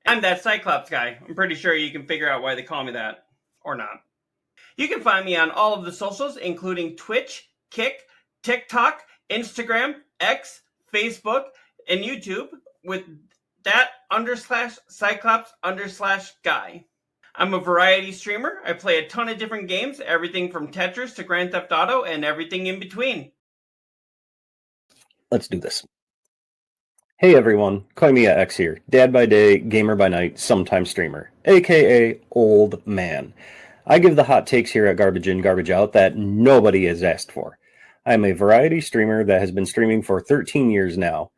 I'm that Cyclops guy. I'm pretty sure you can figure out why they call me that. Or not. You can find me on all of the socials, including Twitch, Kick, TikTok, Instagram, X, Facebook, and YouTube with that_Cyclops_guy. I'm a variety streamer. I play a ton of different games, everything from Tetris to Grand Theft Auto and everything in between. Let's do this. Hey everyone, KoimiaX here. Dad by day, gamer by night, sometimes streamer, aka old man. I give the hot takes here at Garbage In, Garbage Out that nobody has asked for. I am a variety streamer that has been streaming for 13 years now.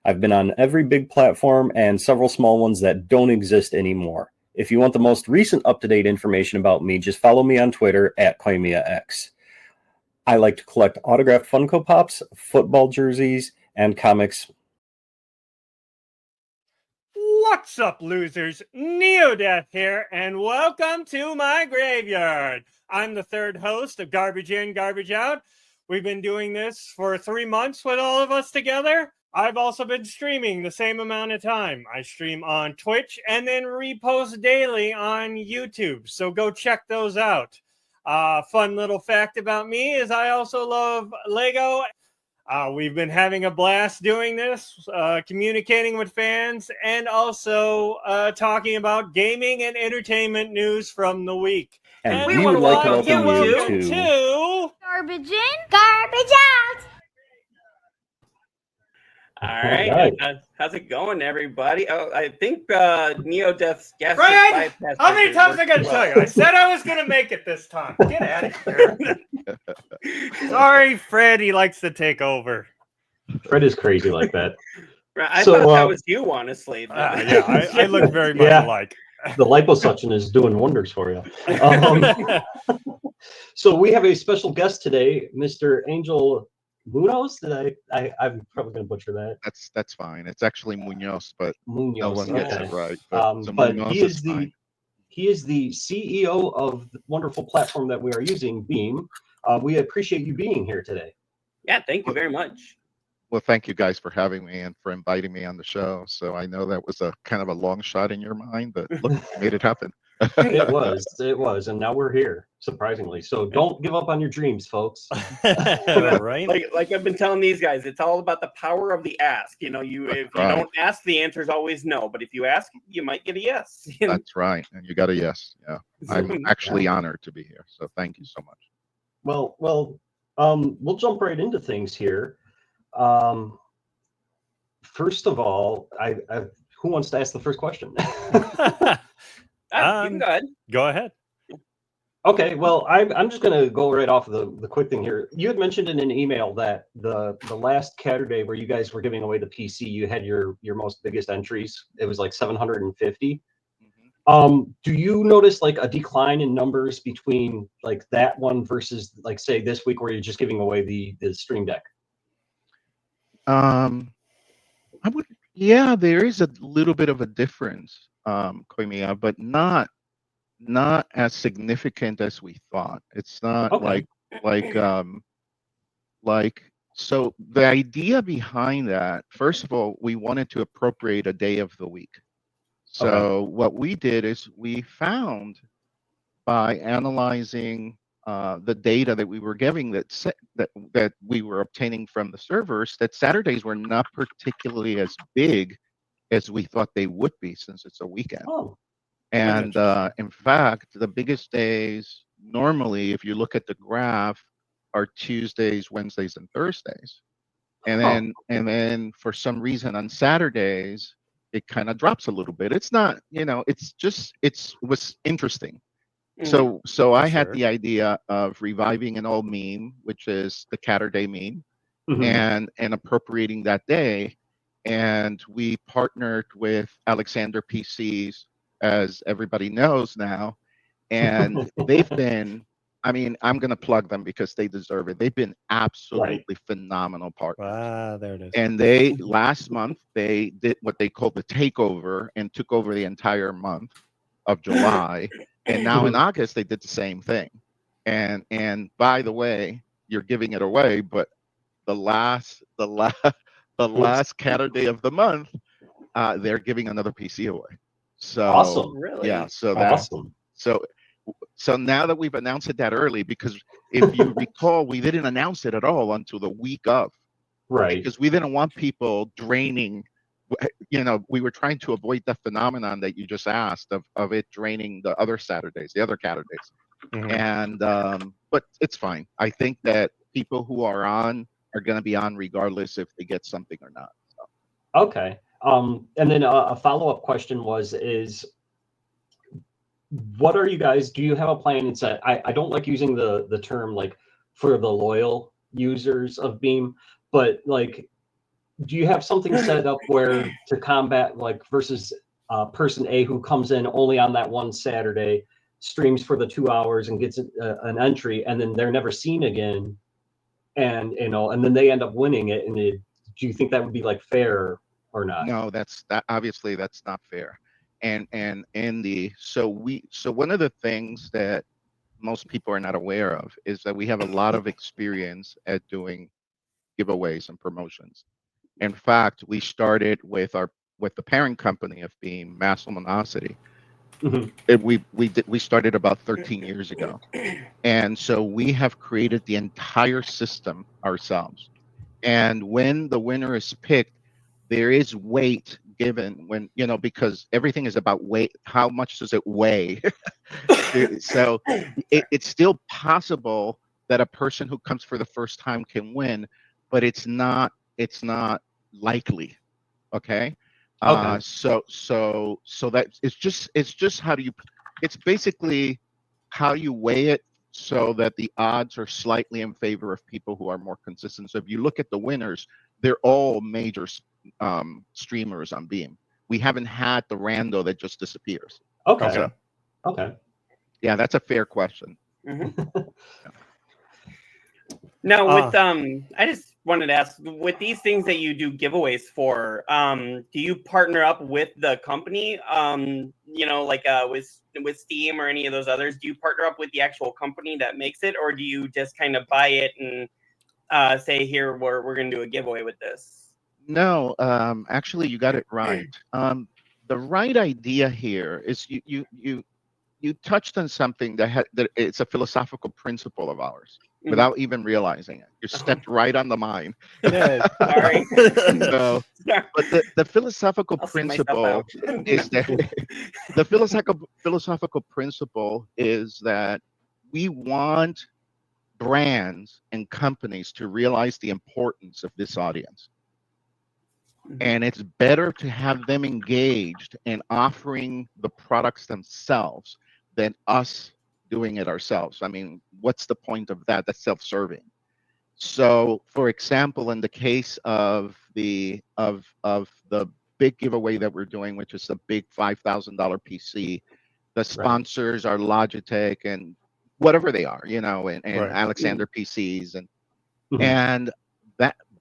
I've been on every big platform and several small ones that don't exist anymore. If you want the most recent up-to-date information about me, just follow me on Twitter at KoimiaX. I like to collect autographed Funko Pops, football jerseys, and comics. What's up, losers? Neo-deth here, and welcome to my graveyard. I'm the third host of Garbage In, Garbage Out. We've been doing this for 3 months with all of us together. I've also been streaming the same amount of time. I stream on Twitch and then repost daily on YouTube, so go check those out. Fun little fact about me is I also love Lego. We've been having a blast doing this, communicating with fans, and also talking about gaming and entertainment news from the week. And we would like to welcome you to Garbage In, Garbage Out. All right, how's it going, everybody? Oh, I think neo-deth's guest. Fred, how many times I gotta tell you? I said I was gonna make it this time. Get out of here. Sorry, Fred. He likes to take over. Fred is crazy like that. I thought that was you, honestly. Yeah, I look very much alike. The liposuction is doing wonders for you. So we have a special guest today, Mr. Angel Munoz. I'm probably going to butcher that. That's fine. It's actually Munoz, but Munoz, no one gets it right. But he is the CEO of the wonderful platform that we are using, Beam. We appreciate you being here today. Yeah, thank you very much. Well, thank you guys for having me and for inviting me on the show. So I know that was a kind of a long shot in your mind, but look, you made it happen. It was, and now we're here, surprisingly. So don't give up on your dreams, folks. Right? Like I've been telling these guys, it's all about the power of the ask. If you don't ask, the answer is always no. But if you ask, you might get a yes. That's right, and you got a yes. Yeah, I'm actually honored to be here. So thank you so much. Well, we'll jump right into things here. First of all, who wants to ask the first question? You can go ahead. Go ahead. Okay, well, I'm just going to go right off of the quick thing here. You had mentioned in an email that the last Saturday where you guys were giving away the PC, you had your most biggest entries. It was like 750. Do you notice like a decline in numbers between like that one versus like say this week where you're just giving away the Stream Deck? Yeah, there is a little bit of a difference, Koimia, but not as significant as we thought. It's not so the idea behind that, first of all, we wanted to appropriate a day of the week. So what we did is we found by analyzing the data that we were getting that we were obtaining from the servers, that Saturdays were not particularly as big as we thought they would be since it's a weekend. And in fact, the biggest days normally, if you look at the graph, are Tuesdays, Wednesdays, and Thursdays. And then for some reason on Saturdays, it kind of drops a little bit. It's not, it was interesting. So I had the idea of reviving an old meme, which is the Saturday meme, and appropriating that day. And we partnered with Alexander PCs, as everybody knows now, and they've been, I'm going to plug them because they deserve it. They've been absolutely phenomenal partners. Ah, there it is. And last month, they did what they called the takeover and took over the entire month of July. And now in August, they did the same thing. And by the way, you're giving it away, but the last Saturday of the month, they're giving another PC away. So Awesome. Really? yeah, so Awesome. so now that we've announced it that early, because if you recall, we didn't announce it at all until the week of, Right. because we didn't want people draining. We were trying to avoid the phenomenon that you just asked of it draining the other Saturdays, the other Saturdays. And but it's fine. I think that people who are on are going to be on regardless if they get something or not. So. Okay. And then a follow-up question is what are you guys, do you have a plan? It's I don't like using the term like for the loyal users of Beam, but like, do you have something set up where to combat like versus person A who comes in only on that one Saturday, streams for the 2 hours and gets an entry, and then they're never seen again, and and then they end up winning it, and do you think that would be like fair or not? No, obviously that's not fair. And so one of the things that most people are not aware of is that we have a lot of experience at doing giveaways and promotions. In fact, we started with the parent company of Beam, Mass Luminosity. We started about 13 years ago, and so we have created the entire system ourselves. And when the winner is picked, there is weight given when because everything is about weight. How much does it weigh? So it's still possible that a person who comes for the first time can win, but it's not likely. Okay. Okay. So that it's just it's basically how you weigh it so that the odds are slightly in favor of people who are more consistent. So if you look at the winners, they're all major streamers on Beam. We haven't had the rando that just disappears. Okay. So, Okay. yeah, that's a fair question. Now, with I just wanted to ask, with these things that you do giveaways for, do you partner up with the company? Like with Steam or any of those others, do you partner up with the actual company that makes it, or do you just kind of buy it and say, here, we're going to do a giveaway with this? No, actually, you got it right. The right idea here is you touched on something that it's a philosophical principle of ours without even realizing it. You stepped right on the mine. Sorry. So, but the philosophical principle is that the philosophical principle is that we want brands and companies to realize the importance of this audience. And it's better to have them engaged in offering the products themselves than us doing it ourselves. I mean, what's the point of that? That's self-serving. So, for example, in the case of the big giveaway that we're doing, which is the big $5,000 PC, the sponsors are Logitech and whatever they are, and Alexander PCs, and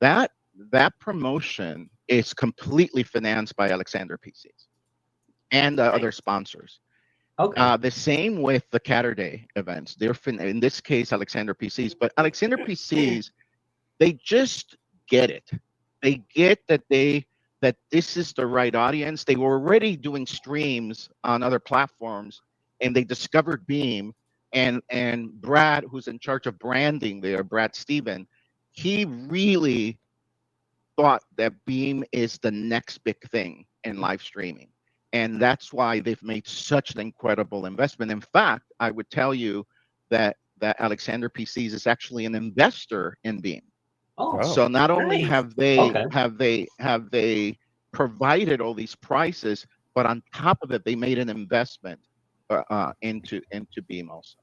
that promotion is completely financed by Alexander PCs and other sponsors. Okay. The same with the Saturday events. They're in this case Alexander PCs, but Alexander PCs, they just get it. They get that this is the right audience. They were already doing streams on other platforms, and they discovered Beam. And Brad, who's in charge of branding there, Brad Steven, he really thought that Beam is the next big thing in live streaming. And that's why they've made such an incredible investment. In fact, I would tell you that Alexander PCs is actually an investor in Beam. Oh, so not only have they provided all these prices, but on top of it, they made an investment into Beam also.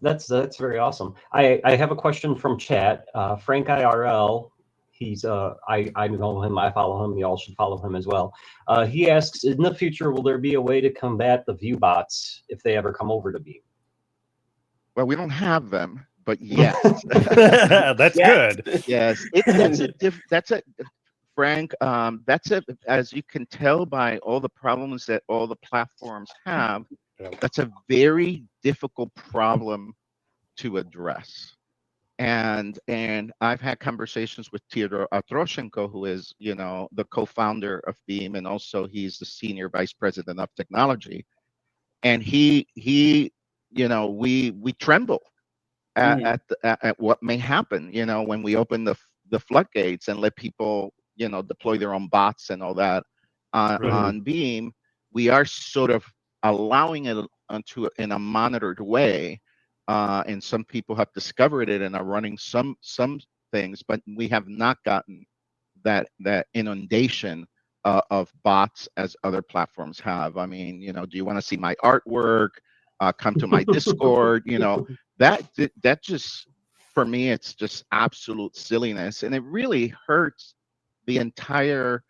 That's very awesome. I have a question from chat. Frank IRL, he's I know him, I follow him, you all should follow him as well. He asks, in the future, will there be a way to combat the view bots if they ever come over to Beam? Well, we don't have them, but yes. That's good. Yes, Frank, as you can tell by all the problems that all the platforms have, that's a very difficult problem to address. and I've had conversations with Theodore Atroshenko, who is, you know, the co-founder of Beam, and also he's the senior vice president of technology. And he you know, we tremble at what may happen, you know, when we open the floodgates and let people, you know, deploy their own bots and all that on Beam. We are sort of allowing it in a monitored way, and some people have discovered it and are running some things, but we have not gotten that inundation of bots as other platforms have. I mean, you know, do you want to see my artwork? Come to my Discord. You know, that just, for me, it's just absolute silliness, and it really hurts the entire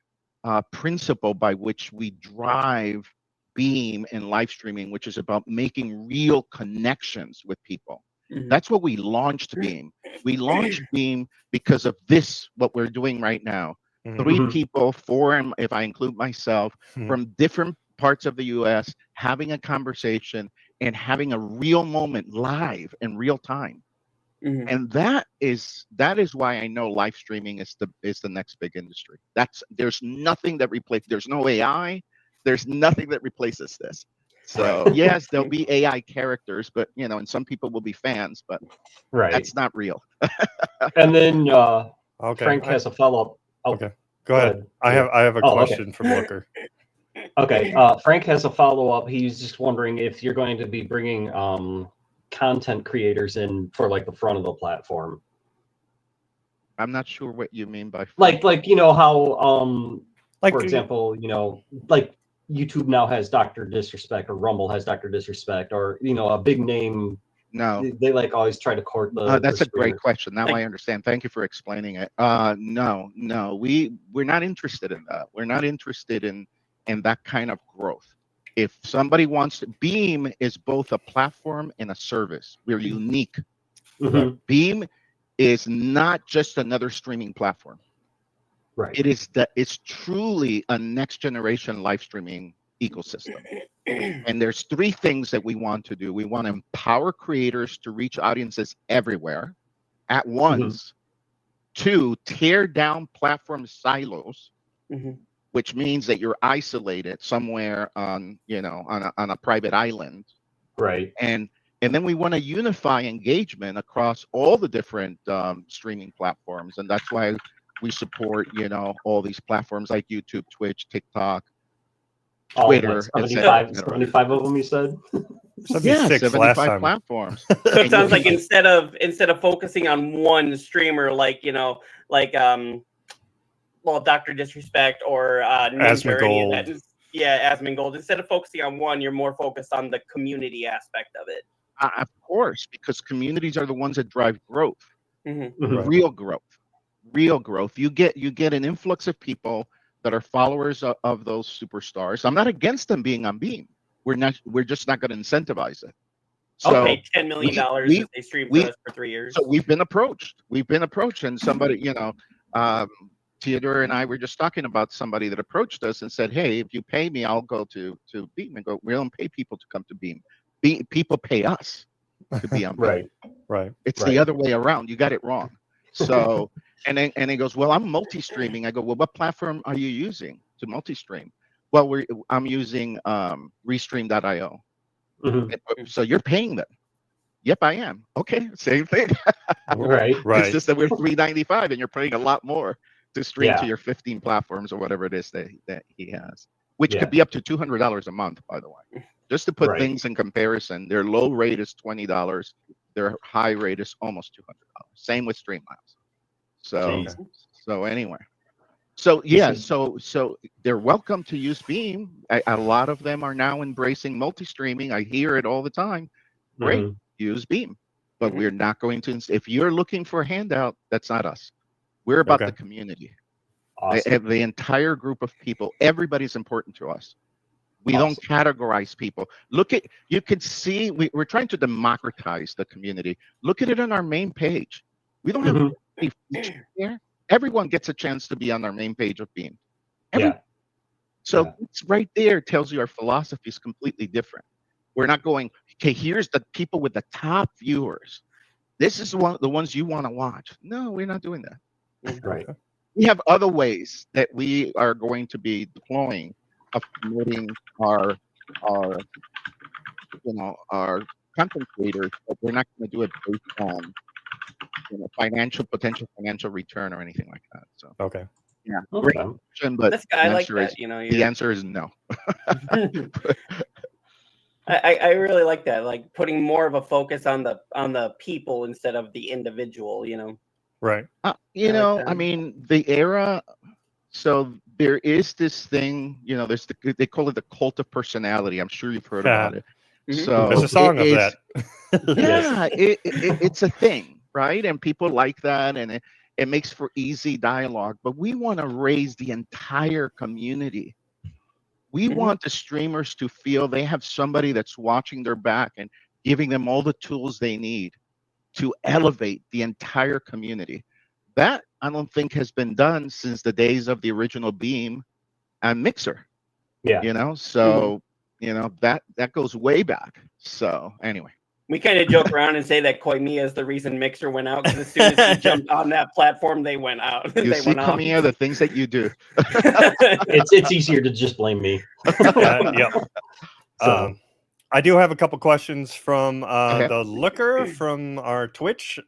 principle by which we drive Beam and live streaming, which is about making real connections with people. That's what we launched Beam. We launched Beam because of this, what we're doing right now. 3 people, 4, if I include myself, from different parts of the US, having a conversation and having a real moment live in real time. And that is why I know live streaming is the next big industry. There's nothing that there's no AI, there's nothing that replaces this. So yes, there'll be AI characters, but you know, and some people will be fans, but that's not real. And then Okay. Frank has a follow-up. Oh, Okay, go ahead. I have a question from Looker. Okay, Frank has a follow-up. He's just wondering if you're going to be bringing content creators in for like the front of the platform. I'm not sure what you mean by like you know how Like, for example, you know, like YouTube now has Dr. Disrespect, or Rumble has Dr. Disrespect, or you know, a big name. No, they like always try to court the that's the a great streamers. question. Now Like- I understand. Thank you for explaining it. No, we're not interested in that. We're not interested in that kind of growth. If somebody wants to, Beam is both a platform and a service. We're unique. Beam is not just another streaming platform. Right. It's truly a next generation live streaming ecosystem. And there's 3 things that we want to do. We want to empower creators to reach audiences everywhere at once. 2, tear down platform silos, which means that you're isolated somewhere on, you know, on a private island. Right. And then we want to unify engagement across all the different streaming platforms, and that's why we support, you know, all these platforms like YouTube, Twitch, TikTok, Twitter, 75 of them, you said? Yeah, 76 75 last time. platforms. So it sounds like instead of focusing on one streamer, like, you know, like well, Dr. Disrespect or Ninja or any of that. Yeah, Asmongold. Instead of focusing on one, you're more focused on the community aspect of it. Of course, because communities are the ones that drive growth. Real growth. You get an influx of people that are followers of those superstars. I'm not against them being on Beam. We're just not going to incentivize it. So pay $10 million if they stream for us for 3 years. So we've been approached, and somebody, you know, Theodore and I were just talking about somebody that approached us and said, hey, if you pay me, I'll go to Beam. And go, we don't pay people to come to Beam. People pay us to be on Beam. Right. It's the other way around. You got it wrong. So, and he goes, well, I'm multi-streaming. I go, well, what platform are you using to multi-stream? Well, I'm using Restream.io. So you're paying them. Yep, I am. Okay, same thing. Right. It's just that we're $3.95 and you're paying a lot more to stream to your 15 platforms or whatever it is that he has, which could be up to $200 a month, by the way. Just to put things in comparison, their low rate is $20. Their high rate is almost $200. Same with Streamlabs. So anyway. So yeah, so they're welcome to use Beam. A lot of them are now embracing multi-streaming. I hear it all the time. Great, use Beam. But we're not going to, if you're looking for a handout, that's not us. We're about the community. Awesome. The entire group of people, everybody's important to us. We don't categorize people. You can see, we're trying to democratize the community. Look at it on our main page. We don't have any features there. Everyone gets a chance to be on our main page of Beam. So it's right there, tells you our philosophy is completely different. We're not going, okay, here's the people with the top viewers. this is the ones you want to watch. No, we're not doing that. Right. We have other ways that we are going to be deploying of promoting our our content creators, but we're not going to do it based on potential financial return or anything like that. So Okay. yeah, Okay. great question, but That's good. I the like answer that. is You know, the answer is no. I really like that. Like putting more of a focus on the people instead of the individual. You know. Right. I like I that. mean, the era. So there is this thing, there's they call it the cult of personality. I'm sure you've heard about it. Mhm. So There's a song of that. yeah, it's a thing, right? And people like that, and it makes for easy dialogue. But we want to raise the entire community. We Mhm. want the streamers to feel they have somebody that's watching their back and giving them all the tools they need to elevate the entire community. That I don't think has been done since the days of the original Beam and Mixer. Yeah. So that goes way back. So anyway. We kind of joke around and say that Koimiya is the reason Mixer went out because as soon as he jumped on that platform, they went out. You they see, went off. Koimiya, the things that you do. It's easier to just blame me. Yep. So I do have a couple questions from Okay. the Looker from our Twitch.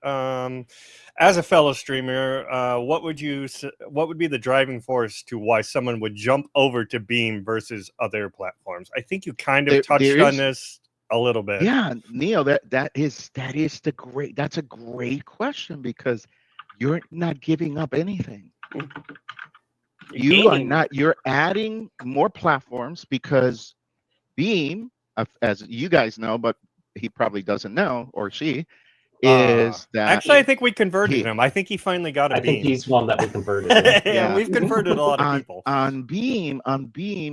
As a fellow streamer, what would be the driving force to why someone would jump over to Beam versus other platforms? I think you kind of touched on this a little bit. Yeah, Neo, that's a great question because you're not giving up anything. You're adding more platforms because Beam, as you guys know, but he probably doesn't know, or she, is that actually I think we converted him. I think he finally got a Beam. I think he's one that we converted. Yeah, we've converted a lot of people. On Beam,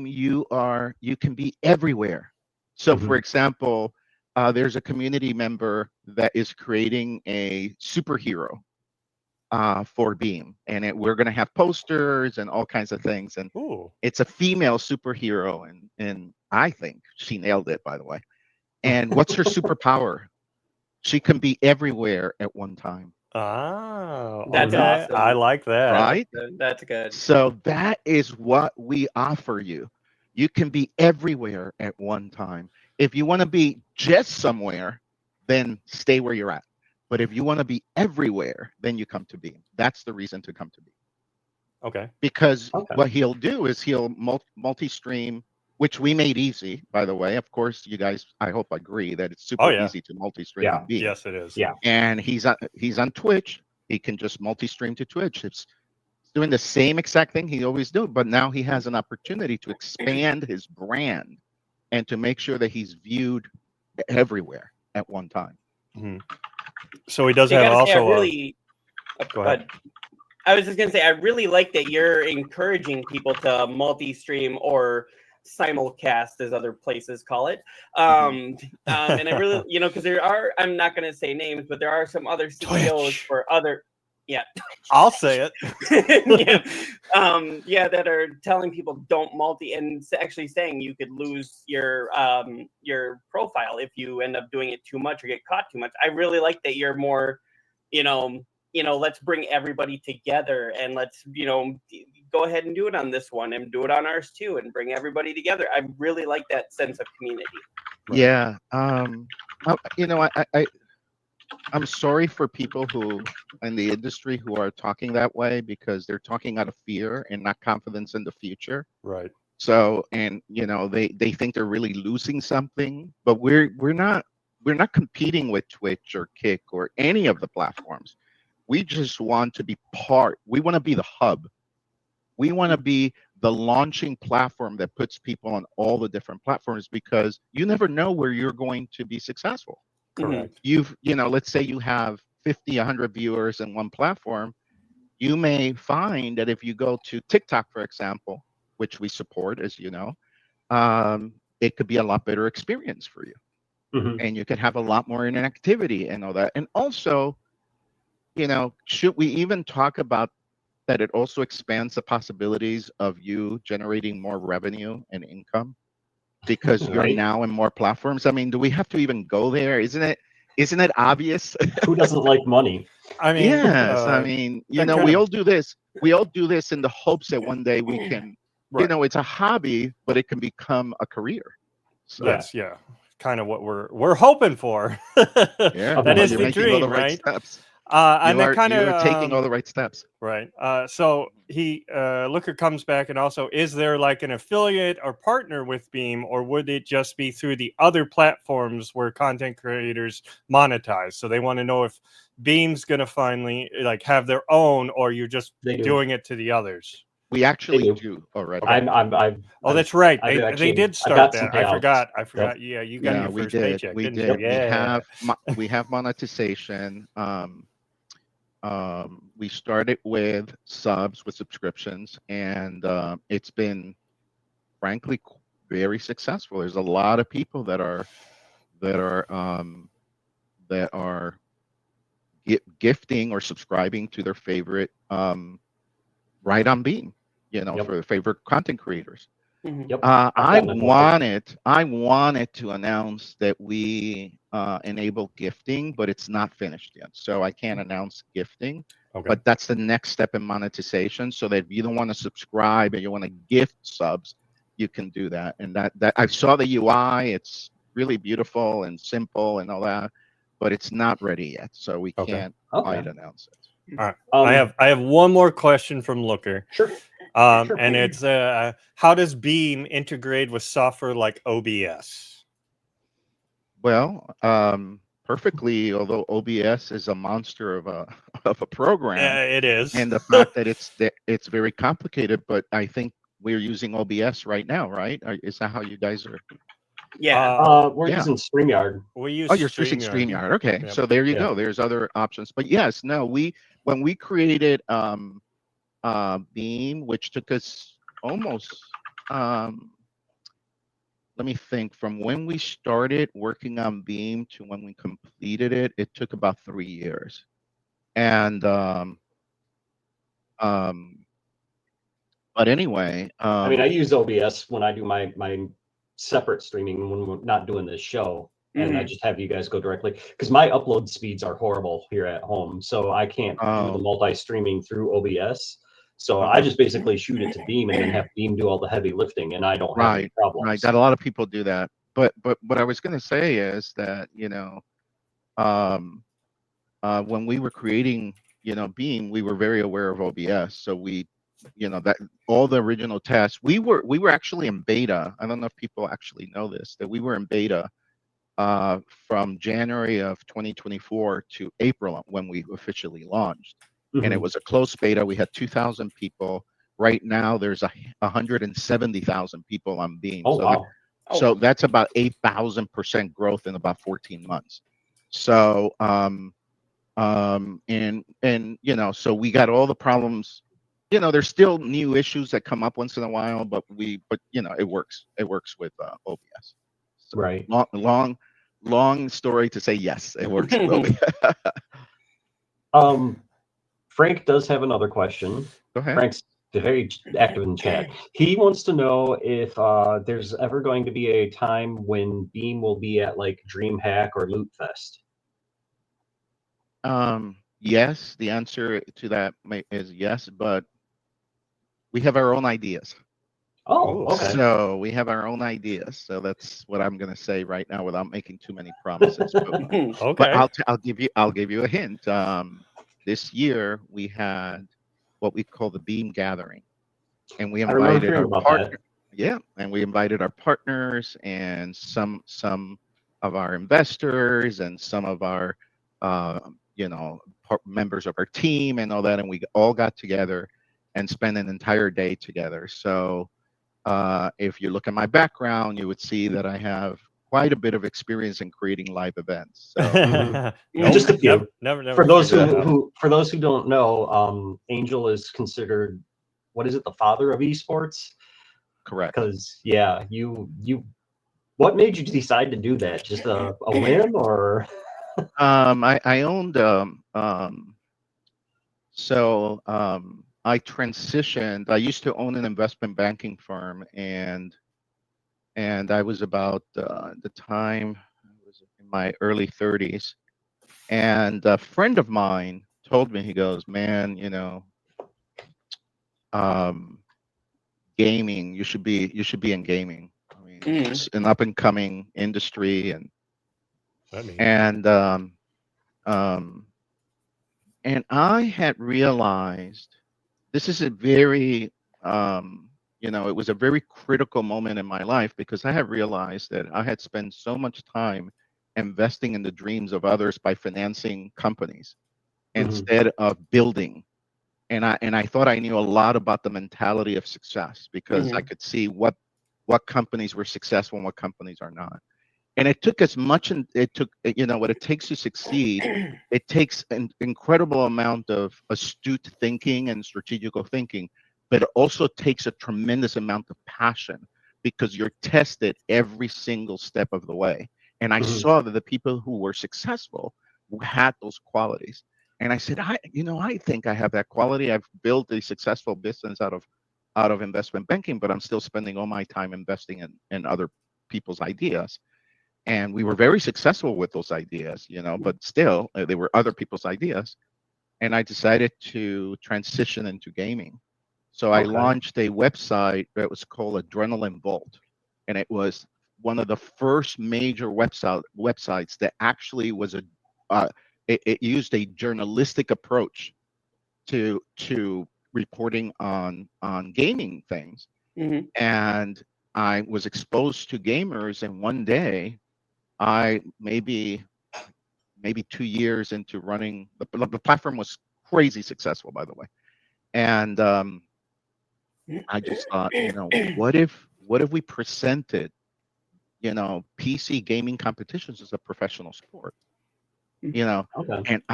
you can be everywhere. So for example, there's a community member that is creating a superhero for Beam, and we're going to have posters and all kinds of things, and it's a female superhero, and I think she nailed it, by the way. And what's her superpower? She can be everywhere at one time. Oh, that's awesome. I like that. Right? That's good. So that is what we offer you. You can be everywhere at one time. If you want to be just somewhere, then stay where you're at. But if you want to be everywhere, then you come to Beam. That's the reason to come to Beam. Okay. Because what he'll do is he'll multi-stream, which we made easy, by the way. Of course, you guys, I hope, agree that it's super easy to multi-stream on Beam. Yes, it is. Yeah. And he's on Twitch. He can just multi-stream to Twitch. It's doing the same exact thing he always do, but now he has an opportunity to expand his brand and to make sure that he's viewed everywhere at one time. Mm-hmm. So he does have also go ahead. I was just gonna say I really like that you're encouraging people to multi-stream or simulcast, as other places call it. And I really, because there are, I'm not gonna say names, but there are some other CEOs for other. Yeah, I'll say it. That are telling people don't multi, and actually saying you could lose your profile if you end up doing it too much or get caught too much. I really like that you're more, let's bring everybody together and let's, go ahead and do it on this one and do it on ours too and bring everybody together. I really like that sense of community. Yeah. I'm sorry for people who in the industry who are talking that way because they're talking out of fear and not confidence in the future. Right. So, and they think they're really losing something, but we're not competing with Twitch or Kick or any of the platforms. We just want to be part. We want to be the hub. We want to be the launching platform that puts people on all the different platforms because you never know where you're going to be successful. Correct. Let's say you have 50, 100 viewers in one platform. You may find that if you go to TikTok, for example, which we support, as you know, it could be a lot better experience for you. And you could have a lot more interactivity and all that. And also, should we even talk about that it also expands the possibilities of you generating more revenue and income because you're now in more platforms? I mean, do we have to even go there? Isn't Isn't it obvious? Who doesn't like money? I mean, Yes, I mean, that we kind of- all do this. We all do this in the hopes that one day we can, Right. it's a hobby, but it can become a career. So, That's kind of what we're hoping for. yeah, That is you're the making all the dream, right right? steps. And You that kind are of taking all the right steps. right. So he Looker comes back and also, is there like an affiliate or partner with Beam, or would it just be through the other platforms where content creators monetize? So they want to know if Beam's going to finally like have their own, or you're just They do. doing it to the others. We actually do. do already. Oh, that's right. I've They actually- did I've start got some that. I payouts. forgot. Yeah, you got your we first did. paycheck, We didn't did. you? Yeah. We have monetization. We started with subs, with subscriptions, and it's been, frankly, very successful. There's a lot of people that are gifting or subscribing to their favorite right on Beam, Yep. for their favorite content creators. Yep. I wanted to announce that we enable gifting, but it's not finished yet, so I can't announce gifting. Okay. But that's the next step in monetization, so that if you don't want to subscribe and you want to gift subs, you can do that. And that I saw the UI; it's really beautiful and simple and all that, but it's not ready yet, so we can't quite announce it. All right. I have one more question from Looker. Sure. And it's how does Beam integrate with software like OBS? Well, perfectly. Although OBS is a monster of a program, It is, and the fact that it's very complicated. But I think we're using OBS right now, right? Is that how you guys are? Yeah. We're using StreamYard. We use. Oh, you're using StreamYard. Okay, Yep. so there you go. There's other options. But yes, no, when we created Beam, which took us almost let me think, from when we started working on Beam to when we completed it, it took about 3 years. And but anyway, I mean, I use OBS when I do my separate streaming when we're not doing this show, and I just have you guys go directly, because my upload speeds are horrible here at home, so I can't do the multi-streaming through OBS. So I just basically shoot it to Beam and then have Beam do all the heavy lifting, and I don't have any problems. Right, that a lot of people do that. But what I was going to say is that when we were creating Beam, we were very aware of OBS, so we that all the original tests, we were actually in beta. I don't know if people actually know this, that we were in beta from January of 2024 to April when we officially launched. And it was a closed beta. We had 2,000 people. Right now there's 170,000 people on Beam. Oh, wow. So that's about 8,000% growth in about 14 months. So so we got all the problems. There's still new issues that come up once in a while, but it works. It works with OBS. So right. Long story to say, yes, it works with OBS. Frank does have another question. Go ahead. Frank's very active in chat. He wants to know if there's ever going to be a time when Beam will be at like DreamHack or Loot Fest. Yes, the answer to that is yes, but we have our own ideas. Oh, okay. So we have our own ideas. So that's what I'm going to say right now without making too many promises. Okay. But I'll give you a hint. This year we had what we call the Beam Gathering, and we invited our partner. Yeah, and we invited our partners and some of our investors and some of our members of our team and all that, and we all got together and spent an entire day together. So if you look at my background, you would see that I have quite a bit of experience in creating live events. So just a few. Never for those who don't know, Angel is considered, what is it, the father of esports? Correct. Because what made you decide to do that? Just a whim, or? I owned I transitioned. I used to own an investment banking firm, and I was about the time I was in my early 30s, And a friend of mine told me, he goes, man, gaming, you should be in gaming. I mean, it's an up and coming industry, and I had realized this is a very it was a very critical moment in my life, because I had realized that I had spent so much time investing in the dreams of others by financing companies instead of building. And I thought I knew a lot about the mentality of success, because I could see what companies were successful and what companies are not. And it took as much, and it took, what it takes to succeed. It takes an incredible amount of astute thinking and strategical thinking, but it also takes a tremendous amount of passion, because you're tested every single step of the way. And I saw that the people who were successful who had those qualities. And I said, I think I have that quality. I've built a successful business out of investment banking, but I'm still spending all my time investing in other people's ideas. And we were very successful with those ideas, but still they were other people's ideas. And I decided to transition into gaming. So I launched a website that was called Adrenaline Vault. And it was one of the first major websites that actually was it used a journalistic approach to reporting on gaming things. And I was exposed to gamers, and one day, I maybe 2 years into running the platform, was crazy successful, by the way. And I just thought, what if we presented, PC gaming competitions as a professional sport, and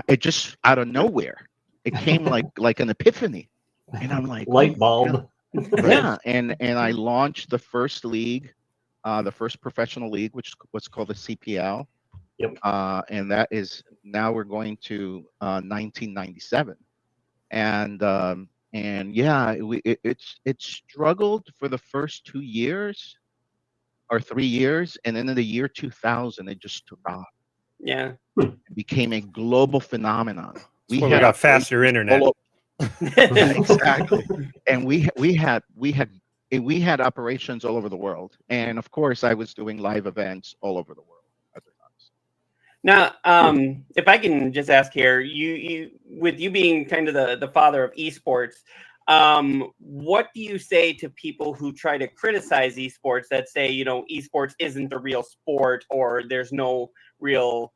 it just out of nowhere, it came like an epiphany, and I'm like, light bulb. yeah. And I launched the first league, the first professional league, which was called the CPL. Yep. And that is now we're going to 1997, and yeah, it struggled for the first 2 years or 3 years, and then in the year 2000, it just took off. Yeah, It became a global phenomenon. We got faster internet. Yeah, exactly. And we had operations all over the world, and of course, I was doing live events all over the world at the time. Now, if I can just ask here, you with you being kind of the father of esports, what do you say to people who try to criticize esports, that say, esports isn't a real sport, or there's no real,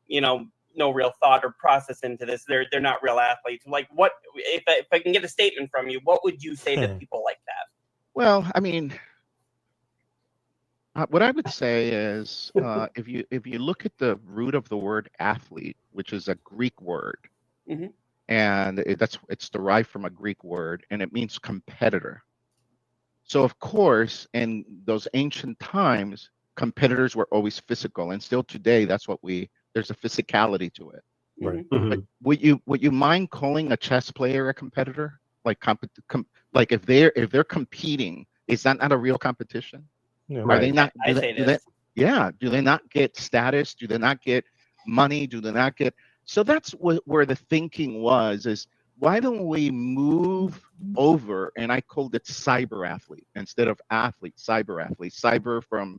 no real thought or process into this? They're not real athletes. Like, what if I can get a statement from you? What would you say to people like that? Well, I mean, what I would say is, if you look at the root of the word athlete, which is a Greek word, and it's derived from a Greek word, and it means competitor. So of course, in those ancient times, competitors were always physical, and still today, there's a physicality to it. Right. But would you mind calling a chess player a competitor? Like like if they're competing, is that not a real competition? Are they not? I say this. Do they not get status? Do they not get money? Do they not get? So that's where the thinking was, is why don't we move over? And I called it cyber athlete instead of athlete, cyber athlete. Cyber from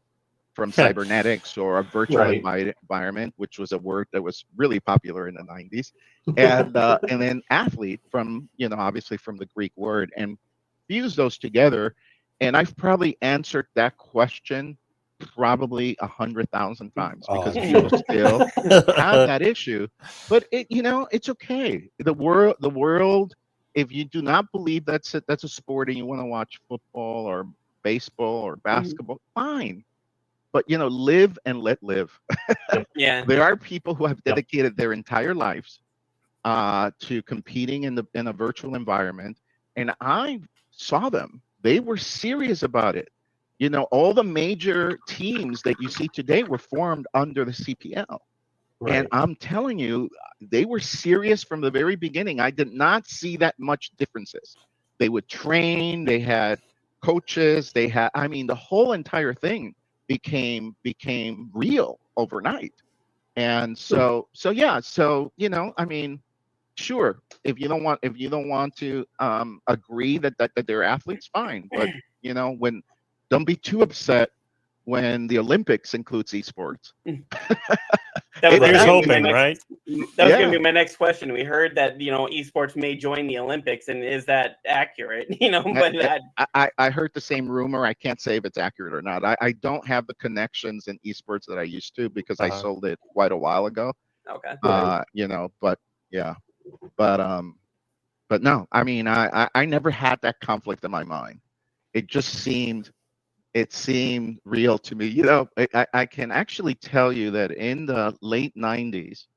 cybernetics, or a virtual environment, which was a word that was really popular in the 90s. And then athlete from, obviously from the Greek word, and fuse those together. And I've probably answered that question probably 100,000 times, because people still have that issue. But it's okay. The world, if you do not believe that's a sport, and you want to watch football or baseball or basketball, fine. But live and let live. Yeah. There are people who have dedicated their entire lives to competing in a virtual environment, and I saw them. They were serious about it. All the major teams that you see today were formed under the CPL. Right. And I'm telling you, they were serious from the very beginning. I did not see that much differences. They would train, they had coaches, the whole entire thing became real overnight. And so yeah, so I mean, sure, if you don't want to agree that they're athletes, fine. But when don't be too upset when the Olympics includes esports. That was Here's gonna be my hoping, next- right? That was Yeah. going to be my next question. We heard that esports may join the Olympics, and is that accurate? But I heard the same rumor. I can't say if it's accurate or not. I don't have the connections in esports that I used to because I sold it quite a while ago. okay. But yeah, but no. I mean, I never had that conflict in my mind. It just seemed real to me. I can actually tell you that in the late 90s,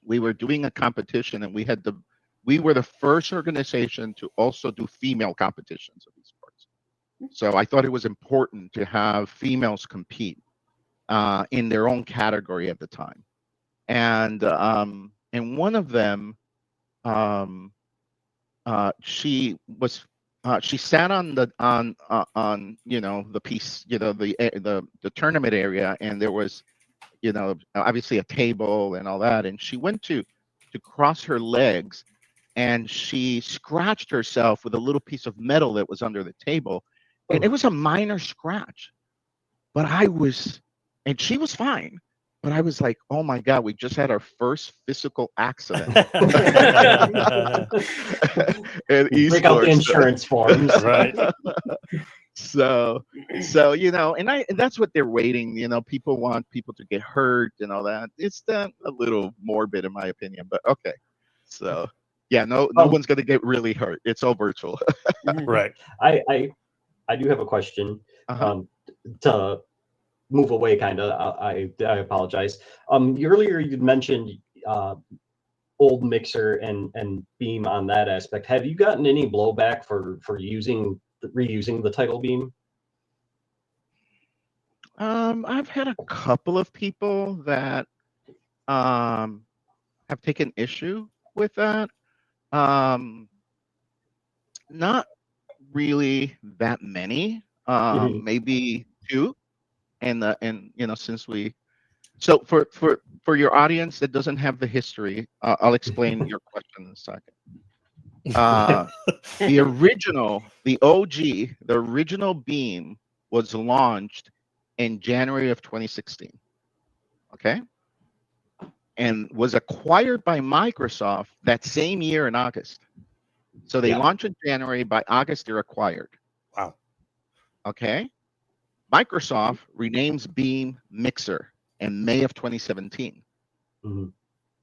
we were doing a competition, and we were the first organization to also do female competitions of esports. So I thought it was important to have females compete in their own category at the time. And one of them, she sat on the the piece, the tournament area, and there was obviously a table and all that, and she went to cross her legs, and she scratched herself with a little piece of metal that was under the table, and it was a minor scratch, but and she was fine, but I was like, oh my God, we just had our first physical accident. And Break out the insurance forms. Right. So and that's what they're waiting. People want people to get hurt and all that. It's a little morbid in my opinion, but okay. So yeah, no one's gonna get really hurt. It's all virtual. Right. I do have a question. To move away, kind of. I apologize. Earlier you mentioned old Mixer and Beam on that aspect. Have you gotten any blowback for reusing the title Beam? I've had a couple of people that have taken issue with that. Not really that many. Maybe two. And since we so for your audience that doesn't have the history, I'll explain your question in a second. The original Beam was launched in January of 2016. Okay. And was acquired by Microsoft that same year in August. So they launched in January, by August they're acquired. Wow. Okay. Microsoft renames Beam Mixer in May of 2017. And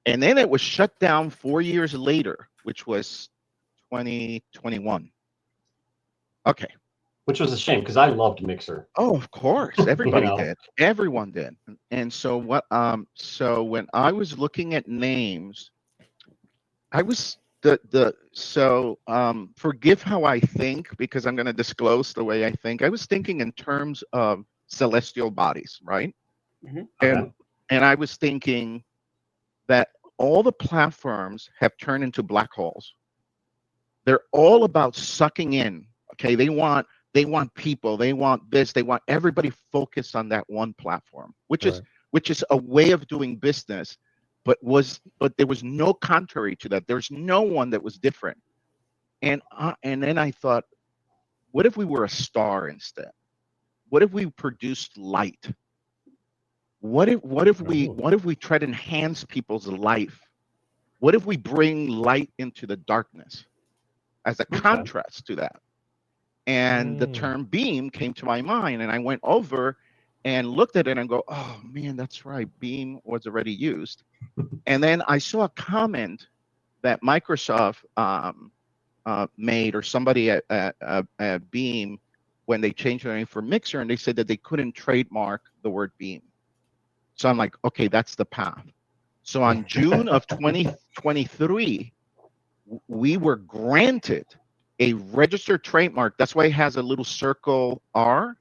then it was shut down 4 years later, which was 2021. Okay. Which was a shame because I loved Mixer. Oh, of course. Everybody did. Everyone did. And so so when I was looking at names, I was forgive how I think, because I'm going to disclose the way I think. I was thinking in terms of celestial bodies, right? And I was thinking that all the platforms have turned into black holes. They're all about sucking in. Okay, they want people, they want this, they want everybody focused on that one platform, which is a way of doing business, but there was no contrary to that. There's no one that was different. And then I thought, what if we were a star instead? What if we produced light? What if we try to enhance people's life? What if we bring light into the darkness as a contrast to that? And the term Beam came to my mind, and I went over and looked at it and go, oh man, that's right, Beam was already used. And then I saw a comment that Microsoft made, or somebody at Beam, when they changed their name for Mixer, and they said that they couldn't trademark the word Beam. So I'm like, okay, that's the path. So on June of 2023, we were granted a registered trademark. That's why it has a little circle R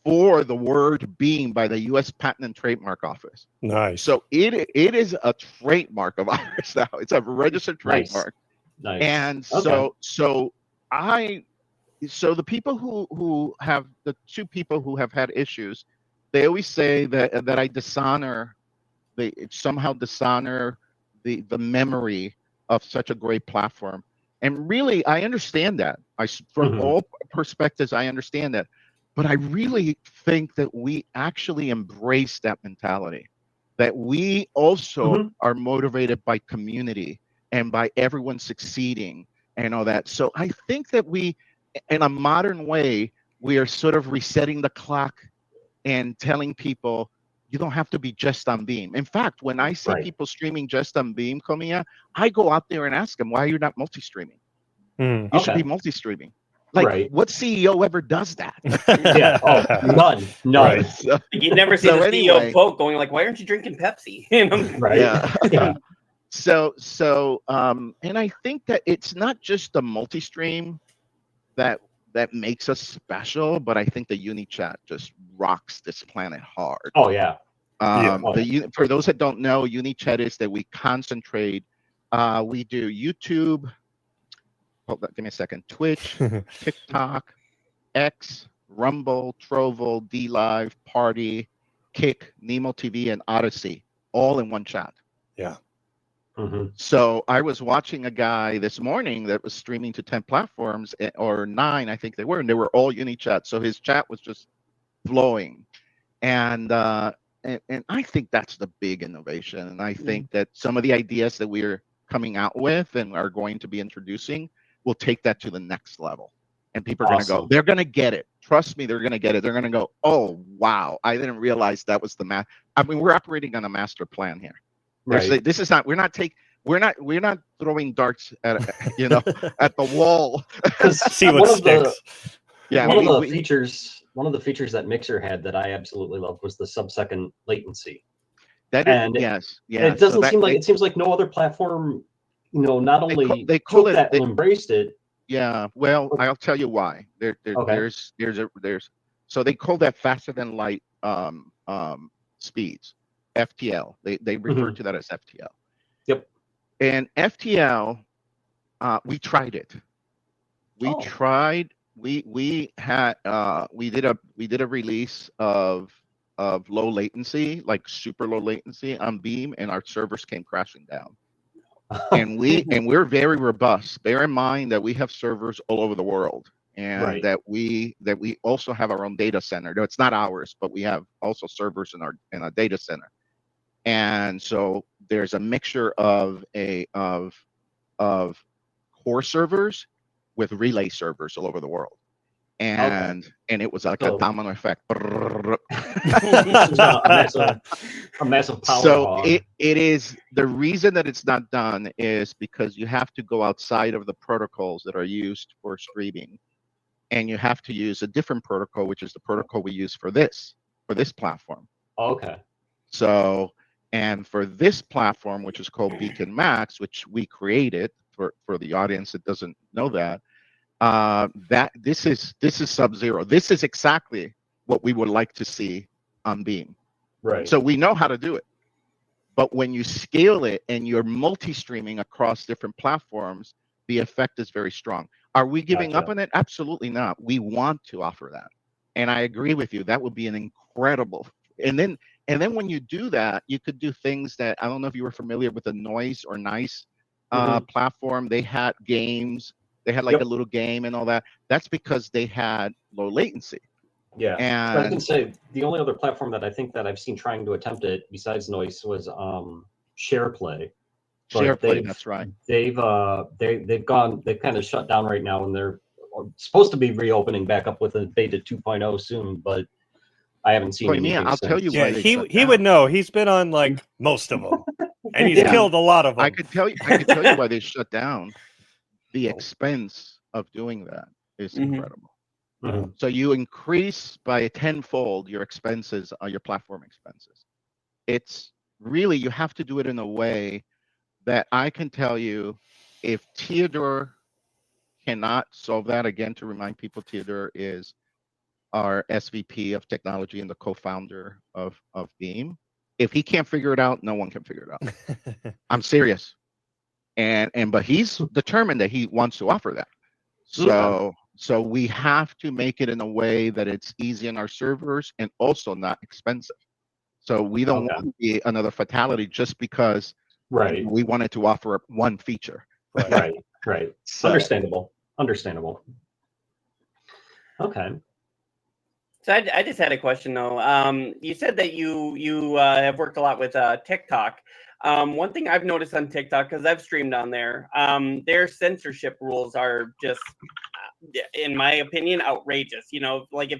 for the word Beam by the U.S. Patent and Trademark Office. Nice. So it is a trademark of ours now. It's a registered trademark. Nice. And so the people who have, the two people who have had issues, they always say that I dishonor they somehow dishonor the memory of such a great platform. And really, I understand that. From all perspectives, I understand that. But I really think that we actually embrace that mentality, that we also are motivated by community and by everyone succeeding and all that. So I think that we, in a modern way, we are sort of resetting the clock and telling people, you don't have to be just on Beam. In fact, when I see people streaming just on Beam, Koimiya, I go out there and ask them, why are you not multi-streaming? You should be multi-streaming. Like, what CEO ever does that? Yeah. Oh, none. Right. So, You never see so the CEO anyway, quote going like, "Why aren't you drinking Pepsi?" Right. Yeah. Yeah. So, and I think that it's not just the multi-stream that makes us special, but I think the UniChat just rocks this planet hard. Oh yeah. For those that don't know, UniChat is that we concentrate. We do YouTube. Hold on, give me a second. Twitch, TikTok, X, Rumble, Trovo, DLive, Party, Kick, Nemo TV, and Odyssey, all in one chat. Yeah. So I was watching a guy this morning that was streaming to 10 platforms, or 9, I think they were, and they were all UniChat. So his chat was just flowing. And I think that's the big innovation. And I think that some of the ideas that we're coming out with and are going to be introducing will take that to the next level. And people are going to go, they're going to get it. Trust me, they're going to get it. They're going to go, oh, wow, I didn't realize that was the math. I mean, we're operating on a master plan here. Right. This is not, we're not throwing darts at, at the wall. See what sticks. One of the features that Mixer had that I absolutely loved was the sub-second latency. It doesn't seem like, it seems like no other platform, not only they call it, and embraced it. Yeah, well, I'll tell you why. So they call that faster than light speeds, FTL. They refer to that as FTL. Yep. And FTL, we tried it. We did a release of low latency, like super low latency on Beam, and our servers came crashing down. And we're very robust. Bear in mind that we have servers all over the world, and that we also have our own data center. No, it's not ours, but we have also servers in our data center. And so there's a mixture of core servers with relay servers all over the world. And it was like a domino effect. a massive power hog. It is, the reason that it's not done is because you have to go outside of the protocols that are used for streaming, and you have to use a different protocol, which is the protocol we use for this platform. Okay. So, and for this platform, which is called Beacon Max, which we created for the audience that doesn't know that, this is Sub-Zero. This is exactly what we would like to see on Beam. Right. So we know how to do it. But when you scale it and you're multi-streaming across different platforms, the effect is very strong. Are we giving up on it? Absolutely not. We want to offer that. And I agree with you. That would be an incredible. And then when you do that, you could do things that, I don't know if you were familiar with the Noise or Nice platform. They had games. They had like a little game and all that. That's because they had low latency. Yeah. And I was gonna say the only other platform that I think that I've seen trying to attempt it besides Noise was SharePlay. SharePlay, that's right. They've kind of shut down right now, and they're supposed to be reopening back up with a beta 2.0 soon, but I haven't seen anything. I'll tell you why. He would know. He's been on like most of them, and he's killed a lot of them. I could tell you why they shut down. The expense of doing that is incredible. So you increase by tenfold your expenses, your platform expenses. It's really, you have to do it in a way that I can tell you, if Theodore cannot solve that, again, to remind people, Theodore is our SVP of technology and the co-founder of Beam. If he can't figure it out, no one can figure it out. I'm serious. But he's determined that he wants to offer that. So we have to make it in a way that it's easy on our servers and also not expensive. So we don't want to be another fatality just because Right. we wanted to offer one feature. Right. Right. So- Understandable. Okay. So I just had a question though. You said that you have worked a lot with TikTok. One thing I've noticed on TikTok, because I've streamed on there, their censorship rules are just, in my opinion, outrageous. You know, like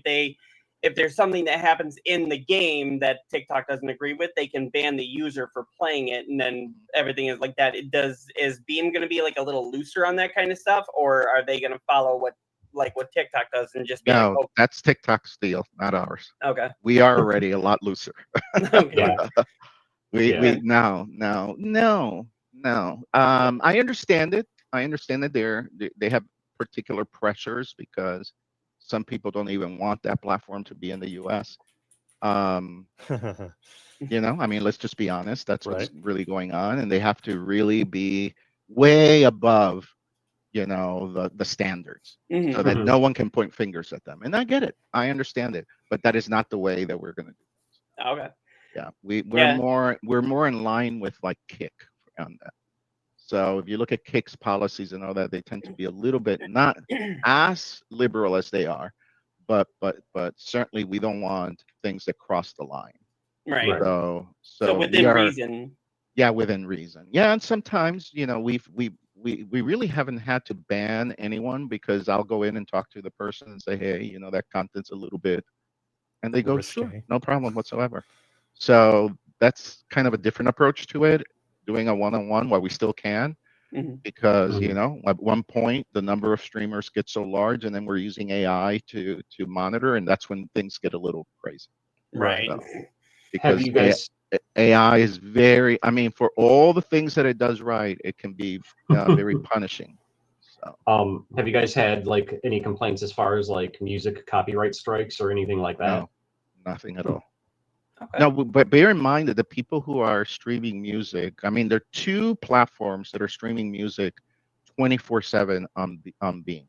if there's something that happens in the game that TikTok doesn't agree with, they can ban the user for playing it, and then everything is like that. Is Beam going to be like a little looser on that kind of stuff, or are they going to follow what TikTok does and just be No, like, oh, that's TikTok's deal, not ours. okay. We are already a lot looser. Okay. We no. I understand it. I understand that they have particular pressures because some people don't even want that platform to be in the US. You know, I mean, let's just be honest. That's what's really going on, and they have to really be way above, you know, the standards, so that no one can point fingers at them. And I get it. I understand it, but that is not the way that we're going to do it. Okay. Yeah, we're more in line with like Kick on that. So if you look at Kick's policies and all that, they tend to be a little bit not as liberal as they are, but certainly we don't want things that cross the line. Right. So within reason. Yeah, within reason. Yeah, and sometimes, you know, we really haven't had to ban anyone, because I'll go in and talk to the person and say, hey, you know, that content's a little bit, and they go, risque. sure, no problem whatsoever. So that's kind of a different approach to it, doing a one-on-one while we still can, because you know, at one point the number of streamers gets so large, and then we're using AI to monitor, and that's when things get a little crazy. Right. So, because Have you guys? AI is very, I mean, for all the things that it does right, it can be very punishing. So, Have you guys had like any complaints as far as like music copyright strikes or anything like that? no, nothing at all. Okay. No, but bear in mind that the people who are streaming music, I mean, there are two platforms that are streaming music 24/7 on Beam.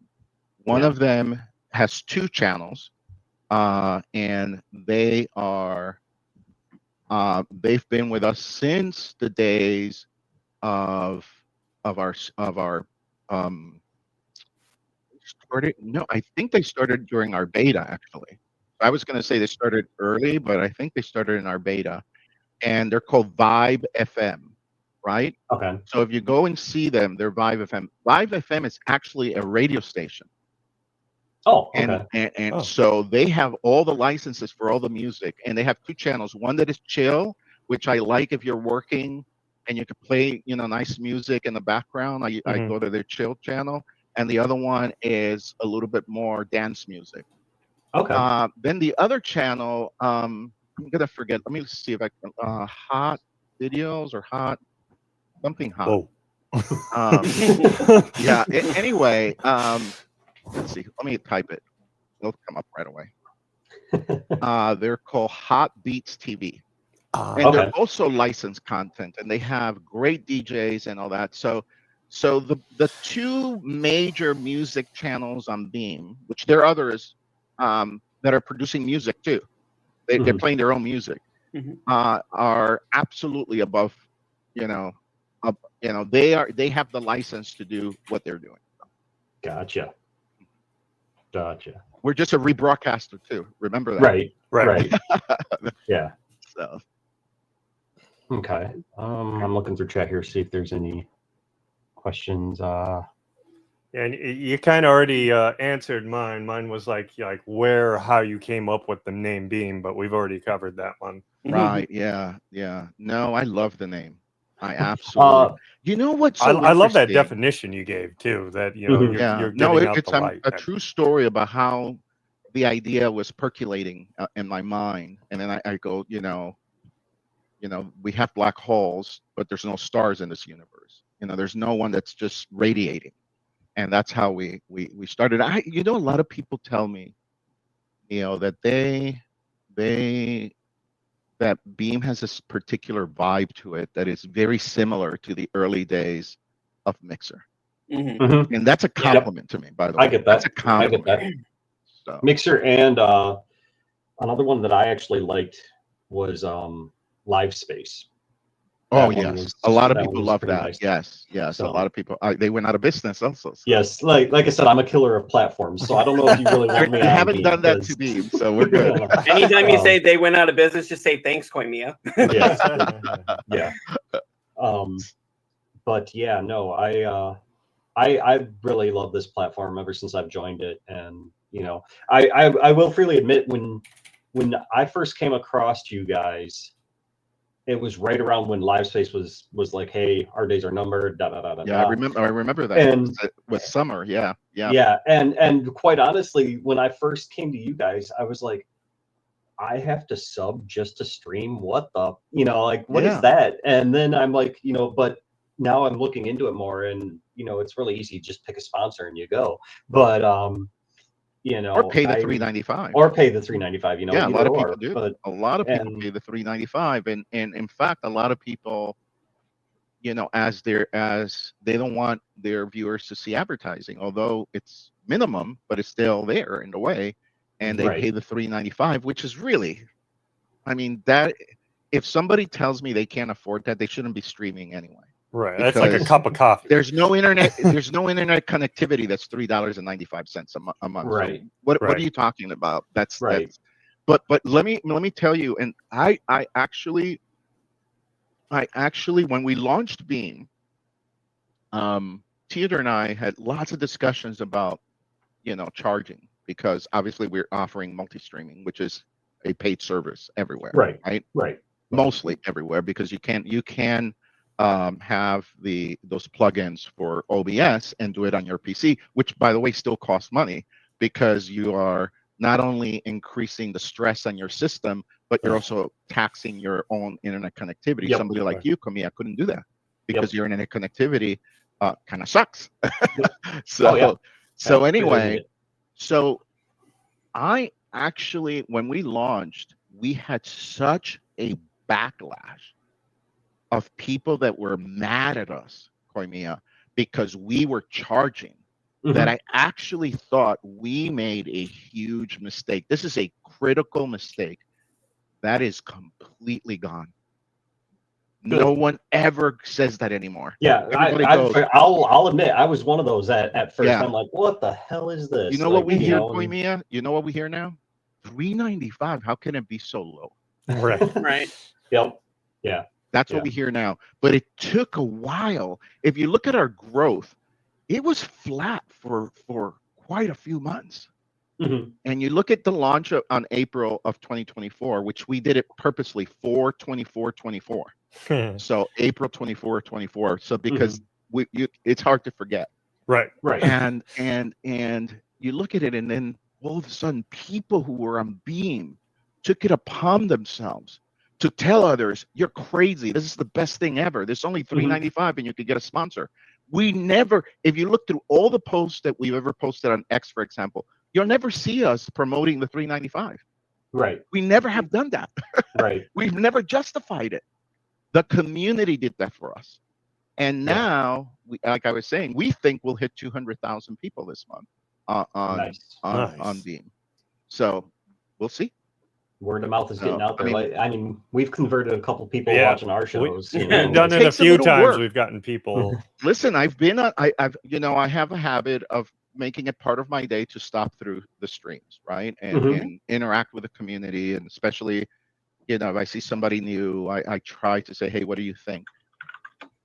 One of them has 2 channels, and they are they've been with us since the days of our started. No, I think they started during our beta, actually. I was going to say they started early, but I think they started in our beta, and they're called Vibe FM, right? Okay. So if you go and see them, they're Vibe FM. Vibe FM is actually a radio station. Oh, okay. And so they have all the licenses for all the music, and they have 2 channels. One that is chill, which I like if you're working and you can play, you know, nice music in the background. I go to their chill channel, and the other one is a little bit more dance music. Okay. Then the other channel, I'm gonna forget. Let me see if I can. Hot videos or hot something hot. Whoa. Yeah. Anyway, let's see. Let me type it. It'll come up right away. They're called Hot Beats TV, and they're also licensed content, and they have great DJs and all that. So the 2 major music channels on Beam, which there are others that are producing music too, they're playing their own music, are absolutely above, you know, they have the license to do what they're doing. Gotcha. We're just a rebroadcaster too. Remember that. Right. Yeah. So. Okay. I'm looking through chat here, see if there's any questions. And you kind of already answered mine. Mine was like how you came up with the name Beam, but we've already covered that one. Right. Yeah. No, I love the name. I absolutely. You know what's so I love that interesting? definition you gave too. That you're getting out it's the light. a true story about how the idea was percolating in my mind, and then I go, you know, we have black holes, but there's no stars in this universe. You know, there's no one that's just radiating, and that's how we started. You know, a lot of people tell me, you know, that that Beam has this particular vibe to it that is very similar to the early days of Mixer. And that's a compliment to me, by the way. I get that. That's a compliment. I get that. So. Mixer and another one that I actually liked was Live Space. Oh That one yes, was- a lot of that one people was love pretty that. nice. Yes, a So- lot of people. They went out of business also. So. Yes, like I said, I'm a killer of platforms, so I don't know if you really want me You on haven't Beam, done that 'cause- to Beam, so we're good. Anytime you say they went out of business, just say thanks, Koimia. Yes, yeah. But yeah, no, I really love this platform ever since I've joined it, and you know, I will freely admit when I first came across you guys, it was right around when LiveSpace was like, hey, our days are numbered, da da da da. Yeah, da. I remember that. And it was summer. Yeah. Yeah, and quite honestly, when I first came to you guys, I was like, I have to sub just to stream. What the, like, what is Yeah. that? And then I'm like, but now I'm looking into it more, and it's really easy. Just pick a sponsor and you go. But Or pay the $3.95. or pay the $3.95. Yeah, a lot of people or, do. But a lot of people and- pay the $3.95, and in fact, a lot of people, as they don't want their viewers to see advertising, although it's minimum, but it's still there in a way, and they Right. pay the $3.95, which is really, I mean, that if somebody tells me they can't afford that, they shouldn't be streaming anyway. Right, that's like a Because cup of coffee. There's no internet. There's no internet connectivity that's $3.95 a month. Right. So what Right. are you talking about? That's Right. But let me tell you, and I actually when we launched Beam, Theodore and I had lots of discussions about charging, because obviously we're offering multi-streaming, which is a paid service everywhere. Right. Mostly everywhere, because you can have those plugins for OBS and do it on your PC, which by the way still costs money, because you are not only increasing the stress on your system, but you're also taxing your own internet connectivity. Yep. Somebody like you, Koimiya, couldn't do that, because your internet connectivity kind of sucks. So anyway, so I actually, when we launched, we had such a backlash of people that were mad at us, Koimiya, because we were charging, that I actually thought we made a huge mistake. This is a critical mistake that is completely gone. Good. No one ever says that anymore. Yeah, Everybody goes, I'll admit, I was one of those at first. Yeah. I'm like, what the hell is this? you know what we hear, Koimiya? You know what we hear now? $3.95. How can it be so low? Right. Right. Yep. Yeah. That's what we hear now. But it took a while. If you look at our growth, it was flat for quite a few months. And you look at the launch on April of 2024, which we did it purposely for 24-24. So April 24-24. So because it's hard to forget. Right. And you look at it, and then all of a sudden, people who were on Beam took it upon themselves to tell others, you're crazy. This is the best thing ever. There's only $3.95 and you could get a sponsor. We never, if you look through all the posts that we've ever posted on X, for example, you'll never see us promoting the $3.95. Right. We never have done that. Right. We've never justified it. The community did that for us. And now, like I was saying, we think we'll hit 200,000 people this month on Beam. So we'll see. Word of mouth is getting out there. I mean, we've converted a couple people watching our shows. We've done it a few times. We've gotten people. Listen, I have a habit of making it part of my day to stop through the streams, right? And interact with the community. And especially, if I see somebody new, I try to say, hey, what do you think?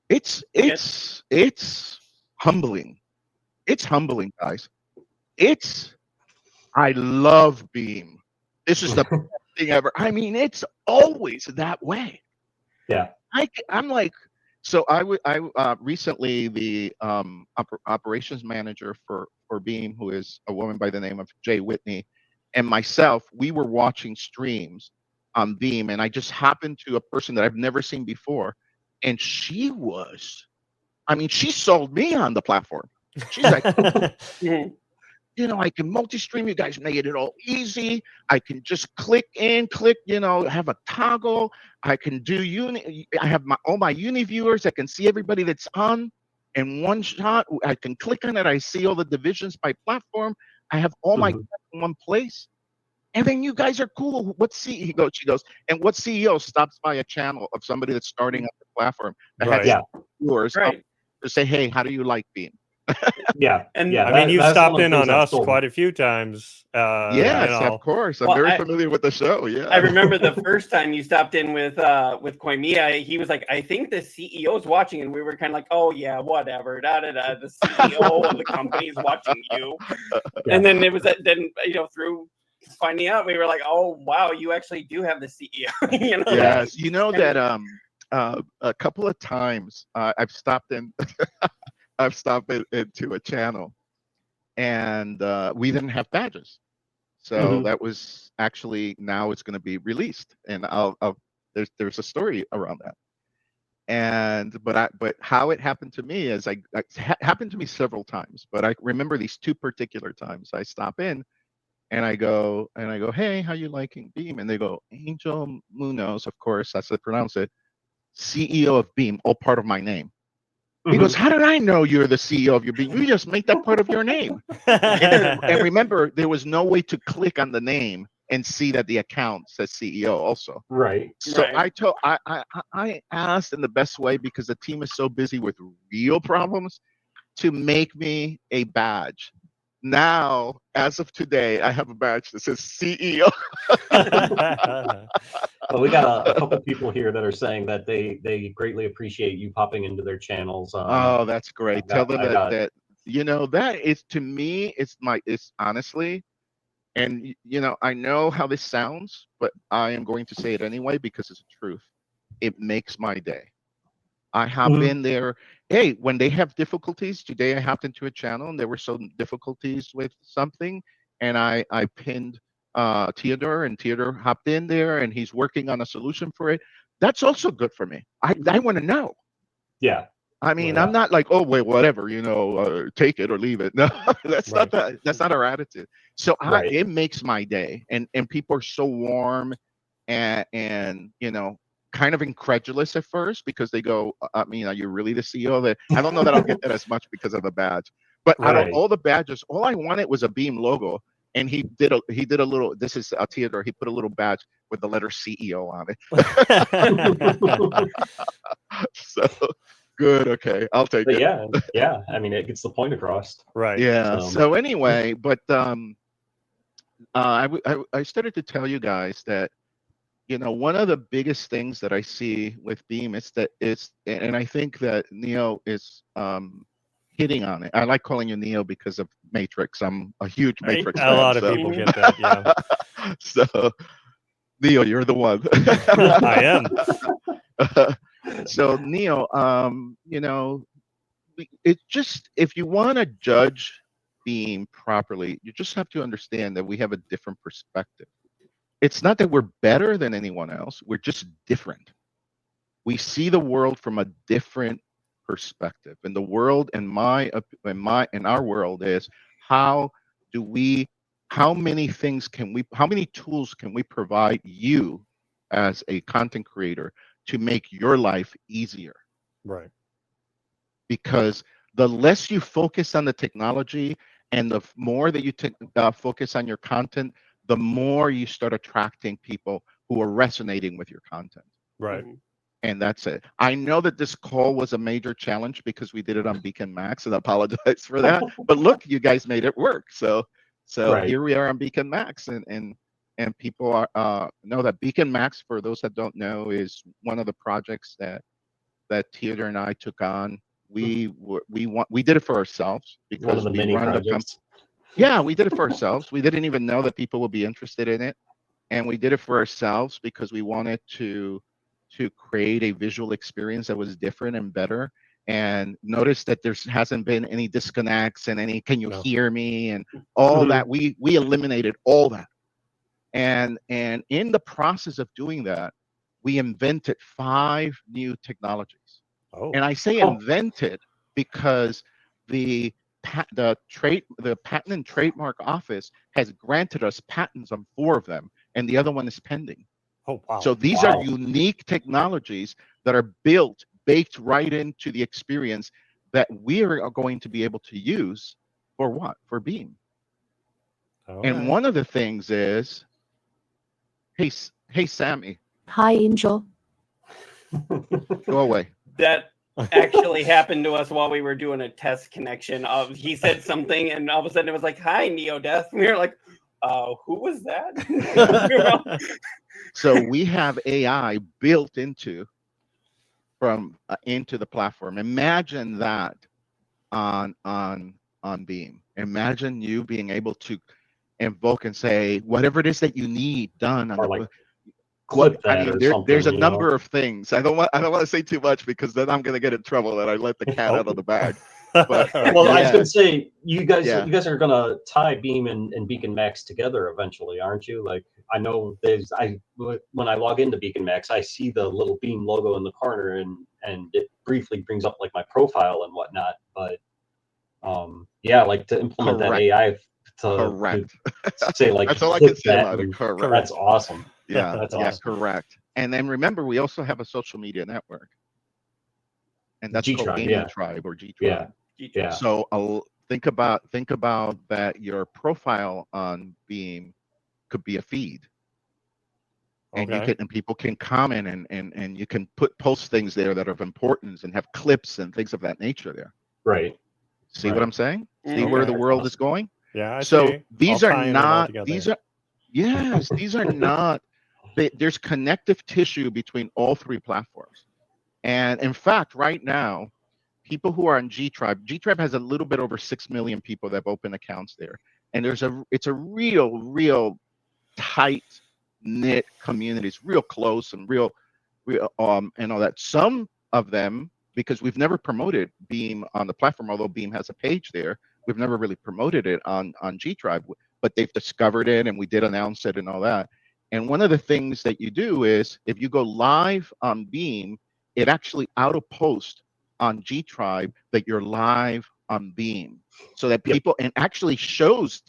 It's humbling. It's humbling, guys. I love Beam. This is the best thing ever. I mean, it's always that way. Yeah. I'm like, so I recently, the operations manager for Beam, who is a woman by the name of Jay Whitney, and myself, we were watching streams on Beam, and I just happened to a person that I've never seen before, and she sold me on the platform. She's like, I can multi-stream. You guys made it all easy. I can just click in, have a toggle. I can do I have all my uni viewers. I can see everybody that's on in one shot. I can click on it. I see all the divisions by platform. I have all my in one place. And then you guys are cool. What CEO? She goes, and what CEO stops by a channel of somebody that's starting up the platform that Right. had viewers up Right. to say, hey, how do you like Beam? Yeah, And yeah. I mean, you've that's stopped one of in the things on I've us told. quite a few times. Yes, You know. of course. I'm Well, very familiar with the show. Yeah. I remember the first time you stopped in with Koimia, he was like, I think the CEO's watching, and we were kind of like, oh yeah, whatever. Da da da. The CEO of the company is watching you. Yeah. And then it was then through finding out, we were like, oh wow, you actually do have the CEO. Yes. You know And- that a couple of times I've stopped in into a channel and we didn't have badges. So Mhm. that was actually, now it's going to be released, and I'll there's a story around that. And but how it happened to me is happened to me several times, but I remember these two particular times. I stop in and I go, hey, how you liking Beam? And they go, Angel Munoz, of course, that's how they pronounce it, CEO of Beam, all part of my name. He goes, how did I know you're the CEO of your Beam? You just make that part of your name. And remember, there was no way to click on the name and see that the account says CEO also. Right. So Right. I asked in the best way, because the team is so busy with real problems, to make me a badge. Now, as of today, I have a badge that says CEO. Well, we got a couple people here that are saying that they greatly appreciate you popping into their channels. Oh, that's great. Tell them I got that that is, to me, it's honestly, and I know how this sounds, but I am going to say it anyway because it's the truth. It makes my day. I hop Mhm. in there. Hey, when they have difficulties, today I hopped into a channel and there were some difficulties with something, and I pinned Theodore, and Theodore hopped in there and he's working on a solution for it. That's also good for me. I want to know. Yeah. I mean, Yeah. I'm not like, oh wait, whatever, take it or leave it. No, that's Right. that's not our attitude. So Right. it makes my day, and people are so warm, and kind of incredulous at first, because they go, I mean, are you really the CEO? That I don't know that I'll get that as much because of the badge, but out of Right. all the badges, all I wanted was a Beam logo, and he did a little. This is Theodore. He put a little badge with the letter CEO on it. So good. Okay, I'll take But it. yeah. I mean, it gets the point across. Right. Yeah. So, So anyway, but I started to tell you guys that one of the biggest things that I see with Beam is that and I think that Neo is hitting on it. I like calling you Neo because of Matrix. I'm a huge Right. Matrix A fan. lot of So people get that. Yeah. so Neo, you're the one. I am. So Neo, it just, if you want to judge Beam properly, you just have to understand that we have a different perspective. It's not that we're better than anyone else, we're just different. We see the world from a different perspective, and the world in our world is, how many tools can we provide you as a content creator to make your life easier? Right. Because the less you focus on the technology and the more that you focus on your content, the more you start attracting people who are resonating with your content. Right. And that's it. I know that this call was a major challenge because we did it on Beacon Max, and I apologize for that. But look, you guys made it work. So Right. here we are on Beacon Max, and people know that Beacon Max, for those that don't know, is one of the projects that Theodore and I took on. We did it for ourselves One of because the we many run the projects. Yeah, we did it for ourselves. We didn't even know that people would be interested in it, and we did it for ourselves because we wanted to create a visual experience that was different and better. And notice that there hasn't been any disconnects and any "can you No. hear me" and all Mhm. that. We eliminated all that, and in the process of doing that, we invented 5 new technologies. Oh. And I say Oh. invented because the patent and trademark office has granted us patents on 4 of them, and the other one is pending. Oh. Wow. So these Wow. are unique technologies that are baked right into the experience that we are going to be able to use for what? For Beam. All And right. one of the things is Hey, Sammy, Hi, Angel. go away. That actually happened to us while we were doing a test connection. He said something, and all of a sudden it was like, "Hi, neo-deth." We were like, "Who was that?" So we have AI built into the platform. Imagine that on Beam. Imagine you being able to invoke and say whatever it is that you need done on Or the like clip that or something. there's a you number know? of things. I don't want to say too much because then I'm gonna get in trouble and I let the cat out of the bag. But Well, I was yeah. going to say you guys are going to tie Beam and Beacon Max together eventually, aren't you? Like I know when I log into Beacon Max, I see the little Beam logo in the corner, and it briefly brings up like my profile and whatnot. But yeah, like to implement that AI to say like that's all I can say that about it. Correct. That's awesome. Yeah, That's yeah, awesome. correct. And then remember, we also have a social media network, and that's called G-Tribe, Gaming yeah. Tribe or G-Tribe. Yeah. So think about that. Your profile on Beam could be a feed, and people can comment and you can post things there that are of importance and have clips and things of that nature there. Right. See what I'm saying? See Okay. where the world is going? Yeah. So these are not. These are yes. These are not. There's connective tissue between all three platforms, and in fact, right now, people who are on G-Tribe has a little bit over 6 million people that have opened accounts there, and it's a real tight knit community. It's real close and real and all that. Some of them, because we've never promoted Beam on the platform, although Beam has a page there, we've never really promoted it on G-Tribe, but they've discovered it and we did announce it and all that. And one of the things that you do is if you go live on Beam, it actually auto-posts on G-Tribe that you're live on Beam, so that people and actually shows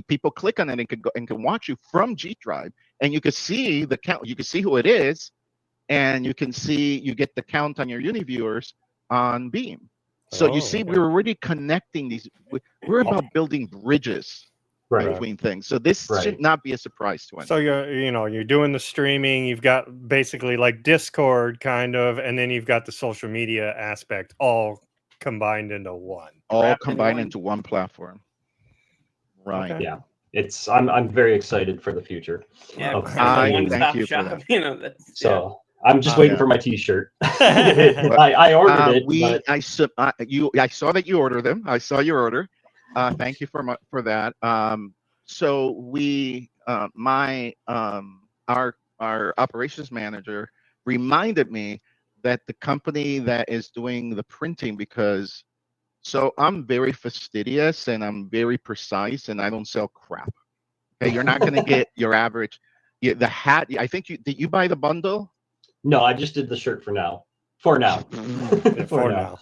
people click on it and can watch you from G-Tribe, and you can see the count, you can see who it is, and you get the count on your Univiewers on Beam. So you see, we're already connecting these. We're about building bridges between things. So this should not be a surprise to anyone. So you're doing the streaming. You've got basically like Discord kind of, and then you've got the social media aspect all combined into one. All combined into one platform. Right. Okay. Yeah. I'm very excited for the future. Yeah. I thank you for that. So I'm just waiting for my T-shirt. I ordered it. I saw that you ordered them. I saw your order. Thank you for that. So we, our operations manager reminded me that the company that is doing the printing, because so I'm very fastidious and I'm very precise and I don't sell crap. Okay, you're not going to get your average. The hat. I think did you buy the bundle? No, I just did the shirt for now. For now. For now.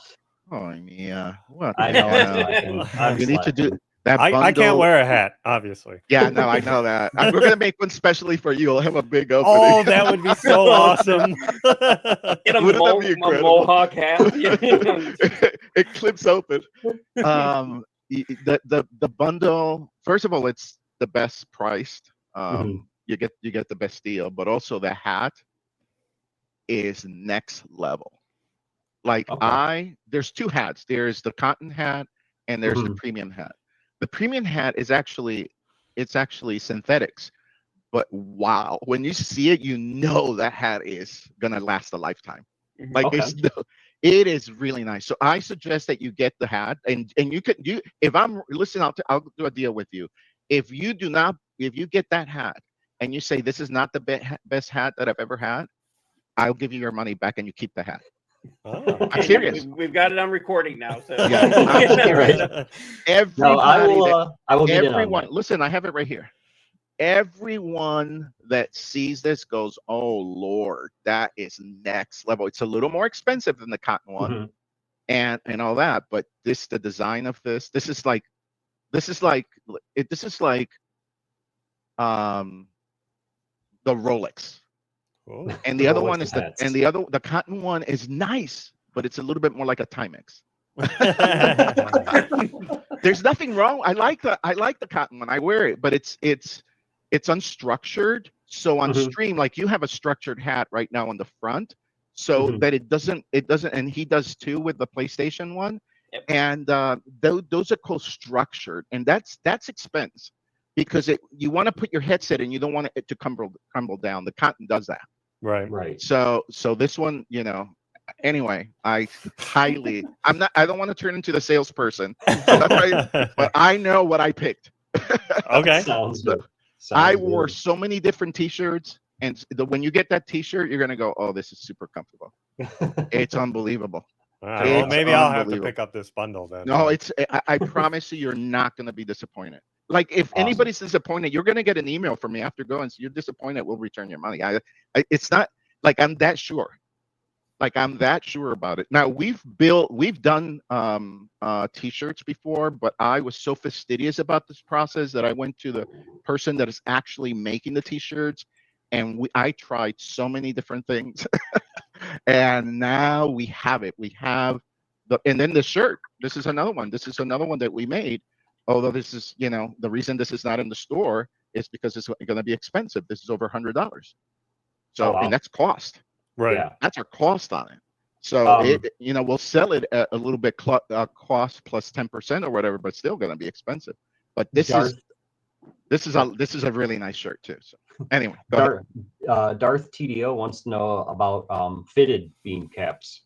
Oh yeah. What? I know. You need to do that. I can't wear a hat, obviously. Yeah, no, I know that. We're gonna make one specially for you. I'll have a big opening. Oh, that would be so awesome. Get a mohawk hat. It clips open. The bundle. First of all, it's the best priced. You get the best deal, but also the hat is next level. Like there's two hats. There's the cotton hat and there's the premium hat. The premium hat is actually synthetics, but wow, when you see it, you know that hat is gonna last a lifetime. Like it is really nice. So I suggest that you get the hat, and if I'm listening, I'll do a deal with you. If you get that hat and you say this is not the best hat that I've ever had, I'll give you your money back and you keep the hat. I'm serious. We've got it on recording now. So yeah, I'm serious. I will get everyone, listen, I have it right here. Everyone that sees this goes, "Oh Lord, that is next level." It's a little more expensive than the cotton one, and all that. But the design of this is like the Rolex. Oh, and the other one is the cotton one is nice, but it's a little bit more like a Timex. There's nothing wrong. I like the cotton one. I wear it, but it's it's unstructured. So on Mhm. stream, like you have a structured hat right now on the front, so Mhm. that it doesn't, and he does too with the PlayStation one. Yep. And those are called structured, and that's expense because you want to put your headset and you don't want it to crumble down. The cotton does that. Right. Right. So this one, anyway, I don't want to turn into the salesperson, but I know what I picked. Okay. Sounds So good. I Sounds wore good. so many different t-shirts, and when you get that t-shirt, you're gonna go, oh, this is super comfortable. It's unbelievable. All right, well, It's maybe I'll have to unbelievable. pick up this bundle then. No, I promise you're not gonna be disappointed. Like if Awesome. anybody's disappointed, you're gonna get an email from me after going. So you're disappointed, we'll return your money. It's not like I'm that sure. Like I'm that sure about it. Now we've done t-shirts before, but I was so fastidious about this process that I went to the person that is actually making the t-shirts, and I tried so many different things, and now we have it. We have and then the shirt. This is another one. This is another one that we made. Although this is, the reason this is not in the store is because it's going to be expensive. This is over $100. So, Oh, wow. and that's cost. Right. Yeah. That's our cost on it. So we'll sell it at a little bit cost plus 10% or whatever, but still going to be expensive. But this is a really nice shirt too. So anyway, go ahead. Darth TDO wants to know about fitted beam caps.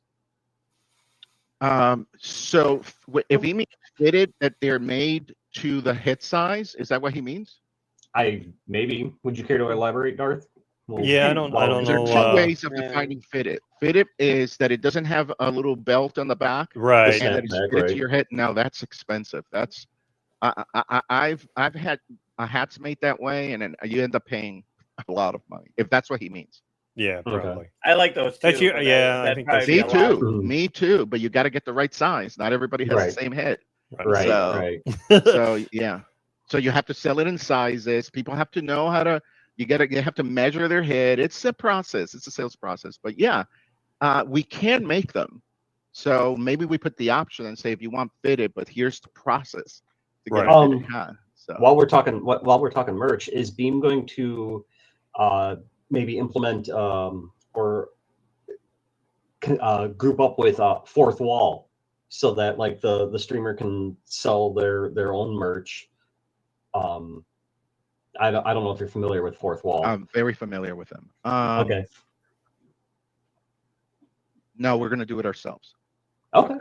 So if he means fitted, that they're made to the head size, is that what he means? Would you care to elaborate, Darth? Yeah, I don't know. There are two ways of defining fitted. Fitted is that it doesn't have a little belt on the back, Right. and that it's fitted to your head. Now that's expensive. That's I've had hats made that way, and then you end up paying a lot of money if that's what he means. Yeah, probably. Okay. I like those too. That's you. but Yeah, I that'd think probably that's be a lot. Me too. But you got to get the right size. Not everybody has the same head. Right. So, Right. so yeah. So you have to sell it in sizes. People have to know how to. You have to measure their head. It's a process. It's a sales process. But yeah, we can make them. So maybe we put the option and say if you want fitted, but here's the process to get a fitted hat. So while we're talking merch, is Beam going to maybe implement or group up with Fourth Wall so that like the streamer can sell their own merch? I don't know if you're familiar with Fourth Wall. I'm very familiar with them. Okay. No, we're going to do it ourselves. Okay.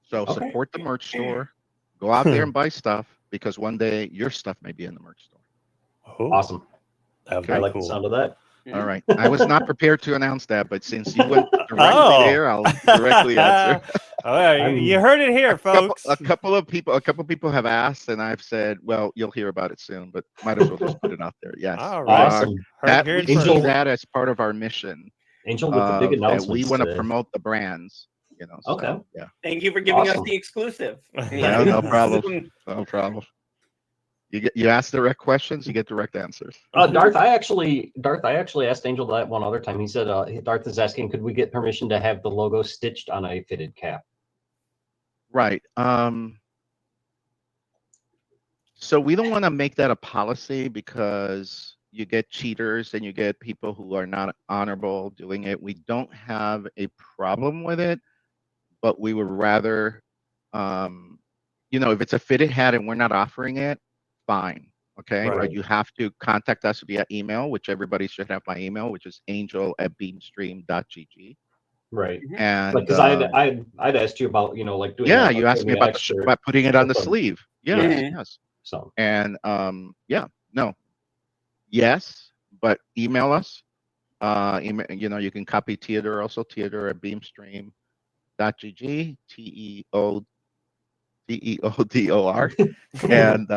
So support the merch store. Go out there and buy stuff because one day your stuff may be in the merch store. Oh, awesome. I like the sound of that. All right. I was not prepared to announce that, but since you went directly there, I'll directly answer. All right. You heard it here, folks. A couple of people have asked, and I've said, well, you'll hear about it soon, but might as well just put it out there. Yes. All right. Awesome. We see that as part of our mission. Angel with the big announcement. We want to promote the brands. Okay. So, yeah. Thank you for giving us the exclusive. Yeah, no problem. No problem. You ask direct questions, you get direct answers. Darth, I actually asked Angel that one other time. He said Darth is asking, could we get permission to have the logo stitched on a fitted cap? Right. So we don't want to make that a policy because you get cheaters and you get people who are not honorable doing it. We don't have a problem with it, but we would rather, if it's a fitted hat and we're not offering it, fine. Okay. Right. But you have to contact us via email, which everybody should have my email, which is angel@beamstream.gg. Right. And because I'd asked you about, like doing you asked me about about putting it on the sleeve. Yes. So and yes, but email us. You can copy Theodore also, Theodore@beamstream.gg, TEODOR. And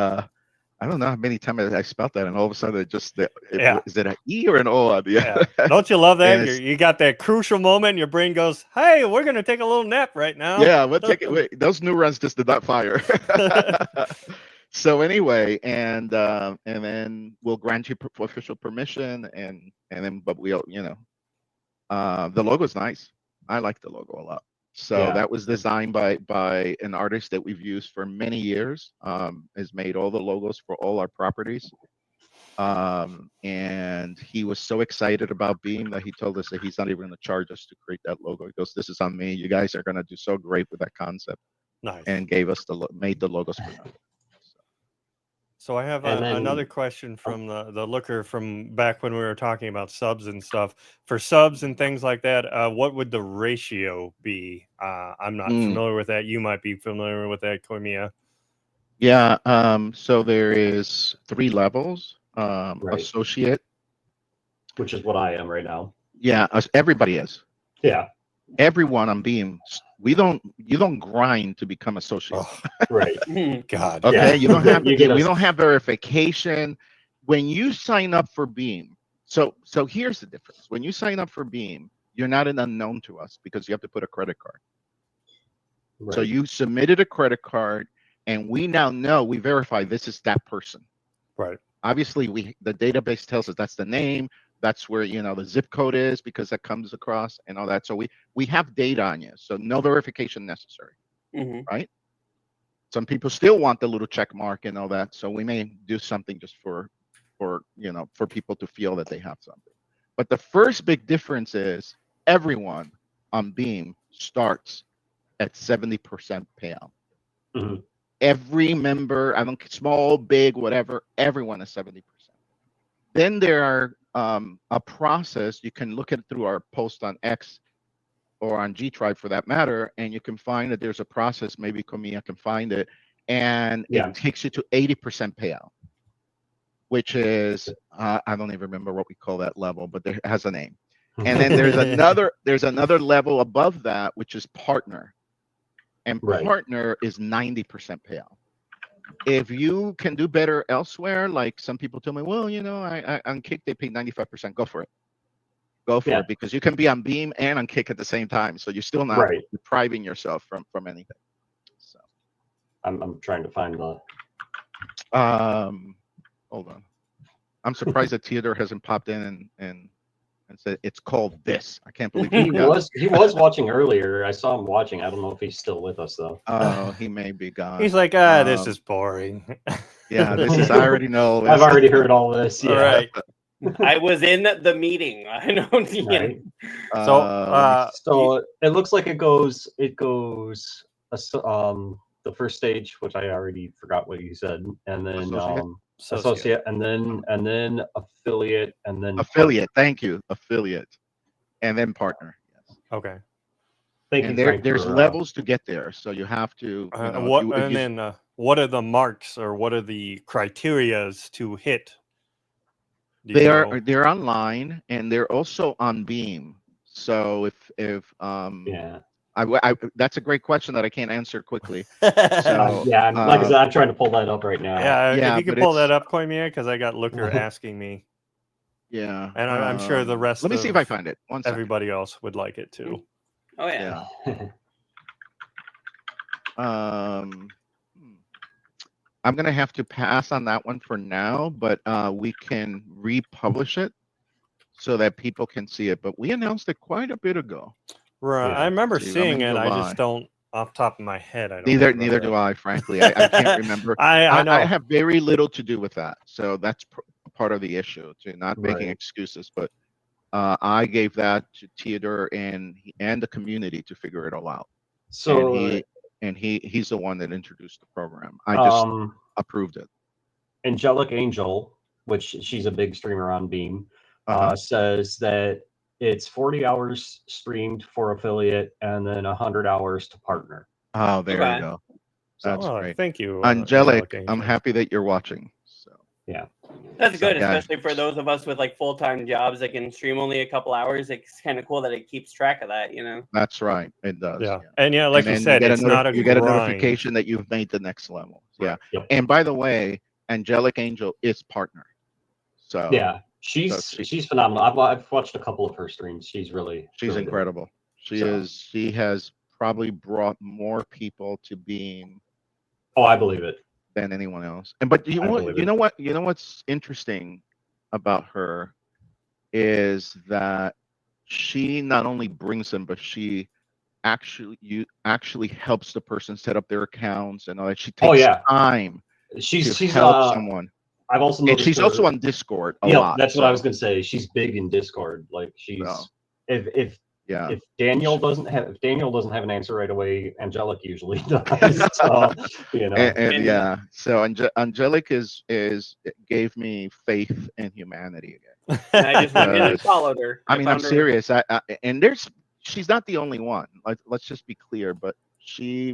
I don't know how many times I spelled that, and all of a sudden is it an E or an O on the end? Don't you love that? You got that crucial moment, your brain goes, hey, we're going to take a little nap right now. Yeah, we'll take it. Wait, those neurons just did not fire. So anyway, and then we'll grant you official permission, and then but we'll the logo's nice. I like the logo a lot. So that was designed by an artist that we've used for many years. Has made all the logos for all our properties. And he was so excited about Beam that he told us that he's not even going to charge us to create that logo. He goes, "This is on me. You guys are going to do so great with that concept," Nice. and gave us made the logos for them. So I have another question from the looker from back when we were talking about subs and stuff. For subs and things like that, what would the ratio be? I'm not familiar with that. You might be familiar with that, Koimiya. Yeah. So there is 3 levels. Associate, which is what I am right now. Yeah, everybody is. Yeah. Everyone on Beam. You don't grind to become associate. Oh, right. God. Okay. Yeah. You don't have we don't have verification when you sign up for Beam. So here's the difference. When you sign up for Beam, you're not an unknown to us because you have to put a credit card. Right. So you submitted a credit card, and we now know, we verify this is that person. Right. Obviously, the database tells us that's the name. That's where the zip code is, because that comes across and all that. So we have data on you. So no verification necessary. Right. Some people still want the little check mark and all that. So we may do something just for people to feel that they have something. But the first big difference is everyone on Beam starts at 70% payout. Every member, I don't, small, big, whatever, everyone is 70%. Then there are a process. You can look at it through our post on X or on G Tribe for that matter, and you can find that there's a process. Maybe Koimiya can find it, and it takes you to 80% payout, which is I don't even remember what we call that level, but it has a name. And then there's another level above that, which is partner. And partner is 90% payout. If you can do better elsewhere, like some people tell me, well, I on Kick they pay 95%. Go for it. Go for it, because you can be on Beam and on Kick at the same time. So you're still not depriving yourself from anything. So I'm trying to find the. Hold on. I'm surprised that Theodore hasn't popped in and said it's called this. I can't believe he was watching earlier. I saw him watching. I don't know if he's still with us though. Oh, he may be gone. He's like, this is boring. Yeah, this is. I already know. I've already heard all this. Yeah. All right. I was in the meeting. I know. Right. So it looks like it goes. The first stage, which I already forgot what you said, and then associate, and then affiliate, and then affiliate. Thank you, affiliate, and then partner. Yes. Okay. Thank you. There's levels to get there, so you have to. What are the marks, or what are the criterias to hit? They're online, and they're also on Beam. So if that's a great question that I can't answer quickly. So, like I said, I'm trying to pull that up right now. Yeah, if you could pull that up, Koimiya, because I got Looker asking me. Yeah, and I'm sure the rest. Let me see if I find it. Everybody else would like it too. Oh yeah. I'm gonna have to pass on that one for now, but we can republish it so that people can see it. But we announced it quite a bit ago. Right, I remember seeing it. I just don't, off the top of my head. I don't. Neither do I, frankly. I can't remember. I know. I have very little to do with that, so that's part of the issue. To not making excuses, but I gave that to Theodore and the community to figure it all out. So he's the one that introduced the program. I just approved it. AngelicAngel, which she's a big streamer on Beam, says that it's 40 hours streamed for affiliate and then 100 hours to partner. Oh, there you go. That's great. Thank you, Angelic. I'm happy that you're watching. So yeah, that's good, especially for those of us with like full-time jobs that can stream only a couple hours. It's kind of cool that it keeps track of that, That's right. It does. Yeah, and like you said, it's not a you get a notification that you've made the next level. Yeah. Yep. And by the way, AngelicAngel is partner. So yeah. She's phenomenal. I've watched a couple of her streams. She's really incredible. Good. She has probably brought more people to Beam. Oh, I believe it. Than anyone else. But you know what's interesting about her is that she not only brings them, but she actually helps the person set up their accounts and all that. She takes time. She's help someone. I've also And noticed she's her, also on Discord a yeah, lot. that's what I was gonna say. She's big in Discord. Like she's So, if yeah. if Daniel doesn't have an answer right away, Angelic usually does. So you know, And yeah, so Angelic gave me faith in humanity again. And I just went in and Because, followed her. I mean, I'm found her. serious. And she's not the only one. Let's just be clear, but she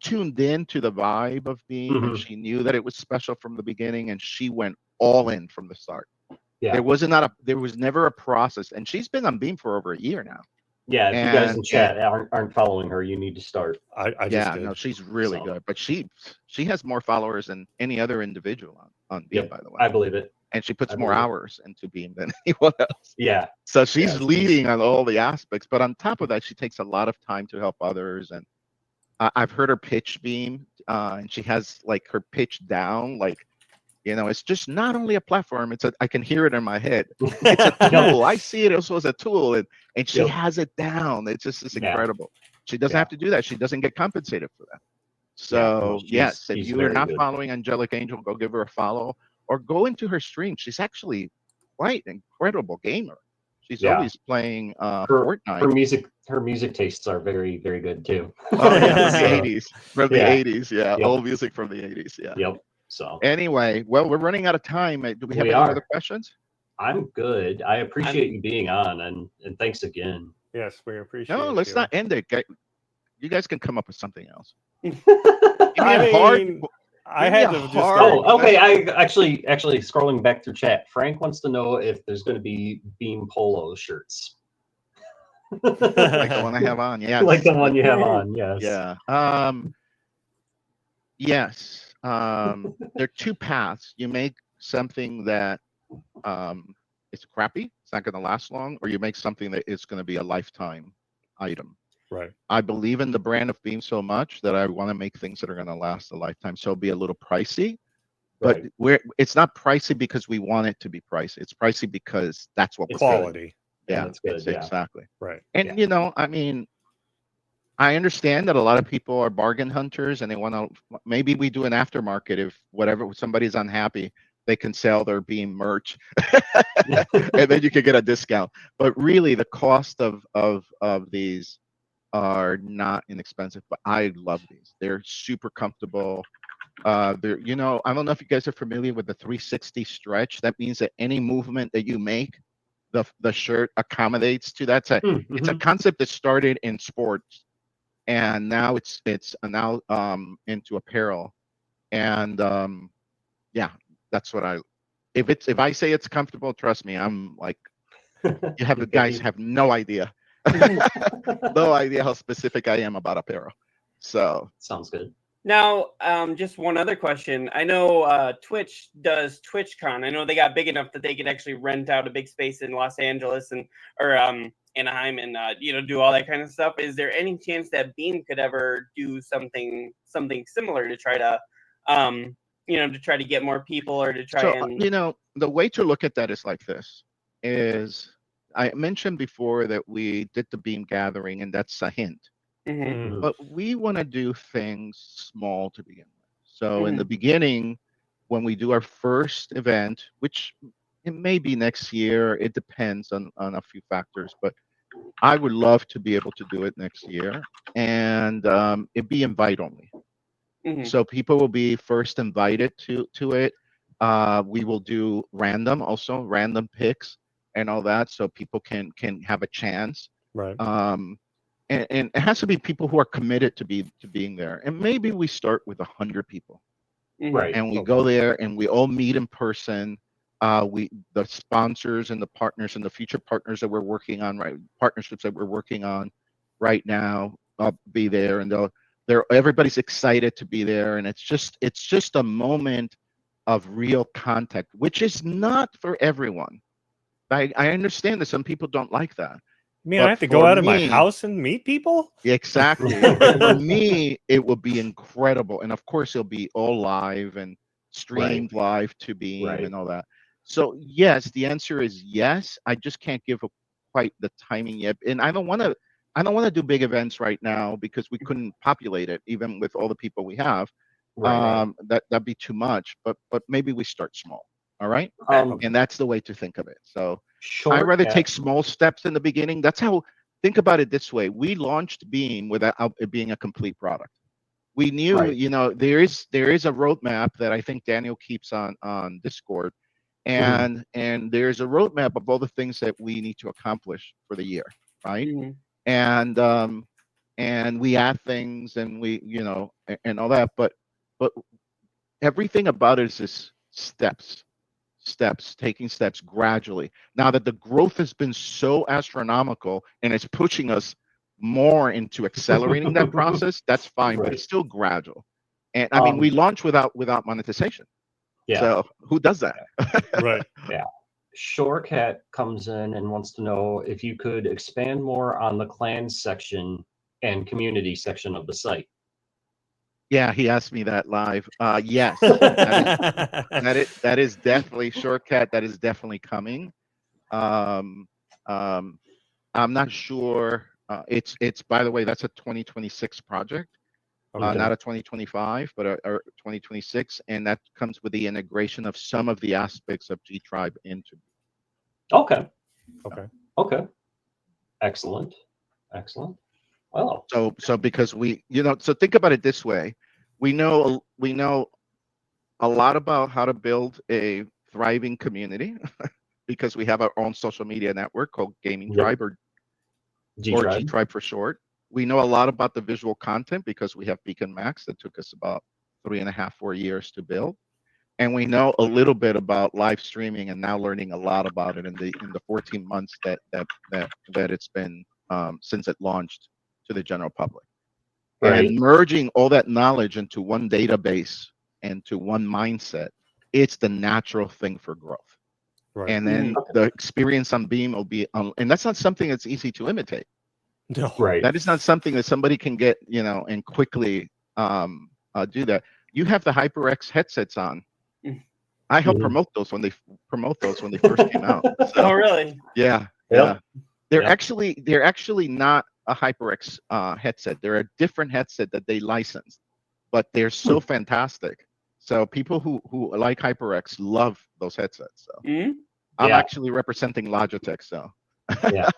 tuned in to the vibe of Beam, and she knew that it was special from the beginning, and she went all in from the start. yeah. There was never a process, and she's been on Beam for over a year now. Yeah, if you guys in chat aren't following her, you need to start. I just did. No, she's really good, but she has more followers than any other individual on Beam, by the way. I believe it. And she puts more hours into Beam than anyone else. Yeah. So she's leading on all the aspects, but on top of that, she takes a lot of time to help others. And I've heard her pitch Beam, and she has like her pitch down, like, it's just not only a platform. I can hear it in my head. It's a tool. I see it also as a tool, and she has it down. It's incredible. She doesn't have to do that. She doesn't get compensated for that. So yes, if you are not following AngelicAngel, go give her a follow or go into her stream. She's actually quite an incredible gamer. She's always playing Fortnite. Her music tastes are very, very good too. Oh yeah, from the 80s. From the 80s, Yep. Old music from the 80s, Yep. So anyway, well, we're running out of time. Do we have any other questions? I'm good. I appreciate you being on, and thanks again. Yes, we appreciate. No, let's not end it. You guys can come up with something else. I had to just. Oh, okay. I actually scrolling back through chat. Frank wants to know if there's going to be Beam polo shirts. Like the one I have on, yeah. Like the one you have on, yes. Yeah. Yes. There are two paths. You make something that it's crappy, it's not going to last long, or you make something that is going to be a lifetime item. Right. I believe in the brand of Beam so much that I want to make things that are going to last a lifetime. So it'll be a little pricey, but it's not pricey because we want it to be pricey. It's pricey because that's what it's quality. Yeah, it's good. Exactly. Right. And I mean, I understand that a lot of people are bargain hunters and they want to. Maybe we do an aftermarket if somebody's unhappy, they can sell their Beam merch, and then you can get a discount. But really, the cost of these are not inexpensive. But I love these. They're super comfortable. I don't know if you guys are familiar with the 360 stretch. That means that any movement that you make, the shirt accommodates to that. It's a concept that started in sports, and now it's now into apparel, and that's what if I say it's comfortable, trust me, I'm like, the guys have no idea. No idea how specific I am about apparel. So sounds good. Now, just one other question. I know Twitch does TwitchCon. I know they got big enough that they could actually rent out a big space in Los Angeles or Anaheim and do all that kind of stuff. Is there any chance that Beam could ever do something similar to try to try to get more people or to try the way to look at that is like this. Is I mentioned before that we did the Beam gathering, and that's a hint. Mm-hmm. But we want to do things small to begin with. So in the beginning, when we do our first event, which it may be next year, it depends on a few factors, but I would love to be able to do it next year, and it'd be invite only. So people will be first invited to it. We will do random picks and all that, so people can have a chance. Right. And it has to be people who are committed to being there. And maybe we start with 100 people, right? And we go there and we all meet in person. The sponsors and the partners and the future partners that we're working on, partnerships that we're working on right now, be there, and everybody's excited to be there. And it's just a moment of real contact, which is not for everyone. I understand that some people don't like that. I mean, I have to go out of my house and meet people? Exactly. For me, it will be incredible. And of course, it'll be all live and streamed live to Beam and all that. So yes, the answer is yes. I just can't give quite the timing yet. And I don't want to do big events right now because we couldn't populate it, even with all the people we have. Right. That'd be too much. But maybe we start small. All right, Okay. and that's the way to think of it. So Short. I'd rather yeah. take small steps in the beginning. That's how. Think about it this way: we launched Beam without it being a complete product. We knew, Right. there is a roadmap that I think Daniel keeps on Discord, and there's a roadmap of all the things that we need to accomplish for the year, right? And we add things, and we and all that, but everything about it is just taking steps gradually. Now that the growth has been so astronomical and it's pushing us more into accelerating that process, that's fine, but it's still gradual. And I mean, we launch without monetization. Yeah. So who does that? Right. Yeah. Shorecat comes in and wants to know if you could expand more on the clans section and community section of the site. Yeah, he asked me that live. Yes, that is definitely Shortcut. That is definitely coming. I'm not sure. It's by the way, that's a 2026 project, not a 2025, but a 2026, and that comes with the integration of some of the aspects of G Tribe into. Okay. Okay. Excellent. Well. So because we, so think about it this way: we know a lot about how to build a thriving community because we have our own social media network called Gaming Tribe, or G Tribe for short. We know a lot about the visual content because we have Beacon Max that took us about 3.5, 4 years to build. And we know a little bit about live streaming, and now learning a lot about it in the 14 months that it's been since it launched to the general public. Right. And merging all that knowledge into one database and to one mindset, it's the natural thing for growth. Right. And then the experience on Beam will be, and that's not something that's easy to imitate. No. Right. That is not something that somebody can get, and quickly do that. You have the HyperX headsets on. I helped promote those when they first came out. So, Oh, really? Yeah. Yep. They're actually not a HyperX headset. They're a different headset that they licensed, but they're so fantastic. So people who like HyperX love those headsets. So I'm actually representing Logitech. So yeah,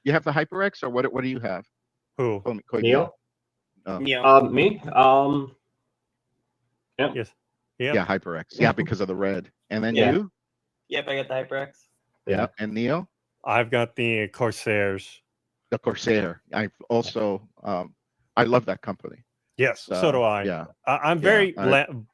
you have the HyperX, or what do you have? Who? Neo? Yeah. Me? Yeah. Yes. Yeah. Yeah, HyperX. Yeah, because of the red. And then Yeah. you? Yep, I got the HyperX. Yeah. And Neo? I've got the Corsairs. The Corsair. I've also I love that company. Yes, so do I. Yeah. I'm very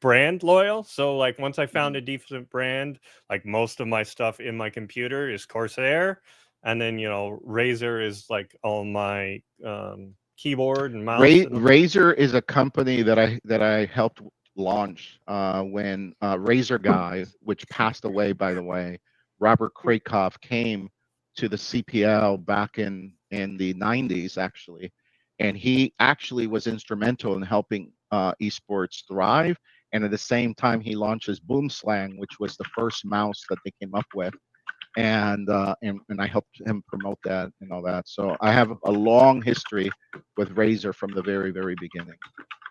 brand loyal. So like once I found a decent brand, like most of my stuff in my computer is Corsair, and then Razer is like all my keyboard and mouse. Razer is a company that I helped launch when Razer guy, which passed away by the way, Robert Krakoff, came to the CPL back in the 90s actually, and he actually was instrumental in helping esports thrive. And at the same time, he launches Boomslang, which was the first mouse that they came up with, and I helped him promote that and all that. So I have a long history with Razer from the very, very beginning,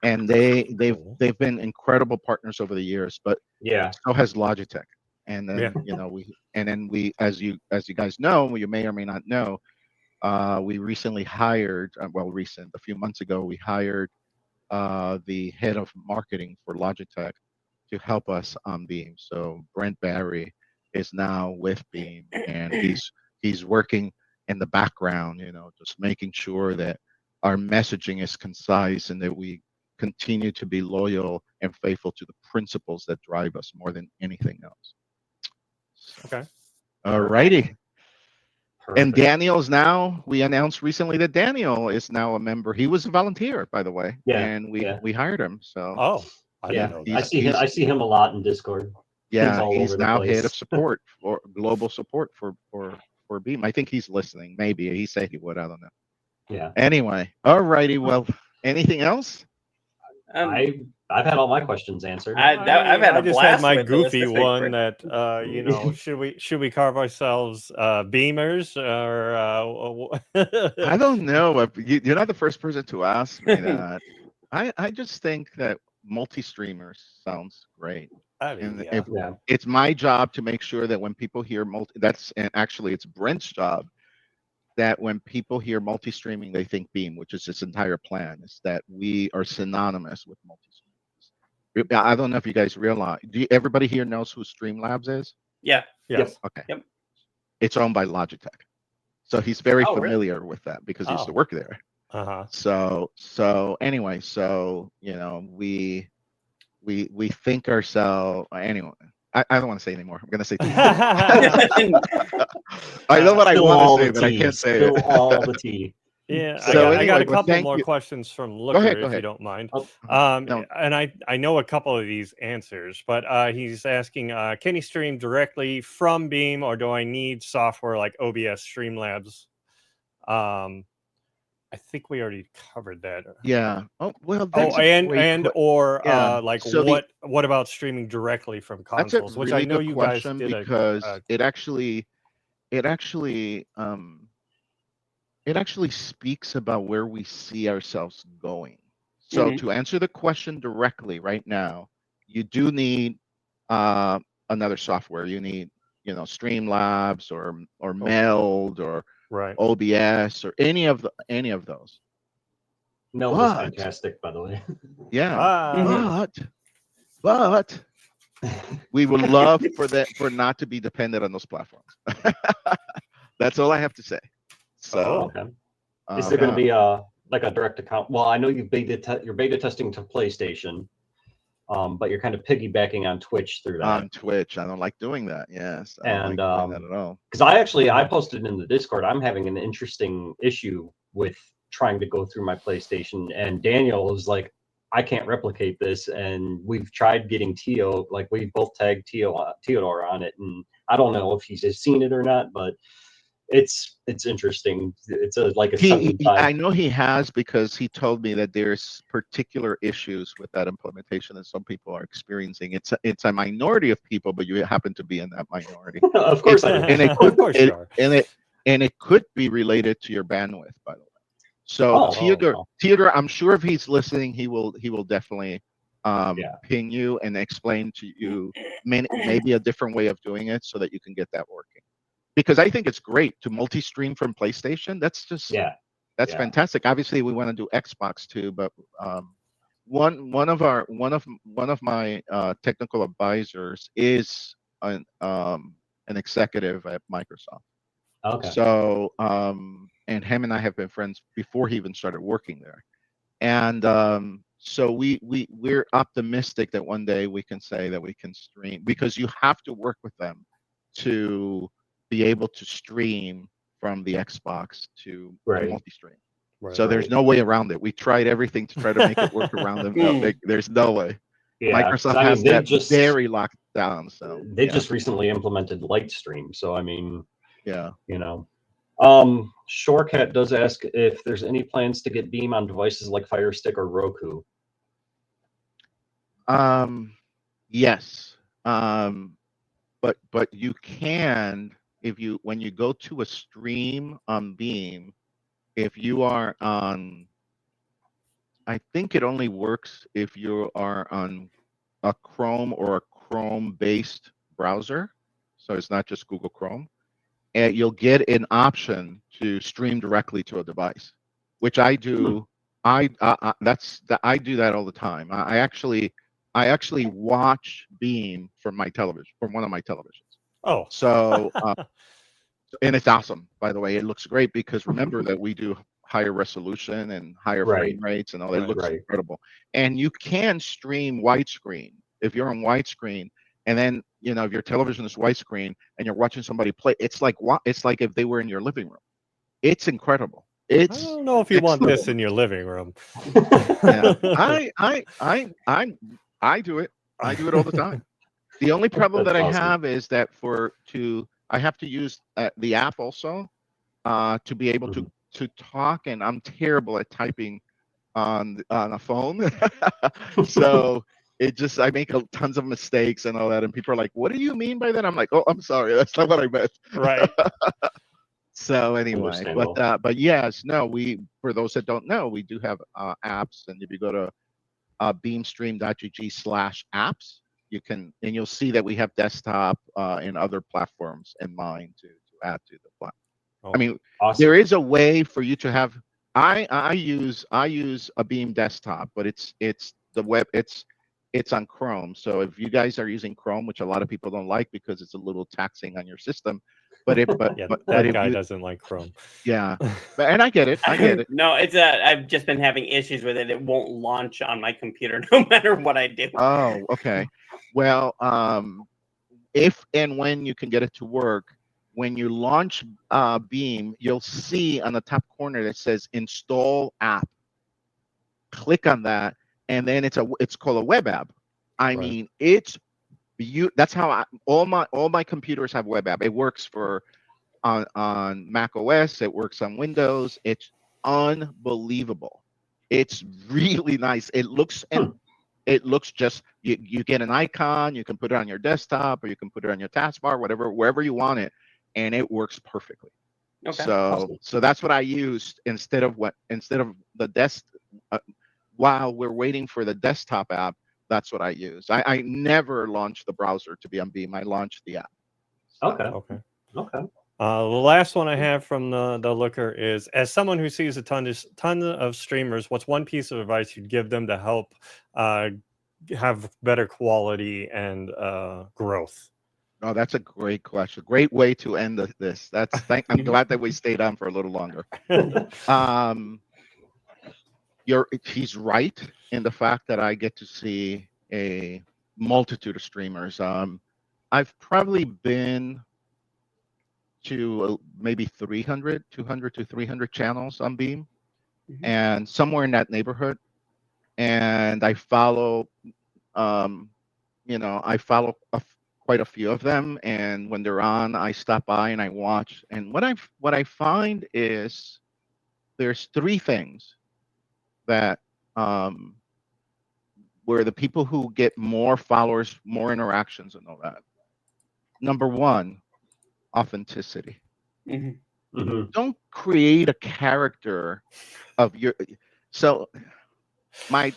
and they've been incredible partners over the years. But so has Logitech. And then we as you guys know, you may or may not know, we recently hired a few months ago we hired the head of marketing for Logitech to help us on Beam. So Brent Barry is now with Beam, and he's working in the background, just making sure that our messaging is concise and that we continue to be loyal and faithful to the principles that drive us more than anything else. Okay. All righty. And Daniel's now, we announced recently that Daniel is now a member. He was a volunteer, by the way. Yeah. And we hired him. So I didn't know that. I see him a lot in Discord. Yeah, he's now head of support for global support for Beam. I think he's listening. Maybe he said he would. I don't know. Yeah. Anyway, all righty. Well, anything else? I've had all my questions answered. I've had I a just blast had my with goofy this one that should we carve ourselves beamers or I don't know. You're not the first person to ask me that. I just think that multi-streamers sounds great. I mean, And yeah. if it's my job to make sure that when people hear and actually it's Brent's job, that when people hear multi-streaming, they think Beam, which is its entire plan, is that we are synonymous with multi-streamers. I don't know if you guys realize, everybody here knows who Streamlabs is? Yeah. Yes. Okay. Yep. It's owned by Logitech. So he's very Oh, really? familiar with that because he used to work there. Uh-huh. So anyway, we think ourselves anyway. I don't want to say anymore. I'm gonna say I know what I want to say, but I can't say it. All the tea. Yeah, So I got a anyway, couple more you. questions from Go Looker, ahead, if you don't mind. Oh, no. And I know a couple of these answers, but he's asking, can he stream directly from Beam, or do I need software like OBS, Streamlabs? I think we already covered that. Yeah. Oh well. Like So what about streaming directly from that's a consoles? Which really I know good you guys question did because a it actually speaks about where we see ourselves going. So to answer the question directly right now, you do need another software. You need, Streamlabs or Meld or right. OBS or any of those. Meld is fantastic, by the way. Yeah. But we would love for not to be dependent on those platforms. That's all I have to say. So, okay. Is there going to be like a direct account? Well, I know you're beta testing to PlayStation, but you're kind of piggybacking on Twitch through that. On Twitch, I don't like doing that. Yes, I don't like doing that at all. Because I posted in the Discord, I'm having an interesting issue with trying to go through my PlayStation, and Daniel is like, I can't replicate this, and we've tried getting Tio, like we both tagged Theodore on it, and I don't know if he's seen it or not, but it's interesting. It's I know he has, because he told me that there's particular issues with that implementation that some people are experiencing. It's a minority of people, but you happen to be in that minority. Of course I do. And it could, it could be related to your bandwidth, by the way. So Theodore, I'm sure if he's listening, he will definitely ping you and explain to you maybe a different way of doing it so that you can get that working. Because I think it's great to multi-stream from PlayStation. That's just fantastic. Obviously, we want to do Xbox too, but one of my technical advisors is an executive at Microsoft. Okay. So and him and I have been friends before he even started working there, and so we're optimistic that one day we can say that we can stream, because you have to work with them to be able to stream from the Xbox to multi-stream. So there's no way around it. We tried everything to try to make it work around them. No, there's no way. Yeah, Microsoft has that very locked down. So they just recently implemented Lightstream. So I mean, Shorecat does ask if there's any plans to get Beam on devices like Firestick or Roku. Yes. But you can, when you go to a stream on Beam, if you are on, I think it only works if you are on a Chrome or a Chrome-based browser. So it's not just Google Chrome. And you'll get an option to stream directly to a device, which I do. I do that all the time. I actually watch Beam from my television, from one of my televisions. Oh, so and it's awesome, by the way. It looks great because remember that we do higher resolution and higher frame rates and all that. It looks incredible. And you can stream widescreen if you're on widescreen, and then if your television is widescreen and you're watching somebody play, it's like if they were in your living room. It's incredible. I don't know if you want this in your living room. Yeah. I do it. I do it all the time. The only problem that I have is that I have to use the app also to be able to talk, and I'm terrible at typing on a phone. So I make tons of mistakes and all that, and people are like, "What do you mean by that?" I'm like, "Oh, I'm sorry, that's not what I meant." Right. So anyway, Understandable. but yes, no, we, for those that don't know, we do have apps, and if you go to beamstream.gg/apps, you can, and you'll see that we have desktop and other platforms in mind to add to the platform. I mean, Awesome. there is a way for you to have. I use a Beam desktop, but it's the web. It's on Chrome. So if you guys are using Chrome, which a lot of people don't like because it's a little taxing on your system, but Yeah, but that if guy you, doesn't like Chrome. yeah, and I get it. I get it. No, it's I've just been having issues with it. It won't launch on my computer no matter what I do. Oh, okay. Well, if and when you can get it to work, when you launch Beam, you'll see on the top corner that says install app. Click on that, and then it's called a web app. I mean, it's that's how all my computers have web app. It works for on Mac OS, it works on Windows. It's unbelievable. It's really nice. It looks it looks just, you get an icon, you can put it on your desktop, or you can put it on your taskbar, wherever you want it, and it works perfectly. Okay. So that's what I used instead of the desk. While we're waiting for the desktop app, that's what I use. I never launched the browser to be on Beam. I launched the app. So. Okay. Okay. The last one I have from the looker is, as someone who sees a ton of streamers, what's one piece of advice you'd give them to help have better quality and growth? Oh, that's a great question. Great way to end this. I'm glad that we stayed on for a little longer. He's right in the fact that I get to see a multitude of streamers. I've probably been to maybe 200 to 300 channels on Beam, and somewhere in that neighborhood. And I follow, I follow quite a few of them. And when they're on, I stop by and I watch. And what I find is there's three things that where the people who get more followers, more interactions, and all that. Number one, authenticity. Don't create a character of your. So my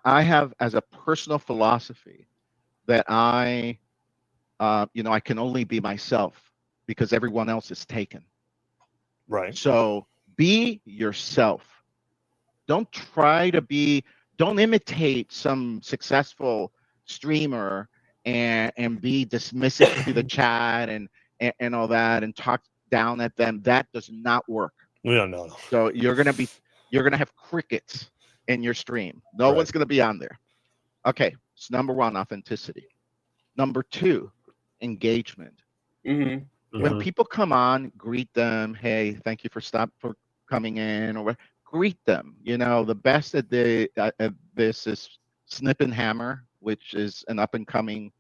I have as a personal philosophy that I can only be myself because everyone else is taken. Right. So be yourself. Don't imitate some successful streamer and be dismissive to the chat and all that and talk down at them. That does not work. No. So you're gonna have crickets in your stream. No one's gonna be on there. Okay, so number one, authenticity. Number two, engagement. When people come on, greet them. Hey, thank you for coming in, or greet them. The best at this is Snip and Hammer, which is an up and coming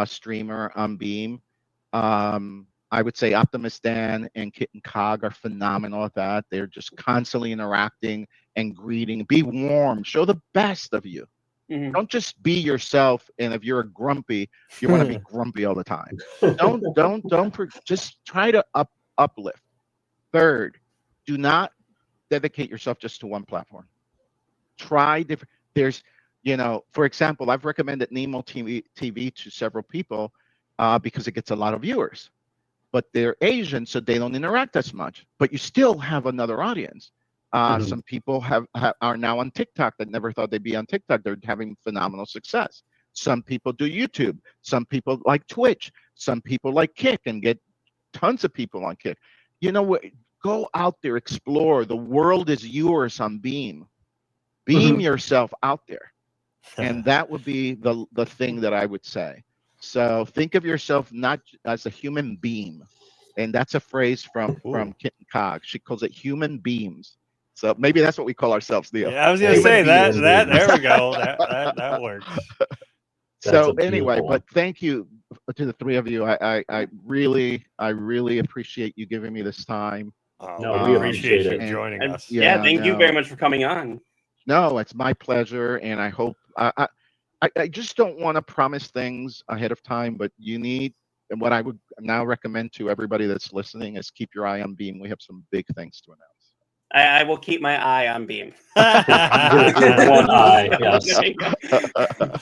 streamer on Beam. I would say Optimus Dan and Kitten Cog are phenomenal at that. They're just constantly interacting and greeting. Be warm. Show the best of you. Don't just be yourself. And if you're a grumpy, you want to be grumpy all the time. Just try to uplift. Third, do not dedicate yourself just to one platform. Try different. There's, for example, I've recommended Nemo TV to several people because it gets a lot of viewers. But they're Asian, so they don't interact as much. But you still have another audience. Some people are now on TikTok that never thought they'd be on TikTok. They're having phenomenal success. Some people do YouTube. Some people like Twitch. Some people like Kick and get tons of people on Kick. Go out there, explore. The world is yours on Beam. Beam yourself out there. And that would be the thing that I would say. So think of yourself not as a human beam. And that's a phrase from Kitten Cog. She calls it human beams. So maybe that's what we call ourselves, Leo. Yeah, I was going to say that. There we go. That works. So anyway, but thank you to the three of you. I really appreciate you giving me this time. No, we appreciate it. you joining us. Yeah, thank you very much for coming on. No, it's my pleasure, and I hope I just don't want to promise things ahead of time, but you need and what I would now recommend to everybody that's listening is keep your eye on Beam. We have some big things to announce. I will keep my eye on Beam. Your one eye, yes.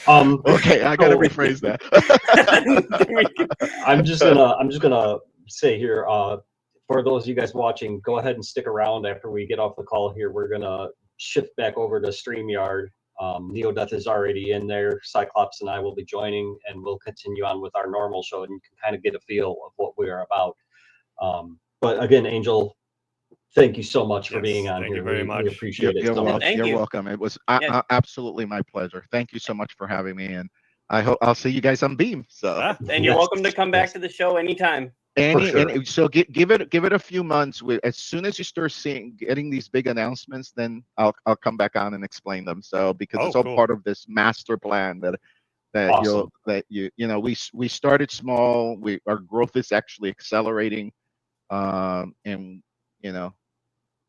Okay, I gotta rephrase that. I'm just gonna say here, for those of you guys watching, go ahead and stick around after we get off the call here. We're gonna shift back over to StreamYard. neo-deth is already in there. Cyclops and I will be joining, and we'll continue on with our normal show, and you can kind of get a feel of what we are about. But again, Angel, thank you so much for being on thank here. you very much. We appreciate it so much. Thank You're you. welcome. It was absolutely my pleasure. Thank you so much for having me, and I hope I'll see you guys on Beam. So, And you're welcome to come back to the show anytime. So give it a few months. As soon as you start getting these big announcements, then I'll come back on and explain them. So because it's all part of this master plan that awesome. we started small. Our growth is actually accelerating, and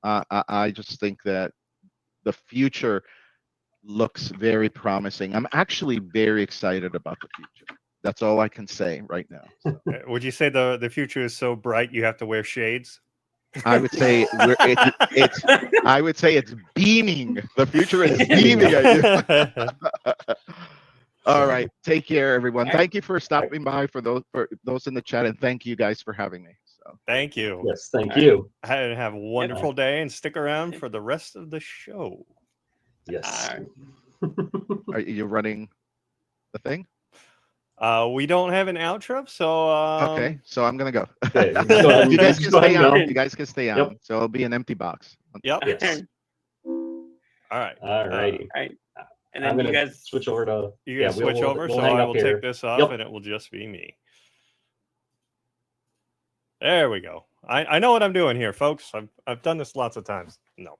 I just think that the future looks very promising. I'm actually very excited about the future. That's all I can say right now. Would you say the future is so bright you have to wear shades? I would say it's beaming. The future is beaming at you. All right, take care, everyone. Thank you for stopping by for those in the chat, and thank you guys for having me. So thank you. Yes, thank you. Have a wonderful day, and stick around for the rest of the show. Yes. Are you running the thing? We don't have an outro, so okay. So I'm gonna go. Okay, you guys can stay on. You guys can stay on. Yep. So it'll be an empty box. Yep. Yes. All right. All righty. All right. And then I'm gonna you guys switch over to. You guys switch over, we'll so hang I up will here. take this off, and it will just be me. There we go. I know what I'm doing here, folks. I've done this lots of times. No.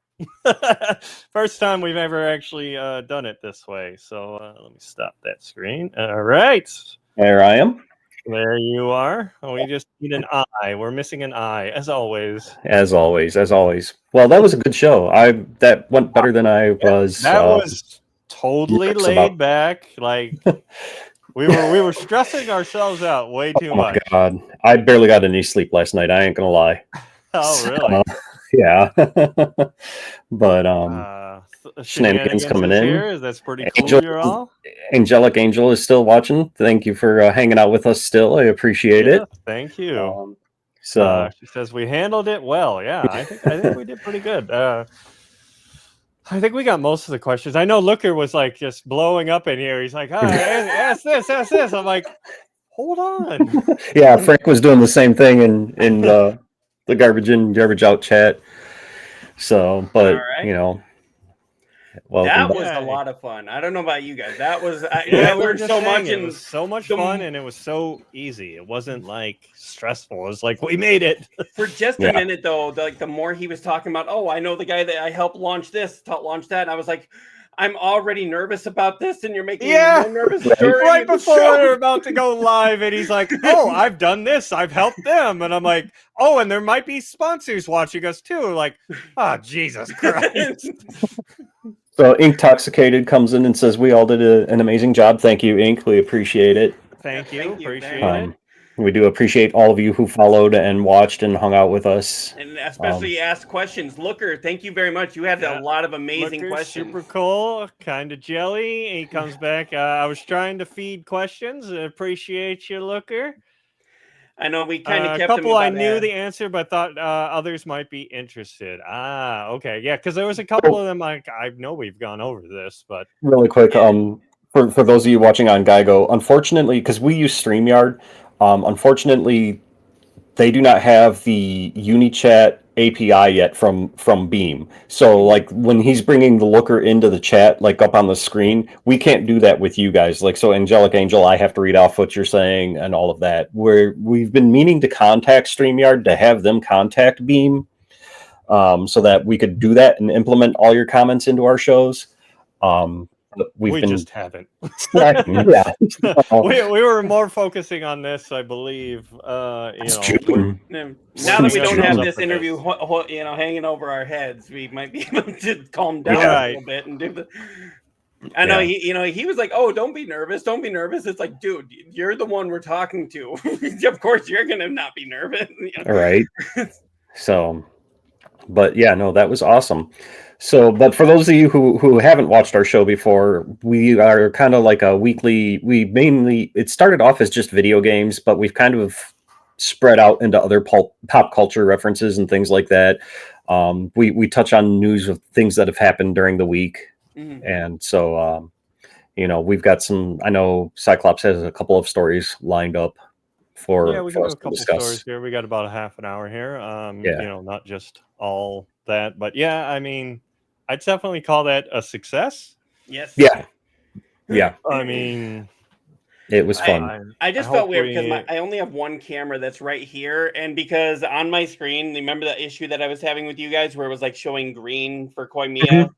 First time we've ever actually done it this way. So let me stop that screen. All right. There I am. There you are. Oh, we just need an eye. We're missing an eye, as always. As always. Well, that was a good show. That went better than I was. That was totally laid back. Like we were stressing ourselves out way too much. Oh my God, I barely got any sleep last night. I ain't gonna lie. Oh really? Yeah. But shenanigans coming in. Here. That's pretty cool. You're all. AngelicAngel is still watching. Thank you for hanging out with us still. I appreciate it. Thank you. So she says we handled it well. Yeah, I think we did pretty good. I think we got most of the questions. I know Looker was like just blowing up in here. He's like, "Oh, ask this, ask this." I'm like, hold on. Yeah, Frank was doing the same thing in the garbage in, garbage out chat. So, but that was a lot of fun. I don't know about you guys. That was I learned so much, and it was so much fun, and it was so easy. It wasn't like stressful. It was like we made it. For just a minute though, the more he was talking about, oh, I know the guy that I helped launch this, launch that, and I was like, I'm already nervous about this, and you're making me more nervous. Right before we're about to go live, and he's like, "Oh, I've done this. I've helped them," and I'm like, "Oh, and there might be sponsors watching us too." Like, oh, Jesus Christ. So Intoxicated comes in and says we all did an amazing job. Thank you, Ink. We appreciate it. Thank you. Appreciate it. We do appreciate all of you who followed and watched and hung out with us. And especially asked questions. Looker, thank you very much. You had a lot of amazing questions. Super cool. Kind of jelly. He comes back. I was trying to feed questions. I appreciate you, Looker. I know we kind of kept a couple I knew the answer, but thought others might be interested. Okay. Yeah, because there was a couple of them I know we've gone over this, but really quick, for those of you watching on Geigo, unfortunately, because we use StreamYard, unfortunately, they do not have the UniChat API yet from Beam. So like when he's bringing the Looker into the chat, like up on the screen, we can't do that with you guys. Like, so AngelicAngel, I have to read off what you're saying and all of that. We've been meaning to contact StreamYard to have them contact Beam, so that we could do that and implement all your comments into our shows. We just haven't. Yeah. we were more focusing on this, I believe. Now that we don't have this interview, hanging over our heads, we might be able to calm down a little bit and do the. I know Yeah. he was like, "Oh, don't be nervous. Don't be nervous." It's like, dude, you're the one we're talking to. Of course you're going to not be nervous. Right. So, but yeah, no, that was awesome. So, but for those of you who haven't watched our show before, we are kind of like a weekly. It started off as just video games, but we've kind of spread out into other pop culture references and things like that. We touch on news of things that have happened during the week, and so we've got some. I know Cyclops has a couple of stories lined up for we can do us a to couple discuss. stories here. We got about a half an hour here. Yeah. Not just all that, but yeah, I mean, I'd definitely call that a success. Yes. Yeah. I mean, it was fun. I just felt weird because I only have one camera that's right here, and because on my screen, remember the issue that I was having with you guys where it was like showing green for Koimia,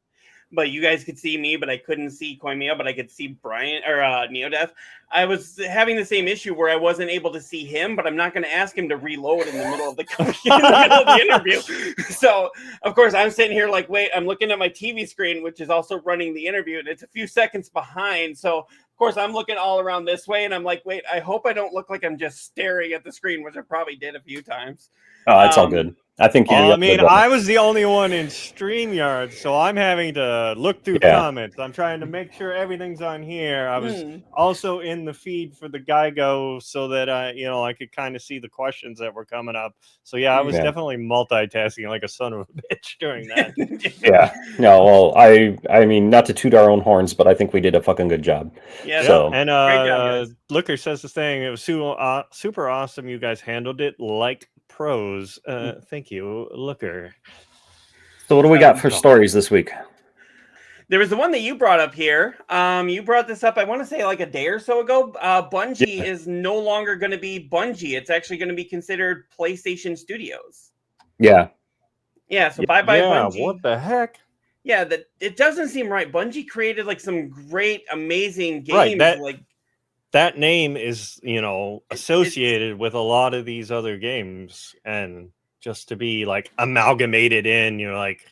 but you guys could see me, but I couldn't see Koimia, but I could see Brian or neo-deth. I was having the same issue where I wasn't able to see him, but I'm not going to ask him to reload in the middle of the interview. So of course I'm sitting here like, wait, I'm looking at my TV screen, which is also running the interview, and it's a few seconds behind. So of course I'm looking all around this way, and I'm like, wait, I hope I don't look like I'm just staring at the screen, which I probably did a few times. Oh, it's all good. I think I was the only one in StreamYard, so I'm having to look through comments. I'm trying to make sure everything's on here. I was also in the feed for the Geigo so that I could kind of see the questions that were coming up. So yeah, I was definitely multitasking like a son of a bitch during that. Yeah. No, well, I mean, not to toot our own horns, but I think we did a fucking good job. Yeah. So and great job, guys. Looker says this thing. It was super awesome. You guys handled it like pros. Thank you, Looker. So what do we got for stories this week? There was the one that you brought up here. You brought this up, I want to say like a day or so ago. Bungie is no longer going to be Bungie. It's actually going to be considered PlayStation Studios. Yeah. Yeah, so bye Bungie. What the heck? Yeah, it doesn't seem right. Bungie created like some great, amazing games. Right, that name is, associated with a lot of these other games, and just to be like amalgamated in, like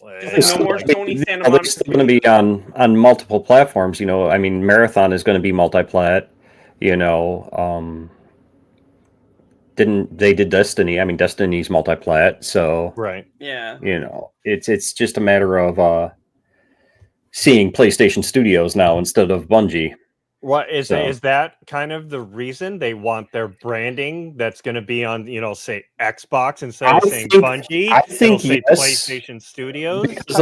no more Sony Santa Monica. They're still going to be on multiple platforms. I mean, Marathon is going to be multi-plat. They did Destiny? I mean, Destiny's multi-plat. So right. Yeah. It's just a matter of seeing PlayStation Studios now instead of Bungie. What is that kind of the reason they want their branding that's going to be on, say Xbox instead of saying Bungie? I think say PlayStation Studios because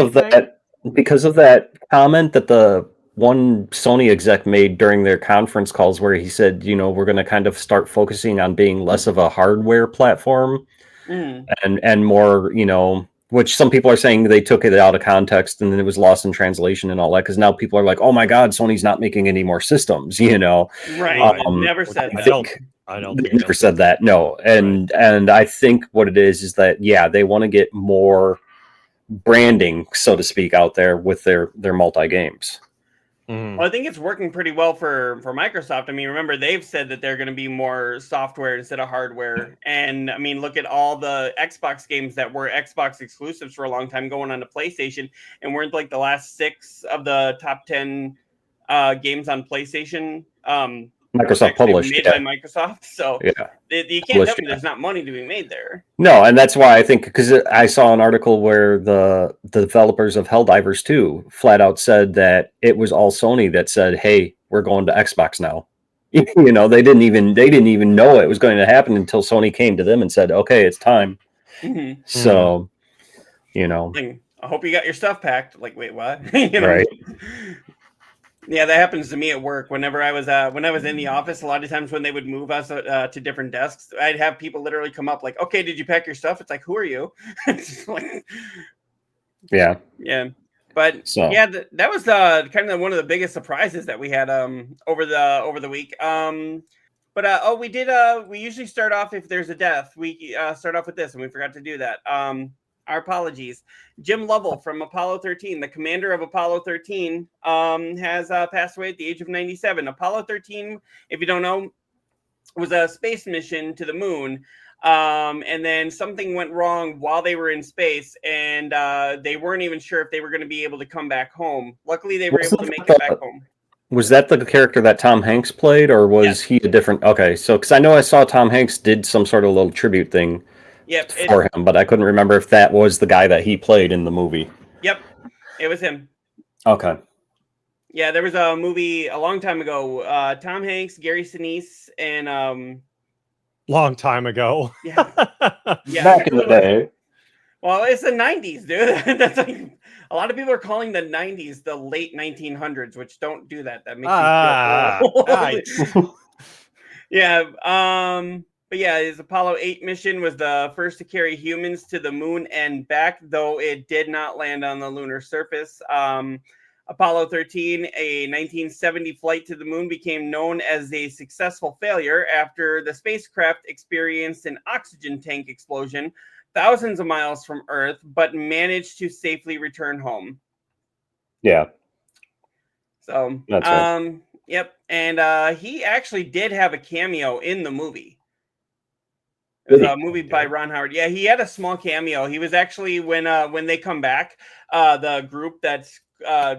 of that comment that the one Sony exec made during their conference calls, where he said, we're going to kind of start focusing on being less of a hardware platform and more, which some people are saying they took it out of context and then it was lost in translation and all that, because now people are like, oh my god, Sony's not making any more systems. Right. Never said that. I don't think never said that. No. And I think what it is that they want to get more branding, so to speak, out there with their multi games. Well, I think it's working pretty well for Microsoft. I mean, remember, they've said that they're going to be more software instead of hardware. And I mean, look at all the Xbox games that were Xbox exclusives for a long time going on to PlayStation, and weren't like the last 6 of the top 10 games on PlayStation. Microsoft published made by Microsoft, so you can't tell me there's not money to be made there. No, and that's why I think, because I saw an article where the developers of Helldivers 2 flat out said that it was all Sony that said, "Hey, we're going to Xbox now." They didn't even know it was going to happen until Sony came to them and said, "Okay, it's time." So, I hope you got your stuff packed. Like, wait, what? Right. Yeah, that happens to me at work. Whenever I was in the office, a lot of times when they would move us to different desks, I'd have people literally come up like, "Okay, did you pack your stuff?" It's like, "Who are you?" Yeah. But that was kind of one of the biggest surprises that we had over the week. But we usually start off, if there's a death, we start off with this, and we forgot to do that. Our apologies. Jim Lovell from Apollo 13, the commander of Apollo 13, has passed away at the age of 97. Apollo 13, if you don't know, was a space mission to the moon. And then something went wrong while they were in space, and they weren't even sure if they were going to be able to come back home. Luckily, they were able to make it back home. Was that the character that Tom Hanks played, or was he a different? Okay, so because I know I saw Tom Hanks did some sort of little tribute thing for him, but I couldn't remember if that was the guy that he played in the movie. Yep, it was him. Okay. Yeah, there was a movie a long time ago. Tom Hanks, Gary Sinise, and long time ago. Yeah, back in the day. Well, it's the 90s, dude. That's like a lot of people are calling the 90s the late 1900s, which don't do that. That makes me feel old. Yeah. But yeah, his Apollo 8 mission was the first to carry humans to the moon and back, though it did not land on the lunar surface. Apollo 13, a 1970 flight to the moon, became known as a successful failure after the spacecraft experienced an oxygen tank explosion thousands of miles from Earth, but managed to safely return home. Yeah. So, that's right. Yep. And he actually did have a cameo in the movie. It was a movie by Ron Howard. Yeah, he had a small cameo. He was actually when they come back, the group that's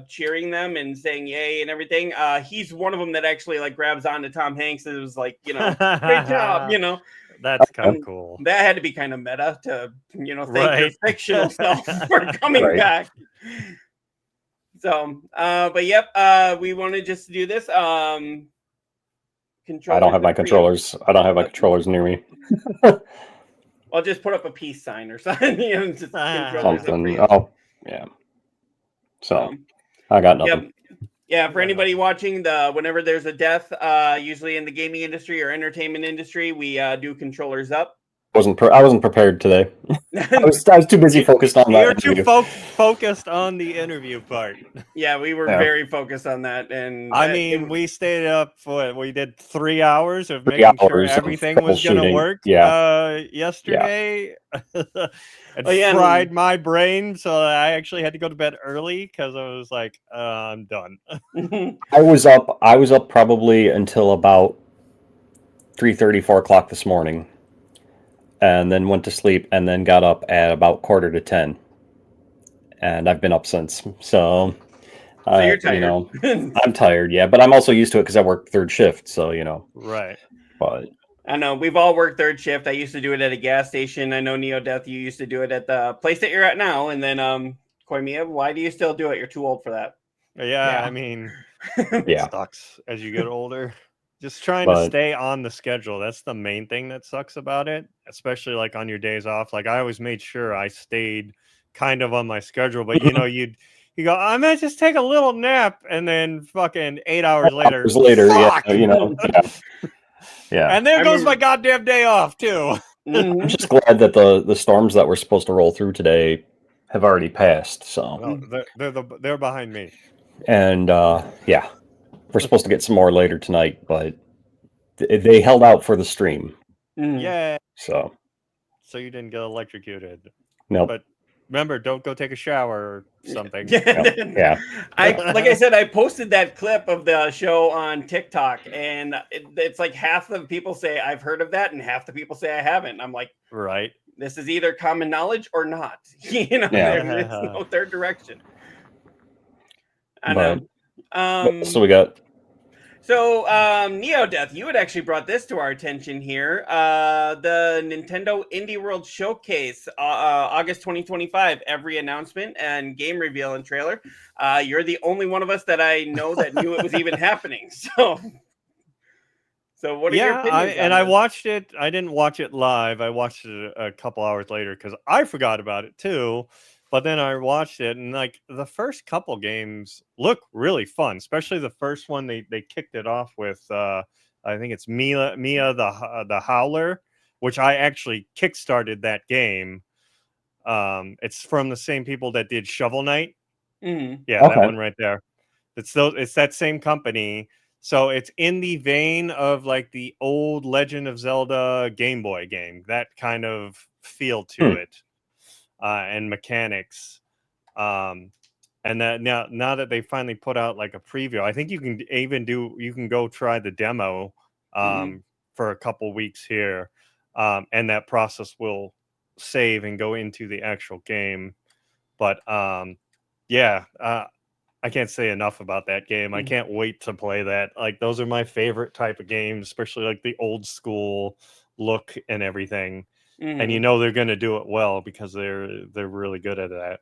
cheering them and saying yay and everything. He's one of them that actually like grabs onto Tom Hanks and was like, great job, That's kind of cool. That had to be kind of meta to, thank your fictional self for coming back. So, but yep, we wanted just to do this. I don't have my controllers. I don't have my controllers near me. I'll just put up a peace sign or something. Just something. Oh, yeah. So I got nothing. Yeah, for anybody watching, whenever there's a death, usually in the gaming industry or entertainment industry, we do controllers up. I wasn't prepared today. I was too busy focused on that. You're too focused on the interview part. Yeah, we were very focused on that, and I mean, we stayed up for we did 3 hours of making sure everything was going to work. Yesterday, and fried my brain, so I actually had to go to bed early because I was like, I'm done. I was up probably until about 3:30, 4 o'clock this morning. And then went to sleep, and then got up at about 9:45. And I've been up since. So you're tired. I'm tired, yeah. But I'm also used to it because I work third shift, so Right. But I know we've all worked third shift. I used to do it at a gas station. I know neo-deth, you used to do it at the place that you're at now. And then Koimia, why do you still do it? You're too old for that. Yeah. I mean, it sucks as you get older. Just trying to stay on the schedule. That's the main thing that sucks about it, especially like on your days off. Like I always made sure I stayed kind of on my schedule, but you go, I might just take a little nap, and then fucking 8 hours later, fuck! Yeah. And there goes my goddamn day off too. I'm just glad that the storms that were supposed to roll through today have already passed. So they're behind me. And we're supposed to get some more later tonight, but they held out for the stream. Yeah. So you didn't get electrocuted. Nope. But remember, don't go take a shower or something. Yeah. Like I said, I posted that clip of the show on TikTok, and it's like half the people say I've heard of that, and half the people say I haven't. I'm like, right. This is either common knowledge or not. There's no third direction. I know. So we got. So, neo-deth, you had actually brought this to our attention here. The Nintendo Indie World Showcase, August 2025. Every announcement and game reveal and trailer. You're the only one of us that I know that knew it was even happening. So what are your opinions? I watched it. I didn't watch it live. I watched it a couple hours later because I forgot about it too. But then I watched it, and like the first couple games look really fun, especially the first one. They kicked it off with I think it's Mia the Howler, which I actually kickstarted that game. It's from the same people that did Shovel Knight. Mm-hmm. Yeah, that one right there. It's that same company. So it's in the vein of like the old Legend of Zelda Game Boy game, that kind of feel to it. And mechanics, and that now that they finally put out like a preview, I think you can go try the demo for a couple weeks here. and that process will save and go into the actual game. But yeah, I can't say enough about that game. I can't wait to play that. Like, those are my favorite type of games, especially like the old school look and everything. And you know they're going to do it well because they're really good at that.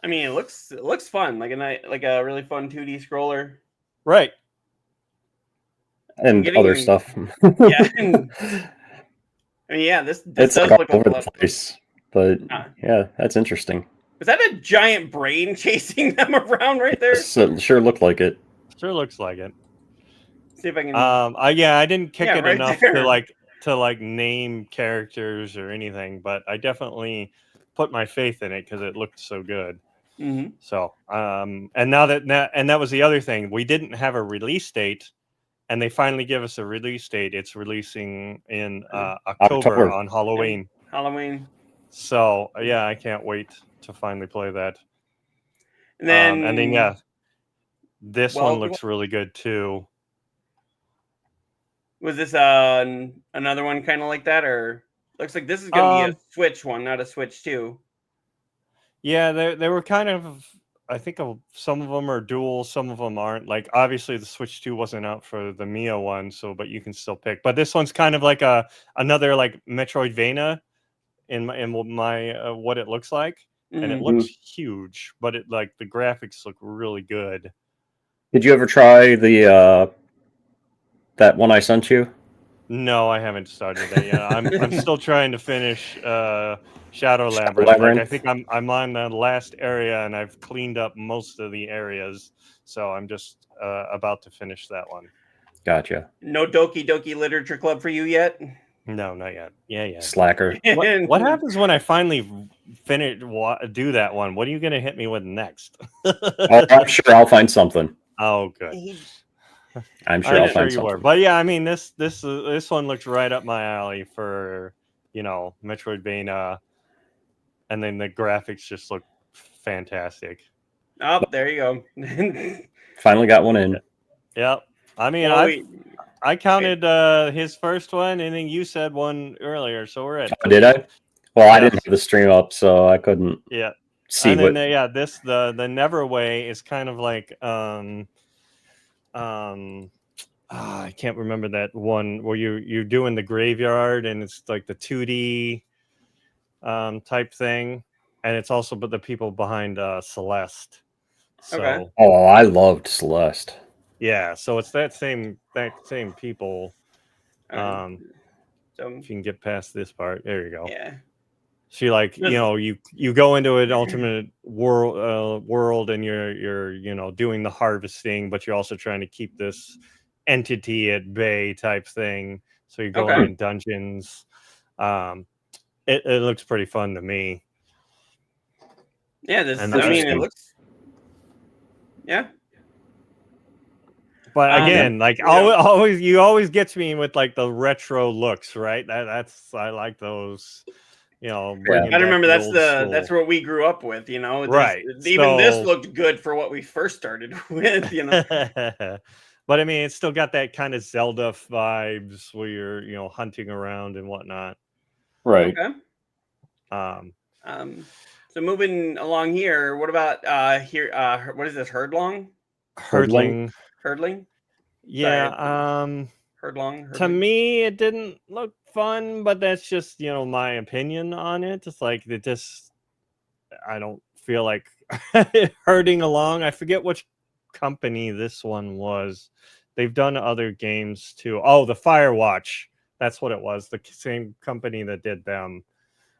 I mean, it looks fun, like a really fun 2D scroller, right? And other stuff. Yeah. I mean, yeah, this it's does like look all over like the place, but yeah, that's interesting. Was that a giant brain chasing them around right there? It sure looked like it. Sure looks like it. See if I can. Yeah, I didn't kick it right enough there. to name characters or anything, but I definitely put my faith in it because it looked so good. So, and that was the other thing. We didn't have a release date, and they finally give us a release date. It's releasing in October on Halloween. Halloween. So yeah, I can't wait to finally play that. And then yeah, this one looks really good too. Was this another one kind of like that, or looks like this is going to be a Switch one, not a Switch 2? Yeah, they were kind of. I think some of them are dual, some of them aren't. Like, obviously, the Switch 2 wasn't out for the Mio one, but you can still pick. But this one's kind of like another like Metroidvania in my what it looks like, and it looks huge, but the graphics look really good. Did you ever try the that one I sent you? No, I haven't started that yet. I'm still trying to finish Shadow Labyrinth. Like, I think I'm on the last area, and I've cleaned up most of the areas, so I'm just about to finish that one. Gotcha. No Doki Doki Literature Club for you yet? No, not yet. Yeah. Slacker. What happens when I finally do that one? What are you going to hit me with next? I'm sure I'll find something. Oh, good. I'm sure I'll find something. But yeah, I mean, this one looks right up my alley for, Metroidvania, and then the graphics just look fantastic. Oh, there you go. Finally got one in. Yep. I mean, I counted his first one, and then you said one earlier, so we're at. Oh, did I? Well, I didn't have the stream up, so I couldn't. Yeah. See and what. Then, this the Neverway is kind of like I can't remember that one where you're doing the graveyard, and it's like the 2D type thing, and it's also the people behind Celeste. So, okay. Oh, I loved Celeste. Yeah, so it's that same people. So if you can get past this part, there you go. Yeah. So you go into an alternate world, and you're doing the harvesting, but you're also trying to keep this entity at bay type thing. So you're going in dungeons. It looks pretty fun to me. Yeah, it looks. Yeah. But again, you always gets me with like the retro looks, right? I like those. I remember that's what we grew up with. Right. Even this looked good for what we first started with. But I mean, it's still got that kind of Zelda vibes where you're hunting around and whatnot. Right. Okay. So moving along here, what about here? What is this? Herdling? Yeah. Herdling. To me, it didn't look fun, but that's just my opinion on it. It's like I don't feel like herding along. I forget which company this one was. They've done other games too. Oh, the Firewatch. That's what it was. The same company that did them.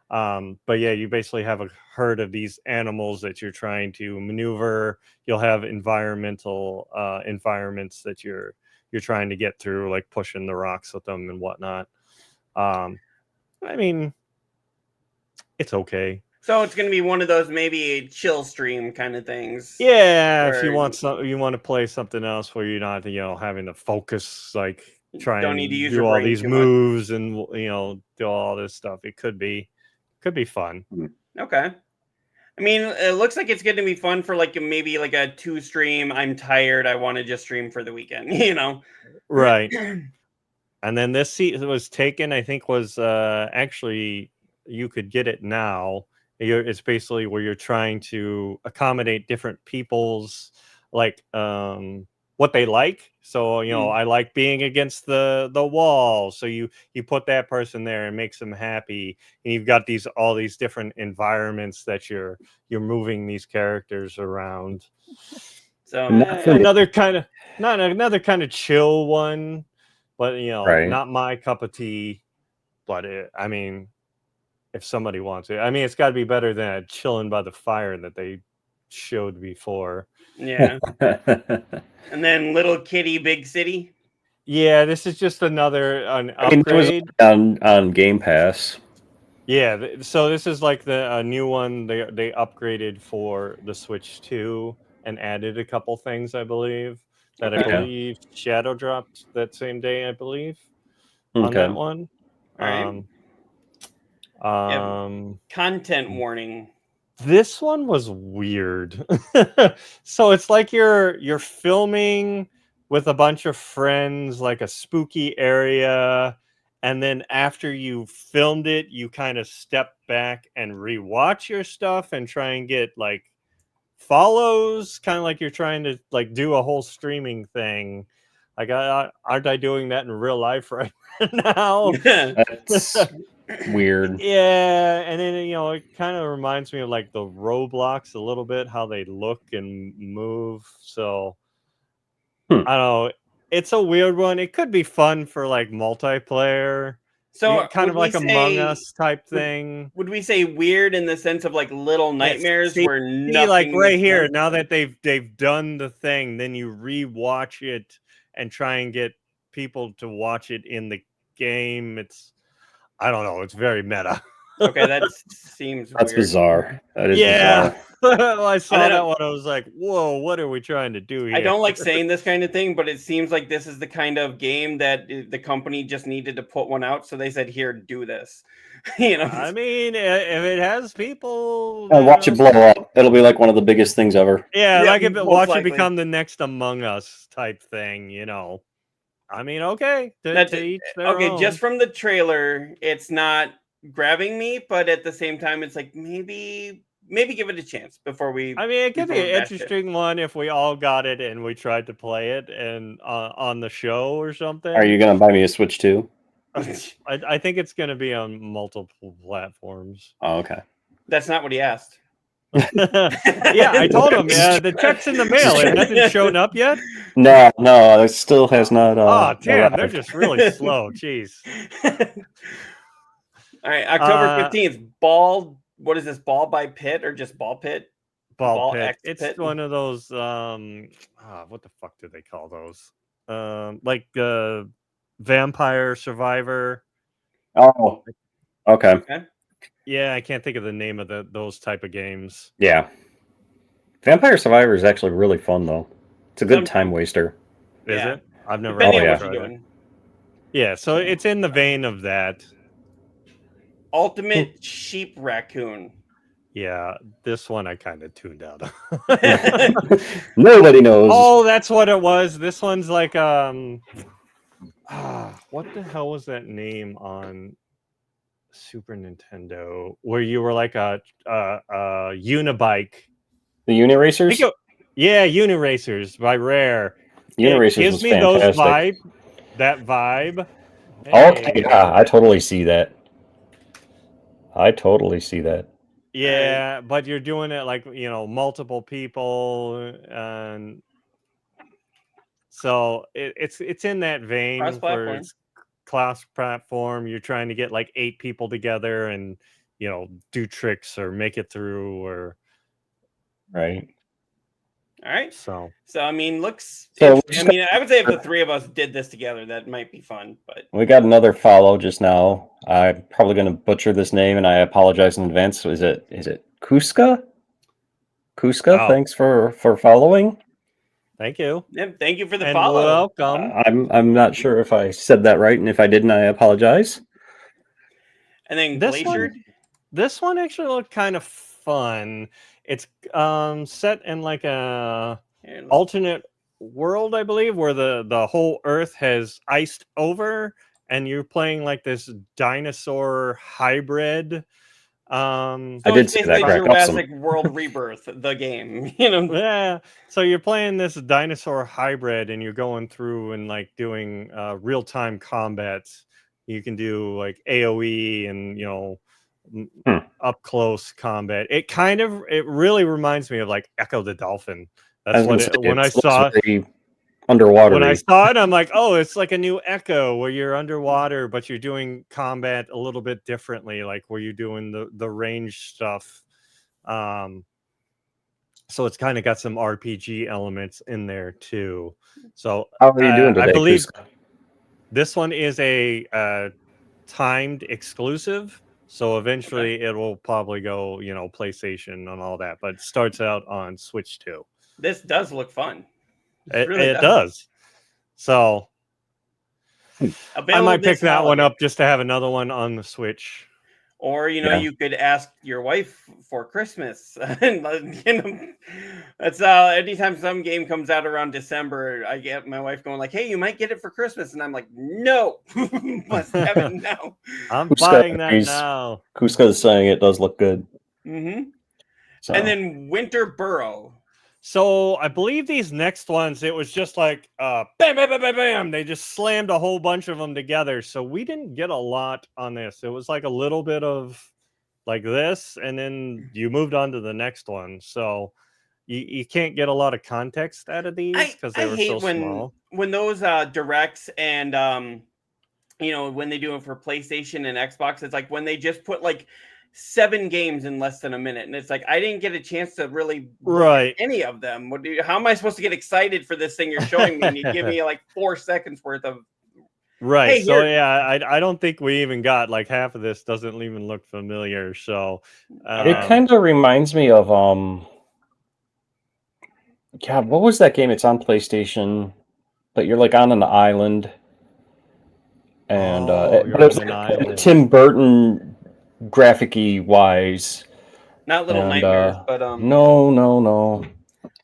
But yeah, you basically have a herd of these animals that you're trying to maneuver. You'll have environmental environments that you're trying to get through, like pushing the rocks with them and whatnot. I mean, it's okay. So it's going to be one of those maybe chill stream kind of things. Yeah, if you want to play something else where you're not having to focus, like try and do all these moves and do all this stuff. It could be fun. Okay. I mean, it looks like it's going to be fun for maybe like a 2 stream. I'm tired. I want to just stream for the weekend. Right. And then this seat was taken, I think, was actually, you could get it now. It's basically where you're trying to accommodate different people's like what they like. So I like being against the wall. So you put that person there and makes them happy. And you've got all these different environments that you're moving these characters around. So another kind of chill one, but Right. not my cup of tea. But I mean, if somebody wants it, I mean, it's got to be better than chilling by the fire that they showed before. Yeah. And then Little Kitty Big City. Yeah, this is just another an I mean, it was upgrade. on Game Pass. Yeah, so this is like a new one. They upgraded for the Switch 2 and added a couple things, I believe. That I Okay. believe Shadow dropped that same day, I believe, on Okay. that one. All right. Content warning. This one was weird. So it's like you're filming with a bunch of friends, like a spooky area, and then after you filmed it, you kind of step back and rewatch your stuff and try and get like follows, kind of like you're trying to like do a whole streaming thing. Like, aren't I doing that in real life right now? That's weird. Yeah, and then it kind of reminds me of like the Roblox a little bit, how they look and move. So I don't know. It's a weird one. It could be fun for like multiplayer. So kind of like Among Us type thing. Would we say weird in the sense of like little nightmares where nothing like right here, sense? now that they've done the thing, then you rewatch it and try and get people to watch it in the game. I don't know. It's very meta. Okay, that seems That's weird. bizarre. That is bizarre. Well, I saw that one. I was like, whoa, what are we trying to do here? I don't like saying this kind of thing, but it seems like this is the kind of game that the company just needed to put one out. So they said, here, do this. I mean, if it has people... watch it blow up. It'll be like one of the biggest things ever. Yeah, like if watch it become the next Among Us type thing, I mean, okay. To each their own. Just from the trailer, it's not grabbing me, but at the same time, it's like maybe give it a chance before we. I mean, it could be an interesting one if we all got it and we tried to play it and on the show or something. Are you gonna buy me a Switch too? I think it's gonna be on multiple platforms. Oh, okay. That's not what he asked. Yeah, I told him. The check's in the mail. It hasn't shown up yet. No, it still has not. Oh, damn! They're just really slow. Jeez. All right, October 15th. Ball. What is this? Ball by Pit or just Ball Pit? Ball Pit. It's Pit? One of those. What the fuck do they call those? Like Vampire Survivor. Oh. Okay. Yeah, I can't think of the name of those type of games. Yeah. Vampire Survivor is actually really fun, though. It's a good time waster. Is it? I've never tried it. Yeah, so it's in the vein of that. Ultimate Sheep Raccoon. Yeah, this one I kind of tuned out. Nobody knows. Oh, that's what it was. This one's like what the hell was that name on Super Nintendo where you were like a unibike? The Uniracers? Yeah, Uniracers by Rare. Uniracers gives was me fantastic. That vibe. Okay, yeah, I totally see that. Yeah, but you're doing it like, multiple people, and so it's in that vein where it's class platform. You're trying to get like 8 people together and do tricks or make it through or right. All right. So I mean, I would say if the 3 of us did this together, that might be fun. But we got another follow just now. I'm probably going to butcher this name, and I apologize in advance. Is it Kuska? Kuska, oh. Thanks for following. Thank you. Yeah, thank you for the follow. Welcome. I'm not sure if I said that right, and if I didn't, I apologize. And then this one actually looked kind of fun. It's set in like a alternate world, I believe, where the whole Earth has iced over, and you're playing like this dinosaur hybrid. I So did it's see that, basically Greg. Awesome. Jurassic World Rebirth, the game. You know. Yeah, so you're playing this dinosaur hybrid, and you're going through and like doing real-time combat. You can do like AoE and up close combat. It really reminds me of like Echo the Dolphin. I That's was what gonna say, when I it looks saw very underwater. when I saw it, I'm like, oh, it's like a new Echo where you're underwater, but you're doing combat a little bit differently, like where you're doing the range stuff. So it's kind of got some RPG elements in there too. So How are you doing today, I believe Kuska? this one is a timed exclusive. So eventually it will probably go, PlayStation and all that, but it starts out on Switch too. This does look fun. It It does. So I Available might pick this that one holiday. up just to have another one on the Switch. Or Yeah. you could ask your wife for Christmas. That's anytime some game comes out around December, I get my wife going like, "Hey, you might get it for Christmas," and I'm like, "No, must have it now." I'm Kuska buying that agrees. now. Kuska is saying it does look good. Mm-hmm. So. And then Winter Burrow. So I believe these next ones, it was just like bam, bam, bam, bam, bam. They just slammed a whole bunch of them together. So we didn't get a lot on this. It was like a little bit of like this, and then you moved on to the next one. So you can't get a lot of context out of these because they were so small. When those directs and when they do it for PlayStation and Xbox, it's like when they just put like 7 games in less than a minute, and it's like I didn't get a chance to really look at any of them. How am I supposed to get excited for this thing you're showing me? And you give me like 4 seconds worth of right. Hey, so here. yeah, I don't think we even got like half of this. Doesn't even look familiar. So It kind of reminds me of God, what was that game? It's on PlayStation, but you're like on an island, and you're but it's on an like island. Tim Burton graphic-y wise. Not Little And, Nightmares, but no.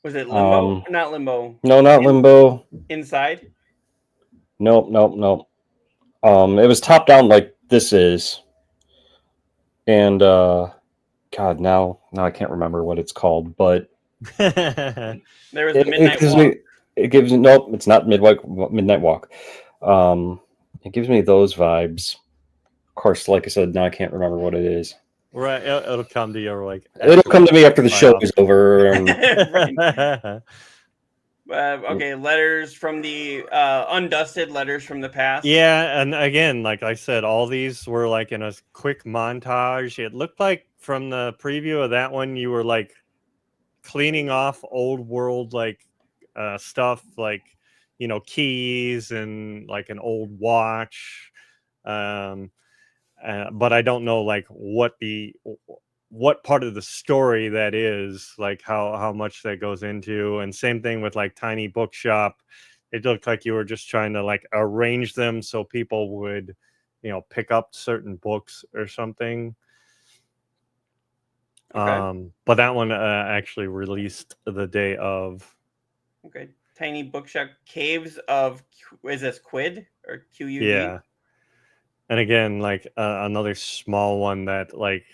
Was it Limbo? Not Limbo. No, not Limbo. Inside? Nope. It was top down like this is. And God, now I can't remember what it's called, but there was the Midnight Walk. Nope, it's not Midnight Walk. It gives me those vibes. Of course, like I said, now I can't remember what it is. Right, it'll come to you like it'll come to me after the show is over. Okay, letters from the undusted letters from the past. Yeah, and again, like I said, all these were like in a quick montage. It looked like from the preview of that one, you were like cleaning off old world like stuff, like keys and like an old watch. But I don't know like what part of the story that is, like how much that goes into. And same thing with like Tiny Bookshop. It looked like you were just trying to like arrange them so people would pick up certain books or something. Okay. But that one actually released the day of. Okay. Tiny Bookshop, Caves of, is this Quid or QUD? Yeah. And again, like another small one that like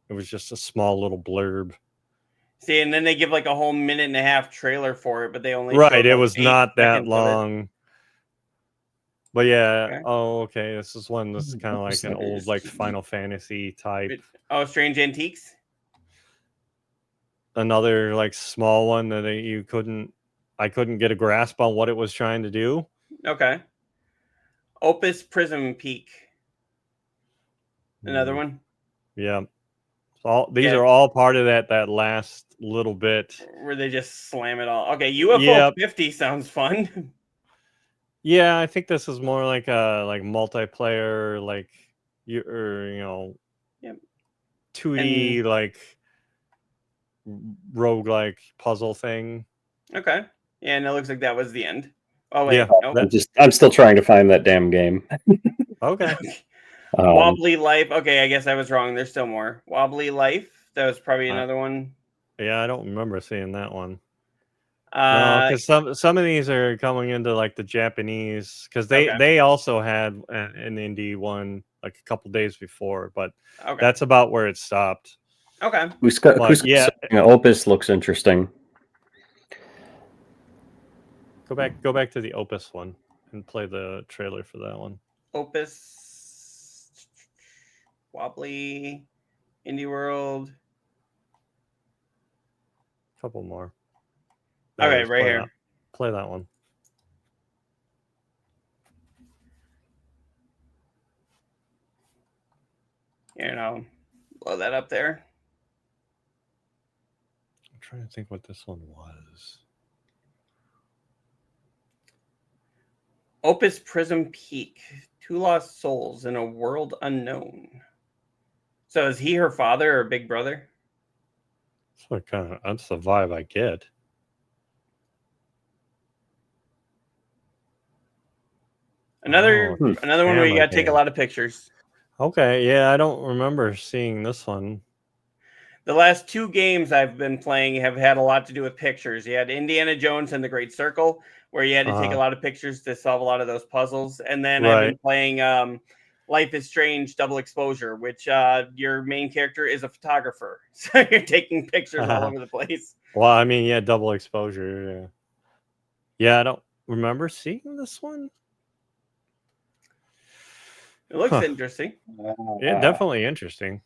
it was just a small little blurb. See, and then they give like a whole 1.5-minute trailer for it, but they only right. It was not that long. But yeah. Okay. Oh, okay. This is one that's kind of like an old like Final Fantasy type. Oh, Strange Antiques. Another like small one that I couldn't get a grasp on what it was trying to do. Okay. Opus Prism Peak. Another one. Yeah. These are all part of that last little bit where they just slam it all. Okay, UFO 50 sounds fun. Yeah, I think this is more like a multiplayer, like 2D like roguelike puzzle thing. Okay. Yeah, and it looks like that was the end. Oh wait, yeah, nope. I'm still trying to find that damn game. Okay. Wobbly Life. Okay, I guess I was wrong. There's still more. Wobbly Life. That was probably another one. Yeah, I don't remember seeing that one. No, because some of these are coming into like the Japanese, because they also had an indie one like a couple days before, but that's about where it stopped. Okay. Yeah, Opus looks interesting. Go back to the Opus one and play the trailer for that one. Opus, Wobbly, Indie World. Couple more. Okay, right here. Play that one. Here, I'll blow that up there. I'm trying to think what this one was. Opus Prism Peak. 2 lost souls in a world unknown. So is he her father or big brother? That's the vibe I get. Another one where you got to take a lot of pictures. Okay, yeah, I don't remember seeing this one. The last 2 games I've been playing have had a lot to do with pictures. You had Indiana Jones and the Great Circle, where you had to take a lot of pictures to solve a lot of those puzzles. And then I've been playing Life is Strange Double Exposure, which your main character is a photographer. So you're taking pictures all over the place. Well, I mean, yeah, Double Exposure. Yeah, I don't remember seeing this one. It looks interesting. Yeah, definitely interesting.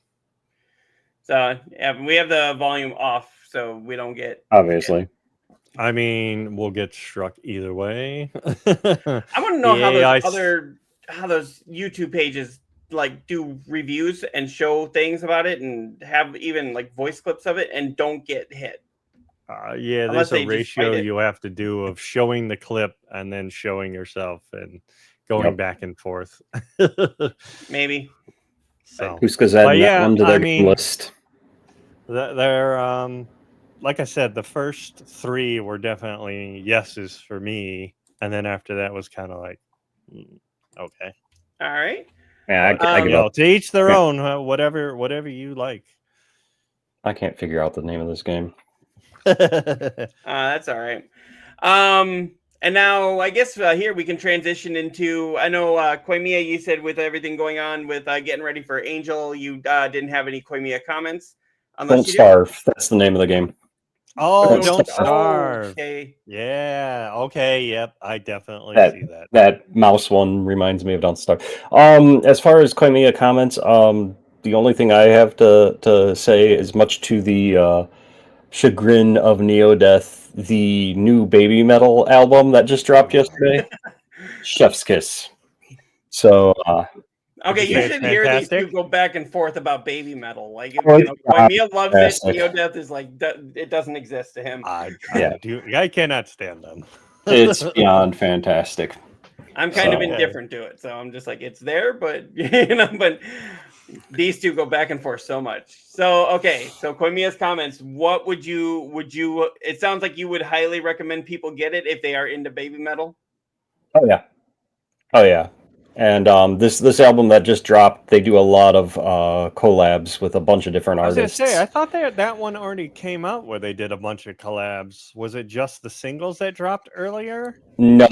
So yeah, we have the volume off, so we don't get obviously. I mean, we'll get struck either way. I want to know how those YouTube pages like do reviews and show things about it and have even like voice clips of it and don't get hit. Yeah, there's a ratio you have to do of showing the clip and then showing yourself and going back and forth. Maybe. So who's adding that one to their list? They're like I said, the first 3 were definitely yeses for me, and then after that was kind of like, okay, all right. Yeah, I give up. To each their own. Whatever you like. I can't figure out the name of this game. That's all right. And now I guess here we can transition into. I know Koimiya, you said with everything going on with getting ready for Angel, you didn't have any Koimiya comments. Don't Starve. That's the name of the game. Oh, Don't Starve. Okay. Yeah. Okay. Yep. I definitely see that. That mouse one reminds me of Don't Starve. As far as Koimiya comments, the only thing I have to say is much to the chagrin of neo-deth, the new Baby Metal album that just dropped yesterday. Chef's kiss. So okay, you should hear these two go back and forth about Baby Metal. Like, Koimiya loves it. Neo-deth is like, it doesn't exist to him. I cannot stand them. It's beyond fantastic. I'm kind of indifferent to it, so I'm just like, it's there, but but these two go back and forth so much. So so Koimiya's comments. What would you? It sounds like you would highly recommend people get it if they are into Baby Metal. Oh yeah. And this album that just dropped, they do a lot of collabs with a bunch of different artists. I was gonna say, I thought that one already came out where they did a bunch of collabs. Was it just the singles that dropped earlier? No,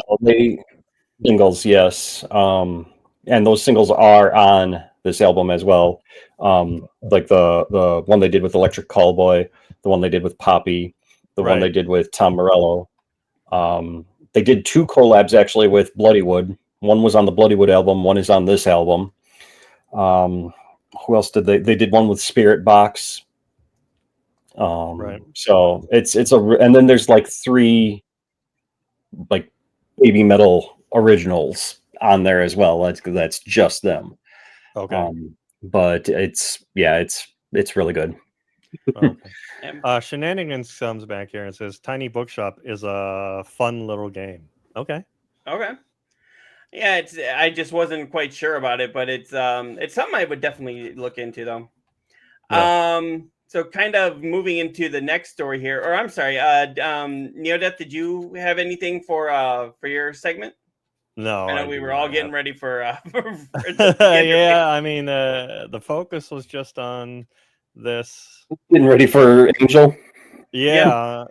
singles, yes. And those singles are on this album as well. Like the one they did with Electric Callboy, the one they did with Poppy, the one they did with Tom Morello. They did 2 collabs actually with Bloodywood. One was on the Bloodywood album, one is on this album. Who else did they did one with Spirit Box. So it's and then there's like 3 like Baby Metal originals on there as well. That's just them. Okay. But it's really good. Okay. Shenanigans comes back here and says Tiny Bookshop is a fun little game. Okay. Yeah, I just wasn't quite sure about it, but it's something I would definitely look into though. Yeah. So kind of moving into the next story here, or I'm sorry, neo-deth, did you have anything for your segment? No, I know we were all getting ready for yeah, I mean, the focus was just on this. Getting ready for Angel. Yeah.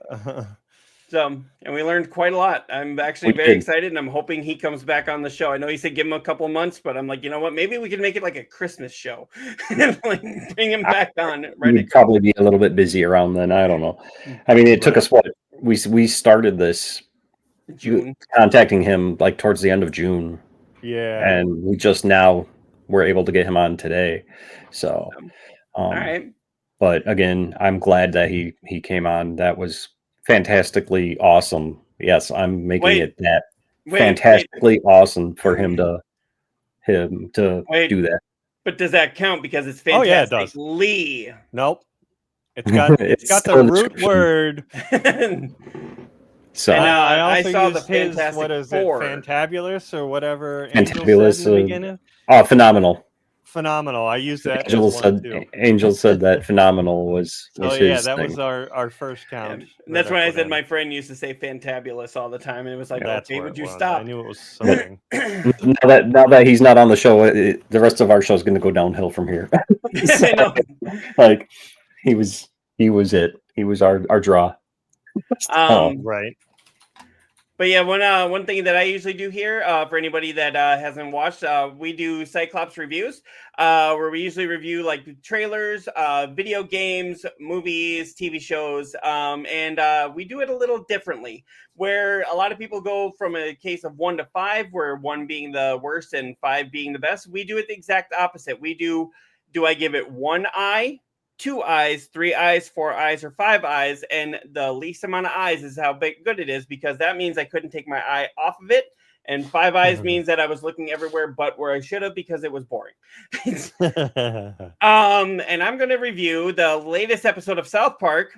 So, and we learned quite a lot. I'm actually very excited, and I'm hoping he comes back on the show. I know he said give him a couple months, but I'm like, you know what? Maybe we can make it like a Christmas show and like bring him back on. Right? We'd probably be a little bit busy around then. I don't know. I mean, it took us what we started this June, contacting him like towards the end of June. Yeah. And we just now were able to get him on today. So, all right. But again, I'm glad that he came on. That was fantastically awesome. Yes, I'm making it that fantastically awesome for him to do that. But does that count? Because it's fantastic. Oh yeah, it does. Lee. Nope. It's got the root word. So I also saw used the Fantastic his, what is Four. it, Fantabulous or whatever. Fantabulous. Angel said in the beginning. Oh, phenomenal. Phenomenal. I used that. Angel said that phenomenal was his that thing. was our first count. Yeah. And that's when I said my friend used to say Fantabulous all the time, and it was like, okay, would you stop? I knew it was something. now that he's not on the show, the rest of our show is going to go downhill from here. So, like he was it. He was our draw. Right. But yeah, one thing that I usually do here, for anybody that hasn't watched, we do Cyclops reviews, where we usually review like trailers, video games, movies, TV shows, and we do it a little differently, where a lot of people go from a case of 1 to 5, where 1 being the worst and 5 being the best. We do it the exact opposite. We do I give it 1 eye, 2 eyes, 3 eyes, 4 eyes, or 5 eyes, and the least amount of eyes is how good it is, because that means I couldn't take my eye off of it, and 5 eyes means that I was looking everywhere but where I should have, because it was boring. And I'm going to review the latest episode of South Park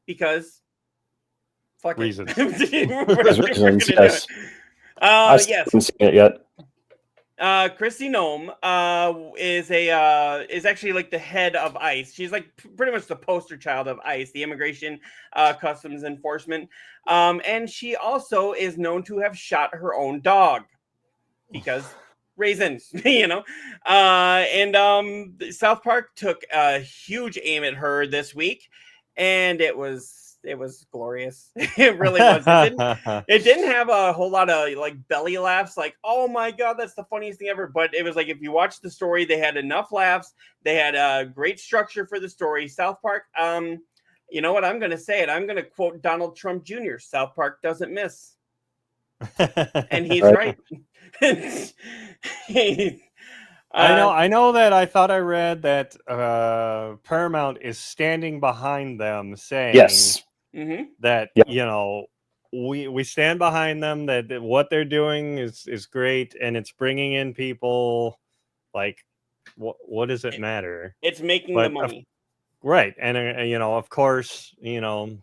because fuck reasons. Reasons, yes. I haven't seen it yet. Christy Nome is actually like the head of ICE. She's like pretty much the poster child of ICE, the Immigration Customs Enforcement. And she also is known to have shot her own dog because reasons, you know. And South Park took a huge aim at her this week, and it was glorious. It really was. It didn't have a whole lot of like belly laughs, like, oh my god, that's the funniest thing ever. But it was like, if you watch the story, they had enough laughs. They had a great structure for the story. South Park, you know what? I'm going to say it. I'm going to quote Donald Trump Jr. South Park doesn't miss. And he's right. I know that I thought I read that Paramount is standing behind them, saying yes. that you know, we stand behind them, that what they're doing is great, and it's bringing in people. Like, what does it matter? It's making the money, right? And you know, of course, you know,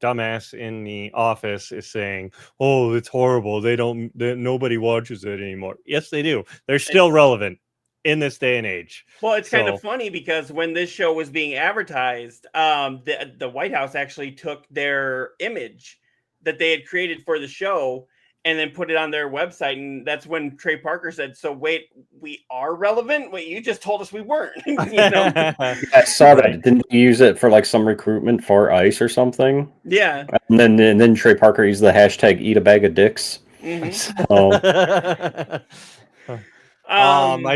dumbass in the office is saying, "Oh, it's horrible. Nobody watches it anymore." Yes, they do. They're still relevant in this day and age. Well, it's kind of funny because when this show was being advertised, the White House actually took their image that they had created for the show and then put it on their website. And that's when Trey Parker said, "So wait, we are relevant? Wait, you just told us we weren't." You know? I saw that. Didn't you use it for like some recruitment for ICE or something? Yeah. And then Trey Parker used the hashtag eat a bag of dicks. My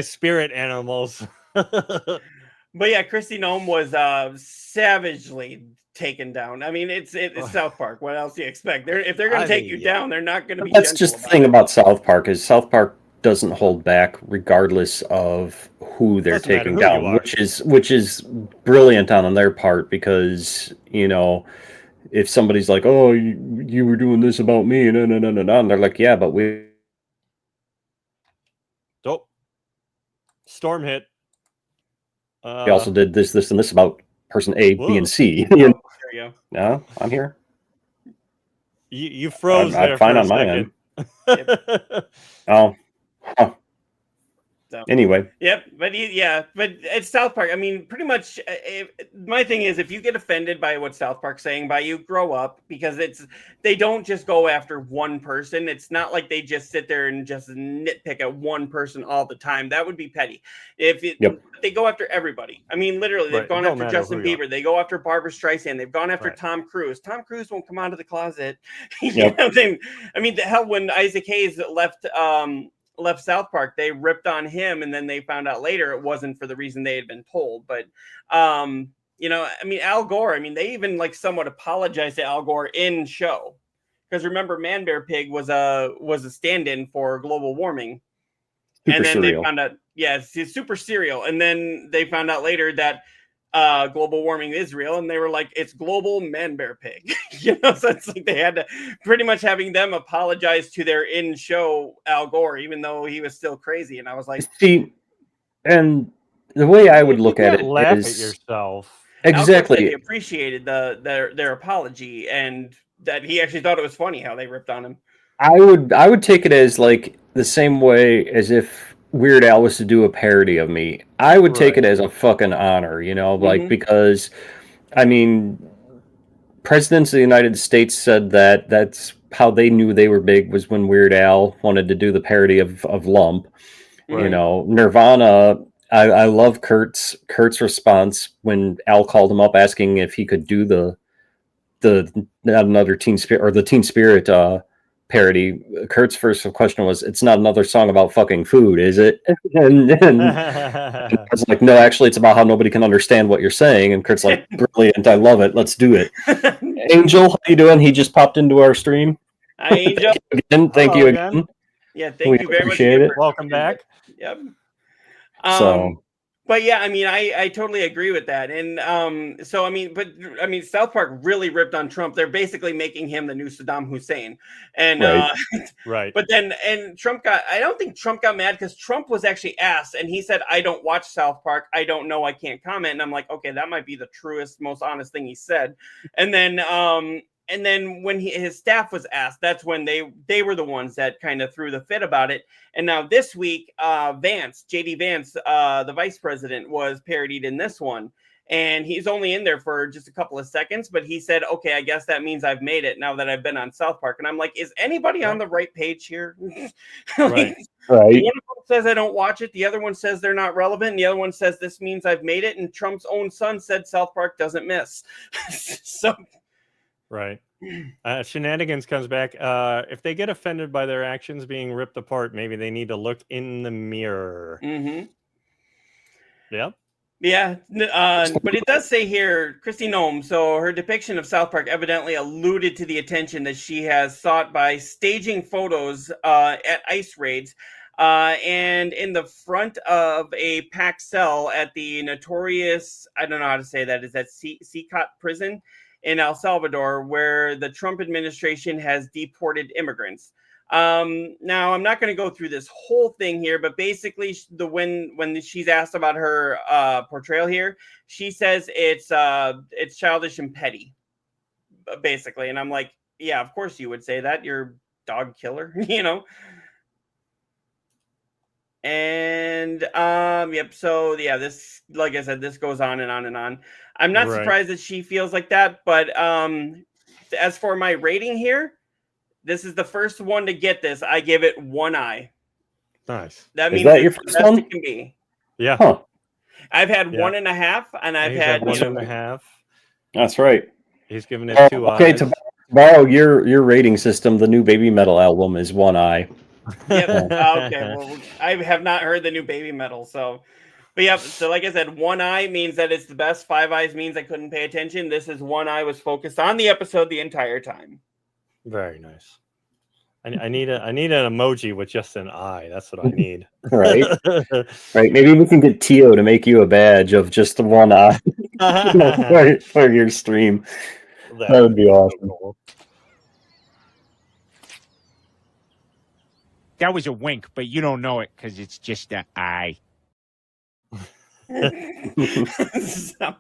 spirit animals. But yeah, Christy Nome was savagely taken down. I mean, it's South Park. What else do you expect? If they're going to take you down, they're not going to be. That's just the thing about South Park, is South Park doesn't hold back regardless of who they're taking down, which is brilliant on their part, because, you know, if somebody's like, "Oh, you were doing this about me," and they're like, "Yeah, but we." Storm hit. We also did this, and this about person A, B, and C. There you go. No, I'm here. You froze I'm there. fine for on a my second. end. Oh. Huh. So Anyway, yep, but but it's South Park. I mean, pretty much. My thing is, if you get offended by what South Park's saying by you, grow up, because they don't just go after one person. It's not like they just sit there and just nitpick at one person all the time. That would be petty. Yep. They go after everybody. I mean, literally, they've Right. gone No after matter Justin who you are. Bieber. They go after Barbara Streisand. They've gone after Right. Tom Cruise. Tom Cruise won't come out of the closet. Yep. I mean, the hell, when Isaac Hayes left South Park, they ripped on him, and then they found out later it wasn't for the reason they had been told. But you know, I mean, Al Gore, I mean, they even like somewhat apologized to Al Gore in show, because remember, Man Bear Pig was a stand-in for global warming. Super and then cereal. they found out, it's super serial. And then they found out later that global warming is real, and they were like, it's global Man Bear Pig. You know, so it's like they had to pretty much having them apologize to their in-show Al Gore, even though he was still crazy. And I was like, See, and the way I would look at it laugh is at yourself. Al Gore said exactly. he appreciated their apology, and that he actually thought it was funny how they ripped on him. I would take it as like the same way as if Weird Al was to do a parody of me. I would take Right. it as a fucking honor, you know, like, Mhm. because I mean, presidents of the United States said that that's how they knew they were big, was when Weird Al wanted to do the parody of Lump. You Right. know, Nirvana. I love Kurt's response when Al called him up asking if he could do the not another Teen Spirit, or the Teen Spirit parody. Kurt's first question was, "It's not another song about fucking food, is it?" And I was like, "No, actually, it's about how nobody can understand what you're saying." And Kurt's like, "Brilliant, I love it. Let's do it." Angel, how you doing? He just popped into our stream. Hi, Angel. Thank Hello you again. again. Yeah, We thank you very much appreciate again it. for Welcome coming in. back. Yep. So But yeah, I mean, I totally agree with that. And so I mean, South Park really ripped on Trump. They're basically making him the new Saddam Hussein. And Right. Right. but then Trump I don't think Trump got mad, because Trump was actually asked, and he said, I don't watch South Park. I don't know. I can't comment. And I'm like, okay, that might be the truest, most honest thing he said. And then when his staff was asked, that's when they were the ones that kind of threw the fit about it. And now this week, JD Vance, the vice president, was parodied in this one. And he's only in there for just a couple of seconds, but he said, okay, I guess that means I've made it now that I've been on South Park. And I'm like, is anybody on the right page here? Right. Right. One of them says I don't watch it. The other one says they're not relevant. And the other one says this means I've made it. And Trump's own son said South Park doesn't miss. So Right. Shenanigans comes back. If they get offended by their actions being ripped apart, maybe they need to look in the mirror. mhm. Yep. Yeah, but it does say here, Christy Nome, so her depiction of South Park evidently alluded to the attention that she has sought by staging photos at ice raids and in the front of a packed cell at the notorious, I don't know how to say that, is that Secot prison in El Salvador, where the Trump administration has deported immigrants. Now I'm not going to go through this whole thing here, but basically when she's asked about her portrayal here, she says it's childish and petty, basically. And I'm like, yeah, of course you would say that. You're dog killer, you know. And yep, so yeah, this, like I said, this goes on and on and on. I'm not surprised that she feels like that, but as for my rating here, this is the first one to get this. I give it 1 eye. Nice. That means Is that it's your the first best one? it can be. Yeah. Huh. I've had Yeah. 1.5, and I've He's had at 1.5. That's right. He's giving it 2 Okay, eyes. to borrow your rating system, the new Baby Metal album is 1 eye. Yep. Okay. Well, I have not heard the new Baby Metal, so. But yep. So like I said, 1 eye means that it's the best. 5 eyes means I couldn't pay attention. This is 1 eye was focused on the episode the entire time. Very nice. I need an emoji with just an eye. That's what I need. Right. Right. Maybe we can get Tio to make you a badge of just the 1 eye for your stream. That would be awesome. Cool. That was a wink, but you don't know it because it's just an eye. So,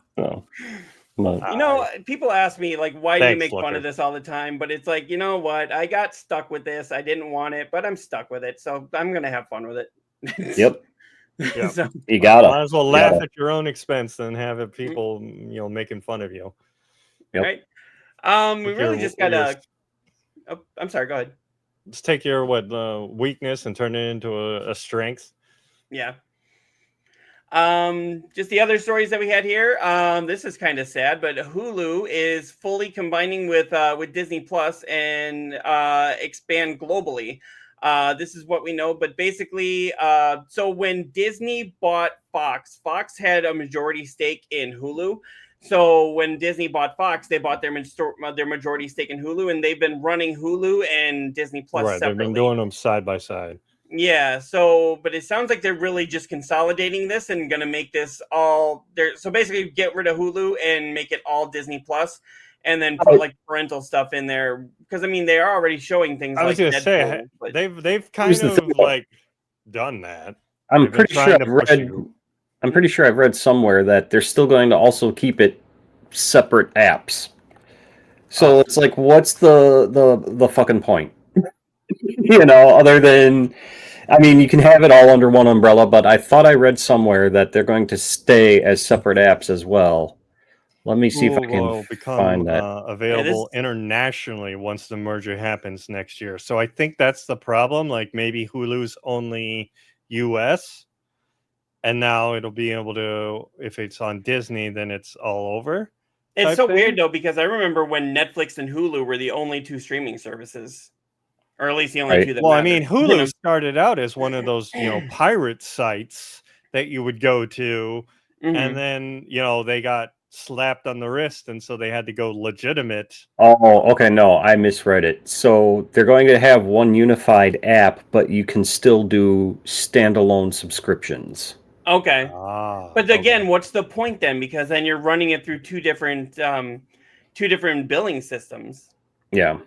But you know, people ask me, like, why do you Thanks, make fun Looker. of this all the time? But it's like, you know what? I got stuck with this. I didn't want it, but I'm stuck with it. So I'm going to have fun with it. yep. Yeah. So, You gotta. Might as well You laugh gotta. at your own expense than have it people, making fun of you. Yep. right. We With really your- just with your- gotta. Oh, I'm sorry. Go ahead. Just take your weakness and turn it into a strength. Yeah. Just the other stories that we had here. This is kind of sad, but Hulu is fully combining with Disney Plus and expand globally. This is what we know, but basically, so when Disney bought Fox, Fox had a majority stake in Hulu. So when Disney bought Fox, they bought their majority stake in Hulu, and they've been running Hulu and Disney Plus Right, separately. they've been doing them side by side. Yeah, so but it sounds like they're really just consolidating this and gonna make this all there. So basically, get rid of Hulu and make it all Disney Plus, and then put like parental stuff in there because I mean they are already showing things I was like gonna say Deadpool, but they've kind Here's the of thing. like done that. I'm They've been pretty sure trying to I've push read. you. I'm pretty sure I've read somewhere that they're still going to also keep it separate apps. So it's like, what's the fucking point? Other than, I mean, you can have it all under one umbrella, but I thought I read somewhere that they're going to stay as separate apps as well. Let me see if I Hulu can will become find that. available internationally once the merger happens next year. So I think that's the problem. Like maybe Hulu's only US, and now it'll be able to, if it's on Disney, then it's all over. it's type so thing. weird though because I remember when Netflix and Hulu were the only two streaming services, or at least the only Right. two that Well, I mattered. mean, Hulu started out as one of those, pirate sites that you would go to, Mhm. and then they got slapped on the wrist, and so they had to go legitimate. Oh, okay. No, I misread it. So they're going to have one unified app, but you can still do standalone subscriptions. Okay. Ah, But again, what's the point then? Because then you're running it through two different billing systems. Yeah.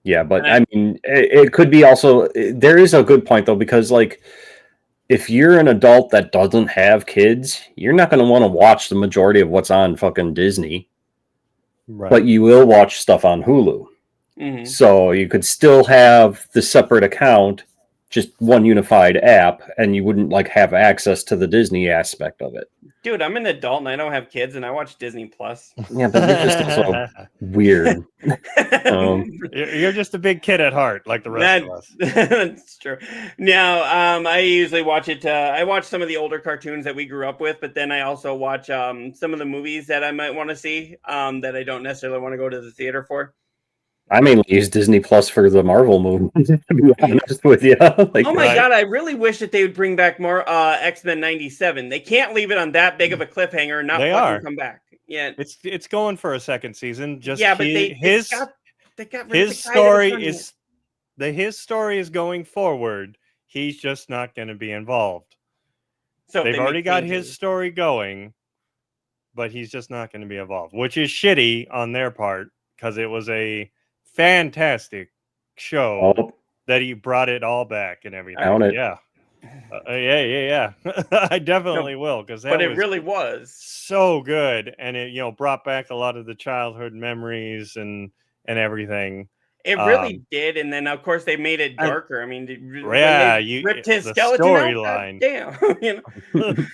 Yeah, but And I mean, it could be also, there is a good point though, because like, if you're an adult that doesn't have kids, you're not going to want to watch the majority of what's on fucking Disney, right. but you will watch stuff on Hulu. Mhm. So you could still have the separate account, just one unified app, and you wouldn't like have access to the Disney aspect of it. Dude, I'm an adult and I don't have kids and I watch Disney Plus. Yeah, but you're just also weird. You're just a big kid at heart, like the rest of us. That's true. Now, I usually watch it. I watch some of the older cartoons that we grew up with, but then I also watch some of the movies that I might want to see that I don't necessarily want to go to the theater for. I mainly use Disney Plus for the Marvel movies, to be honest with you. Like, Oh my Right. god, I really wish that they would bring back more X-Men 97. They can't leave it on that big of a cliffhanger and not They fucking are. come back. Yeah. It's going for a second season. Just Yeah, but they got rid of his the guy that was story running it. is his story is going forward. He's just not going to be involved. So if They've they already make got changes- his story going, but he's just not going to be involved, which is shitty on their part because it was a fantastic show oh, that he brought it all back and everything. Count it. Yeah. Yeah. I definitely will because that but it was really was. so good, and it brought back a lot of the childhood memories and everything. It really did, and then of course they made it darker. I mean, when yeah, they ripped his the skeleton out, storyline. damn,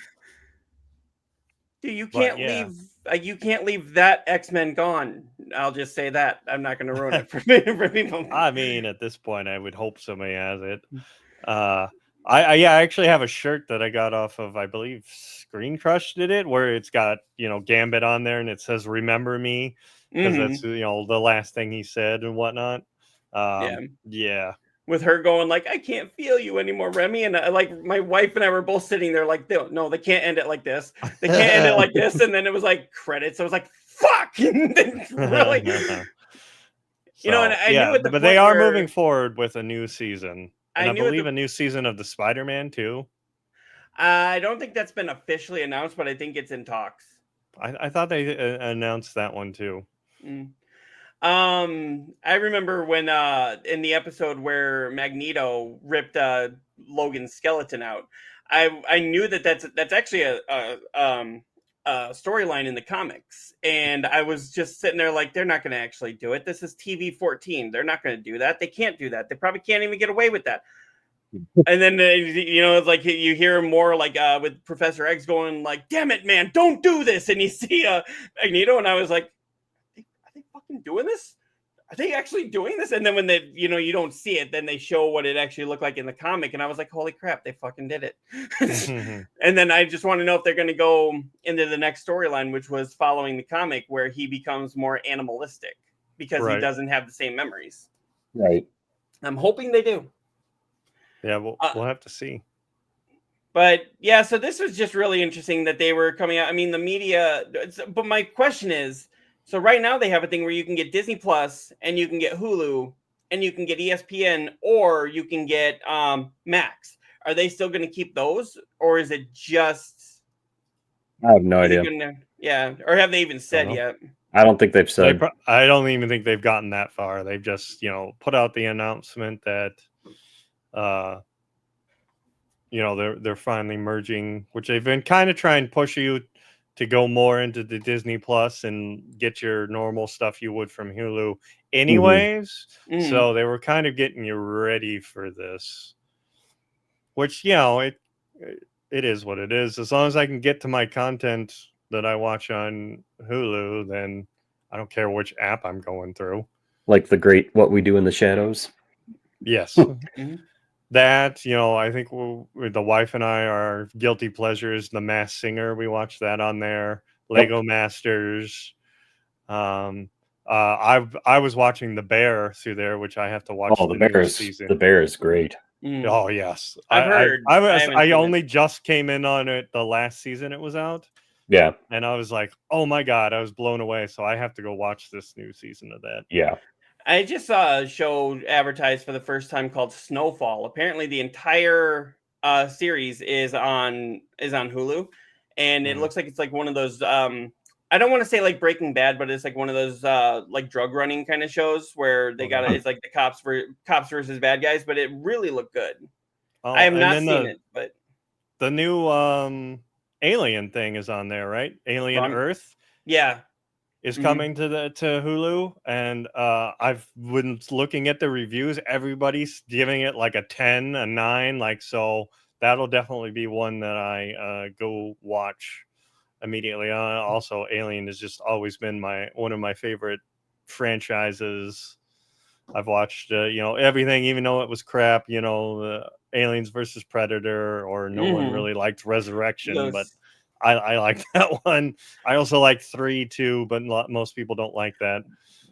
Dude, you But, can't yeah. leave that X-Men gone. I'll just say that. I'm not going to ruin it for people. I mean, at this point, I would hope somebody has it. I actually have a shirt that I got off of, I believe, Screen Crush did it, where it's got Gambit on there and it says "Remember Me" because that's the last thing he said and whatnot. Yeah. With her going like, I can't feel you anymore, Remy, and like my wife and I were both sitting there like, no, they can't end it like this. They can't end it like this, and then it was like credits. I was like, fuck, and then really, and I knew at the but point they are where- moving forward with a new season, and I knew at believe the- a new season of the Spider-Man too. I don't think that's been officially announced, but I think it's in talks. I thought they announced that one too. I remember when in the episode where Magneto ripped Logan's skeleton out, I knew that's actually a storyline in the comics, and I was just sitting there like, they're not going to actually do it. This is TV 14. They're not going to do that. They can't do that. They probably can't even get away with that. And then it's like you hear more like with Professor X going like, "Damn it, man, don't do this!" And you see Magneto, and I was like, "Are they fucking doing this? Are they actually doing this?" And then when they, you don't see it, then they show what it actually looked like in the comic, and I was like, "Holy crap, they fucking did it!" And then I just want to know if they're going to go into the next storyline, which was following the comic, where he becomes more animalistic because he doesn't have the same memories. Right. I'm hoping they do. Yeah, we'll have to see. But yeah, so this was just really interesting that they were coming out. I mean, the media. But my question is, so right now they have a thing where you can get Disney Plus and you can get Hulu and you can get ESPN or you can get Max. Are they still going to keep those, or is it just? I have no idea. Or have they even said yet? I don't think they've said. I don't even think they've gotten that far. They've just put out the announcement that they're finally merging, which they've been kind of trying to push you to go more into the Disney Plus and get your normal stuff you would from Hulu anyways. Mm-hmm. So they were kind of getting you ready for this, which it is what it is. As long as I can get to my content that I watch on Hulu, then I don't care which app I'm going through. Like the great What We Do in the Shadows. Yes. Mm-hmm. That, I think the wife and I, our guilty pleasures, The Masked Singer, we watched that on there. Lego Masters. I was watching The Bear through there, which I have to watch the Bear season. The Bear is great. Oh yes, I've heard. I only just came in on it the last season it was out. Yeah, and I was like, oh my god, I was blown away. So I have to go watch this new season of that. Yeah. I just saw a show advertised for the first time called Snowfall. Apparently, the entire series is on Hulu, and it looks like it's like one of those. I don't want to say like Breaking Bad, but it's like one of those like drug running kind of shows where they it's like the cops versus bad guys, but it really looked good. I have not seen it, but the new Alien thing is on there, right? Alien Earth. Yeah. Is coming to Hulu, and I've been looking at the reviews. Everybody's giving it like a 10, a 9, like, so that'll definitely be one that I go watch immediately. Also, Alien has just always been one of my favorite franchises. I've watched everything, even though it was crap. Aliens versus Predator, or no one really liked Resurrection, but I like that one. I also like 3 too, but most people don't like that.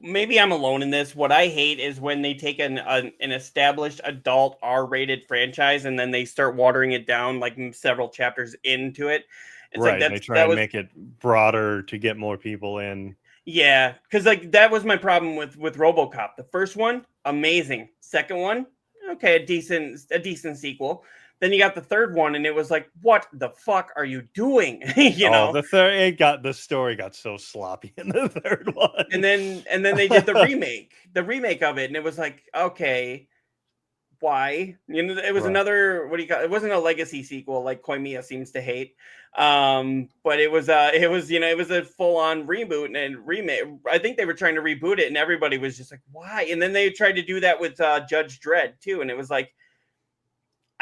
Maybe I'm alone in this. What I hate is when they take an established adult R-rated franchise and then they start watering it down like several chapters into it. It's right. They try and make it broader to get more people in. Yeah, because like that was my problem with RoboCop. The first one, amazing. Second one, okay, a decent sequel. Then you got the third one, and it was like, what the fuck are you doing? The story got so sloppy in the third one. And then they did the remake of it, and it was like, okay, why? It was another, what do you call it? It wasn't a legacy sequel like Koimiya seems to hate. But it was a full-on reboot and remake. I think they were trying to reboot it, and everybody was just like, why? And then they tried to do that with Judge Dredd too, and it was like,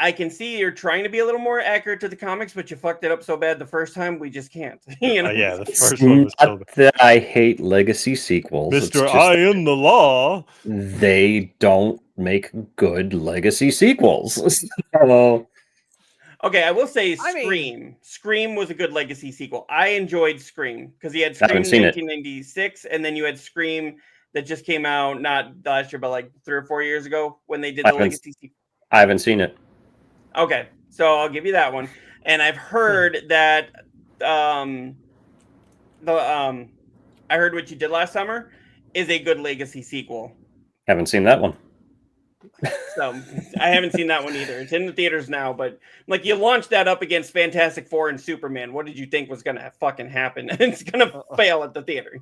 I can see you're trying to be a little more accurate to the comics, but you fucked it up so bad the first time, we just can't. Yeah, the first one was so bad. That I hate legacy sequels. Mr. I am the law. They don't make good legacy sequels. Okay, I will say Scream. Scream was a good legacy sequel. I enjoyed Scream because he had Scream in 1996, and then you had Scream that just came out not last year, but like 3 or 4 years ago when they did the legacy sequel. I haven't seen it. Okay, so I'll give you that one. And I've heard that I Heard What You Did Last Summer is a good legacy sequel. Haven't seen that one. So I haven't seen that one either. It's in the theaters now, but like you launched that up against Fantastic Four and Superman. What did you think was gonna fucking happen? It's gonna fail at the theater,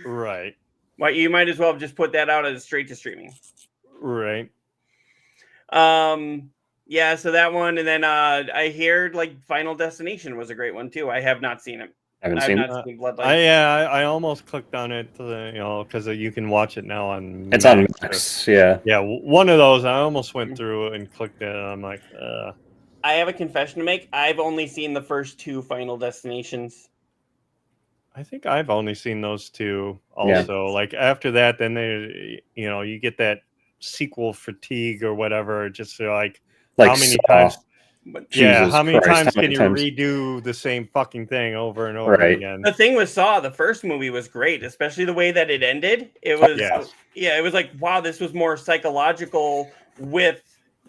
Right. Well, you might as well just put that out as straight to streaming. Right. Yeah, so that one, and then I heard like Final Destination was a great one too. I have not seen it. Haven't I've seen not it. seen Bloodlight. I almost clicked on it, because you can watch it now on. It's on Max. Max, yeah. Yeah, one of those. I almost went through and clicked it. And I'm like, I have a confession to make. I've only seen the first 2 Final Destinations. I think I've only seen those 2. Yeah. Also, like after that, then you get that sequel fatigue or whatever. Just Like how many Saw. times? But Jesus How many Christ, times how can many you times? redo the same fucking thing over and over Right. again? the thing with Saw, the first movie was great, especially the way that it ended. It was it was like, wow, this was more psychological with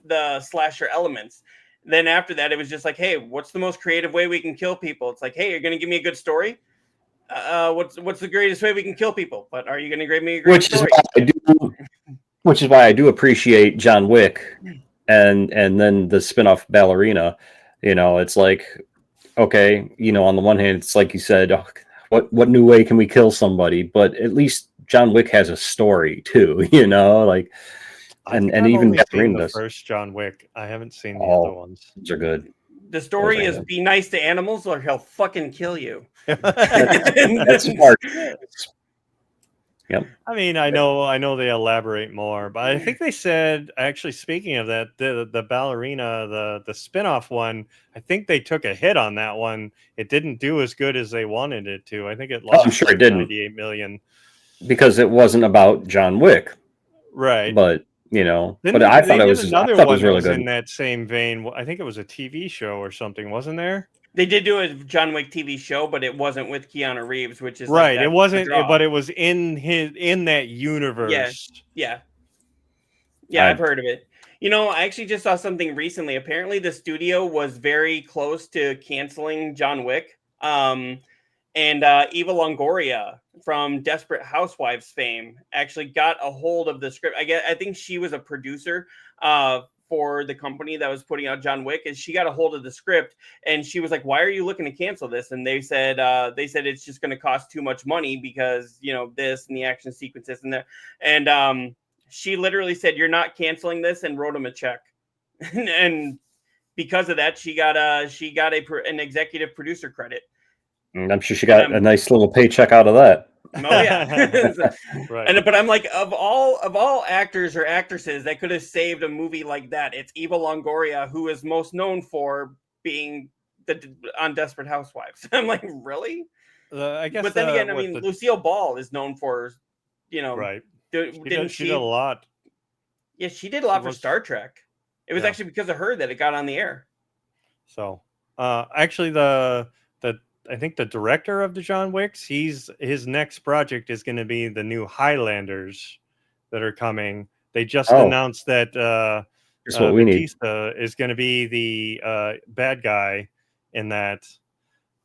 the slasher elements. Then after that, it was just like, hey, what's the most creative way we can kill people? It's like, hey, you're gonna give me a good story. What's the greatest way we can kill people? But are you gonna give me a great story? Which is why I do appreciate John Wick, and then the spin-off Ballerina. It's like, okay, on the one hand, it's like you said, oh, what new way can we kill somebody? But at least John Wick has a story too, like, and I've even only seen Ballerina the does. first John Wick. I haven't seen the other ones. Those are good. The story Those are is good. be nice to animals or he'll fucking kill you. That's smart. Yep. I mean, I know they elaborate more, but I think they said, actually, speaking of that, the Ballerina, the spin-off one, I think they took a hit on that one. It didn't do as good as they wanted it to. I think it lost I'm sure like it didn't. 98 million. Because it wasn't about John Wick. Right. But, but I thought it was really good. In that same vein. I think it was a TV show or something, wasn't there? They did do a John Wick TV show, but it wasn't with Keanu Reeves, which is right. Like it wasn't, but it was in that universe. Yeah. I've heard of it. I actually just saw something recently. Apparently, the studio was very close to canceling John Wick. And Eva Longoria from Desperate Housewives fame actually got a hold of the script. I think she was a producer for the company that was putting out John Wick, and she got a hold of the script, and she was like, "Why are you looking to cancel this?" And they said it's just going to cost too much money because this and the action sequences and that. And she literally said, "You're not canceling this," and wrote him a check. And because of that, she got an executive producer credit. And I'm sure she got a nice little paycheck out of that. Oh yeah. Right. But I'm like, of all actors or actresses that could have saved a movie like that, it's Eva Longoria, who is most known for being on Desperate Housewives. I'm like, really? I guess. But then again, I mean, Lucille Ball is known for, right. She did a lot. Yeah, she did a lot for Star Trek. It was actually because of her that it got on the air. So, actually, I think the director of the John Wicks, his next project is going to be the new Highlanders that are coming. They just announced that That's what we Batista is going to be the bad guy in that.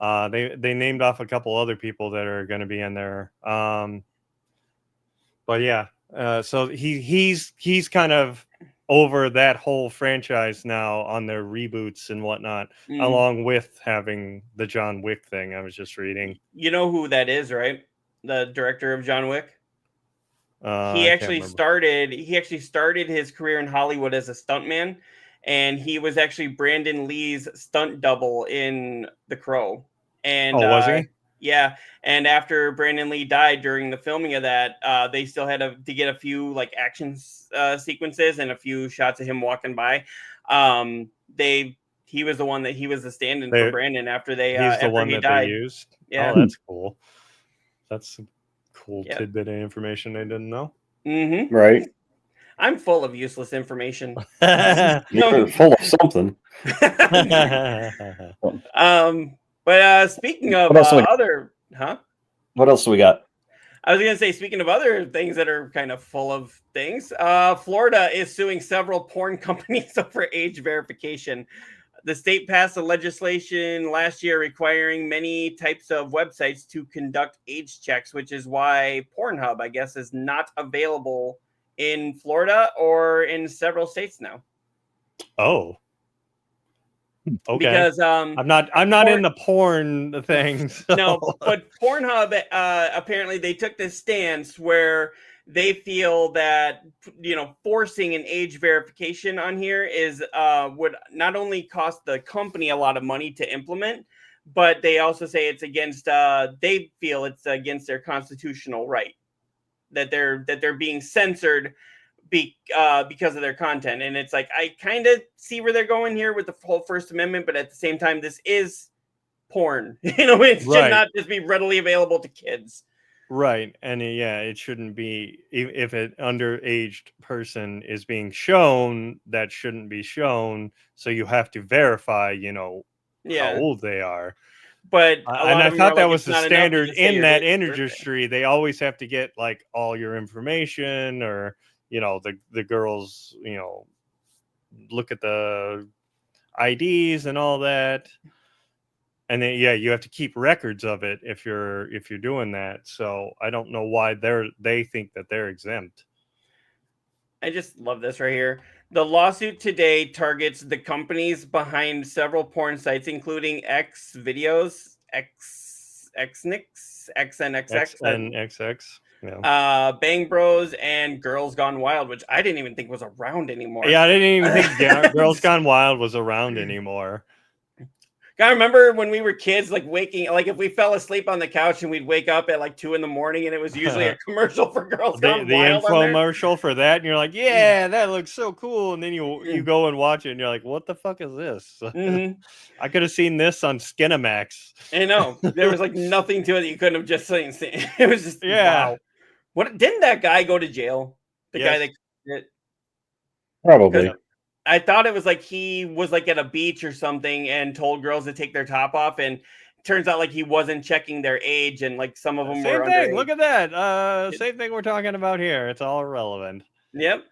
They named off a couple other people that are going to be in there. But yeah, so he's kind of over that whole franchise now on their reboots and whatnot, along with having the John Wick thing. I was just reading. You know who that is, right? The director of John Wick. He actually started his career in Hollywood as a stuntman, and he was actually Brandon Lee's stunt double in The Crow. And was he? Yeah, and after Brandon Lee died during the filming of that, they still had to get a few like action sequences and a few shots of him walking by. He was the stand-in for Brandon after he's the one he that died. They used. Yeah. Oh, that's cool. That's a cool tidbit of information I didn't know. Mm-hmm. Right. I'm full of useless information. You're full of something. But speaking of What else what else do we got? I was going to say, speaking of other things that are kind of full of things, Florida is suing several porn companies over age verification. The state passed a legislation last year requiring many types of websites to conduct age checks, which is why Pornhub, I guess, is not available in Florida or in several states now. Oh. Okay. Because I'm not in the porn things. So. No, but Pornhub apparently they took this stance where they feel that forcing an age verification on here is would not only cost the company a lot of money to implement, but they also say it's against. They feel it's against their constitutional right that they're being censored because of their content. And it's like I kind of see where they're going here with the whole First Amendment, but at the same time, this is porn. It should not just be readily available to kids. Right. And it shouldn't be, if an underaged person is being shown, that shouldn't be shown. So you have to verify, how old they are. But and I thought that was the standard in that industry. They always have to get like all your information, or the girls, look at the IDs and all that. And then, you have to keep records of it if you're doing that. So I don't know why they think that they're exempt. I just love this right here. The lawsuit today targets the companies behind several porn sites, including X Videos, XNX, XNXX, Bang Bros, and Girls Gone Wild, which I didn't even think was around anymore. Yeah, I didn't even think Girls Gone Wild was around anymore. I remember when we were kids, like waking, like if we fell asleep on the couch and we'd wake up at like 2 a.m. and it was usually a commercial for Girls Gone Wild. The infomercial for that, and you're like, yeah, that looks so cool. And then you go and watch it, and you're like, what the fuck is this? Mm-hmm. I could have seen this on Skinamax. I know. There was like nothing to it that you couldn't have just seen. It was just, wow. What, didn't that guy go to jail? The guy that did? Probably. I thought it was like he was like at a beach or something and told girls to take their top off, and it turns out like he wasn't checking their age, and like some of them same were thing. underage. Look at that. Same thing we're talking about here. It's all irrelevant. Yep.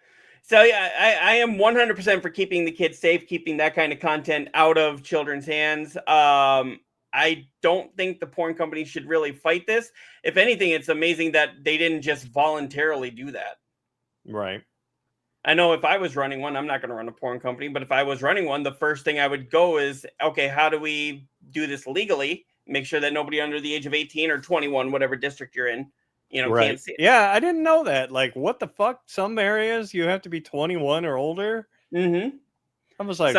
So yeah, I am 100% for keeping the kids safe, keeping that kind of content out of children's hands. I don't think the porn companies should really fight this. If anything, it's amazing that they didn't just voluntarily do that. Right. I know if I was running one, I'm not going to run a porn company, but if I was running one, the first thing I would go is, okay, how do we do this legally? Make sure that nobody under the age of 18 or 21, whatever district you're in, can't see it. Yeah, I didn't know that. Like, what the fuck? Some areas you have to be 21 or older. Mm-hmm. I was like,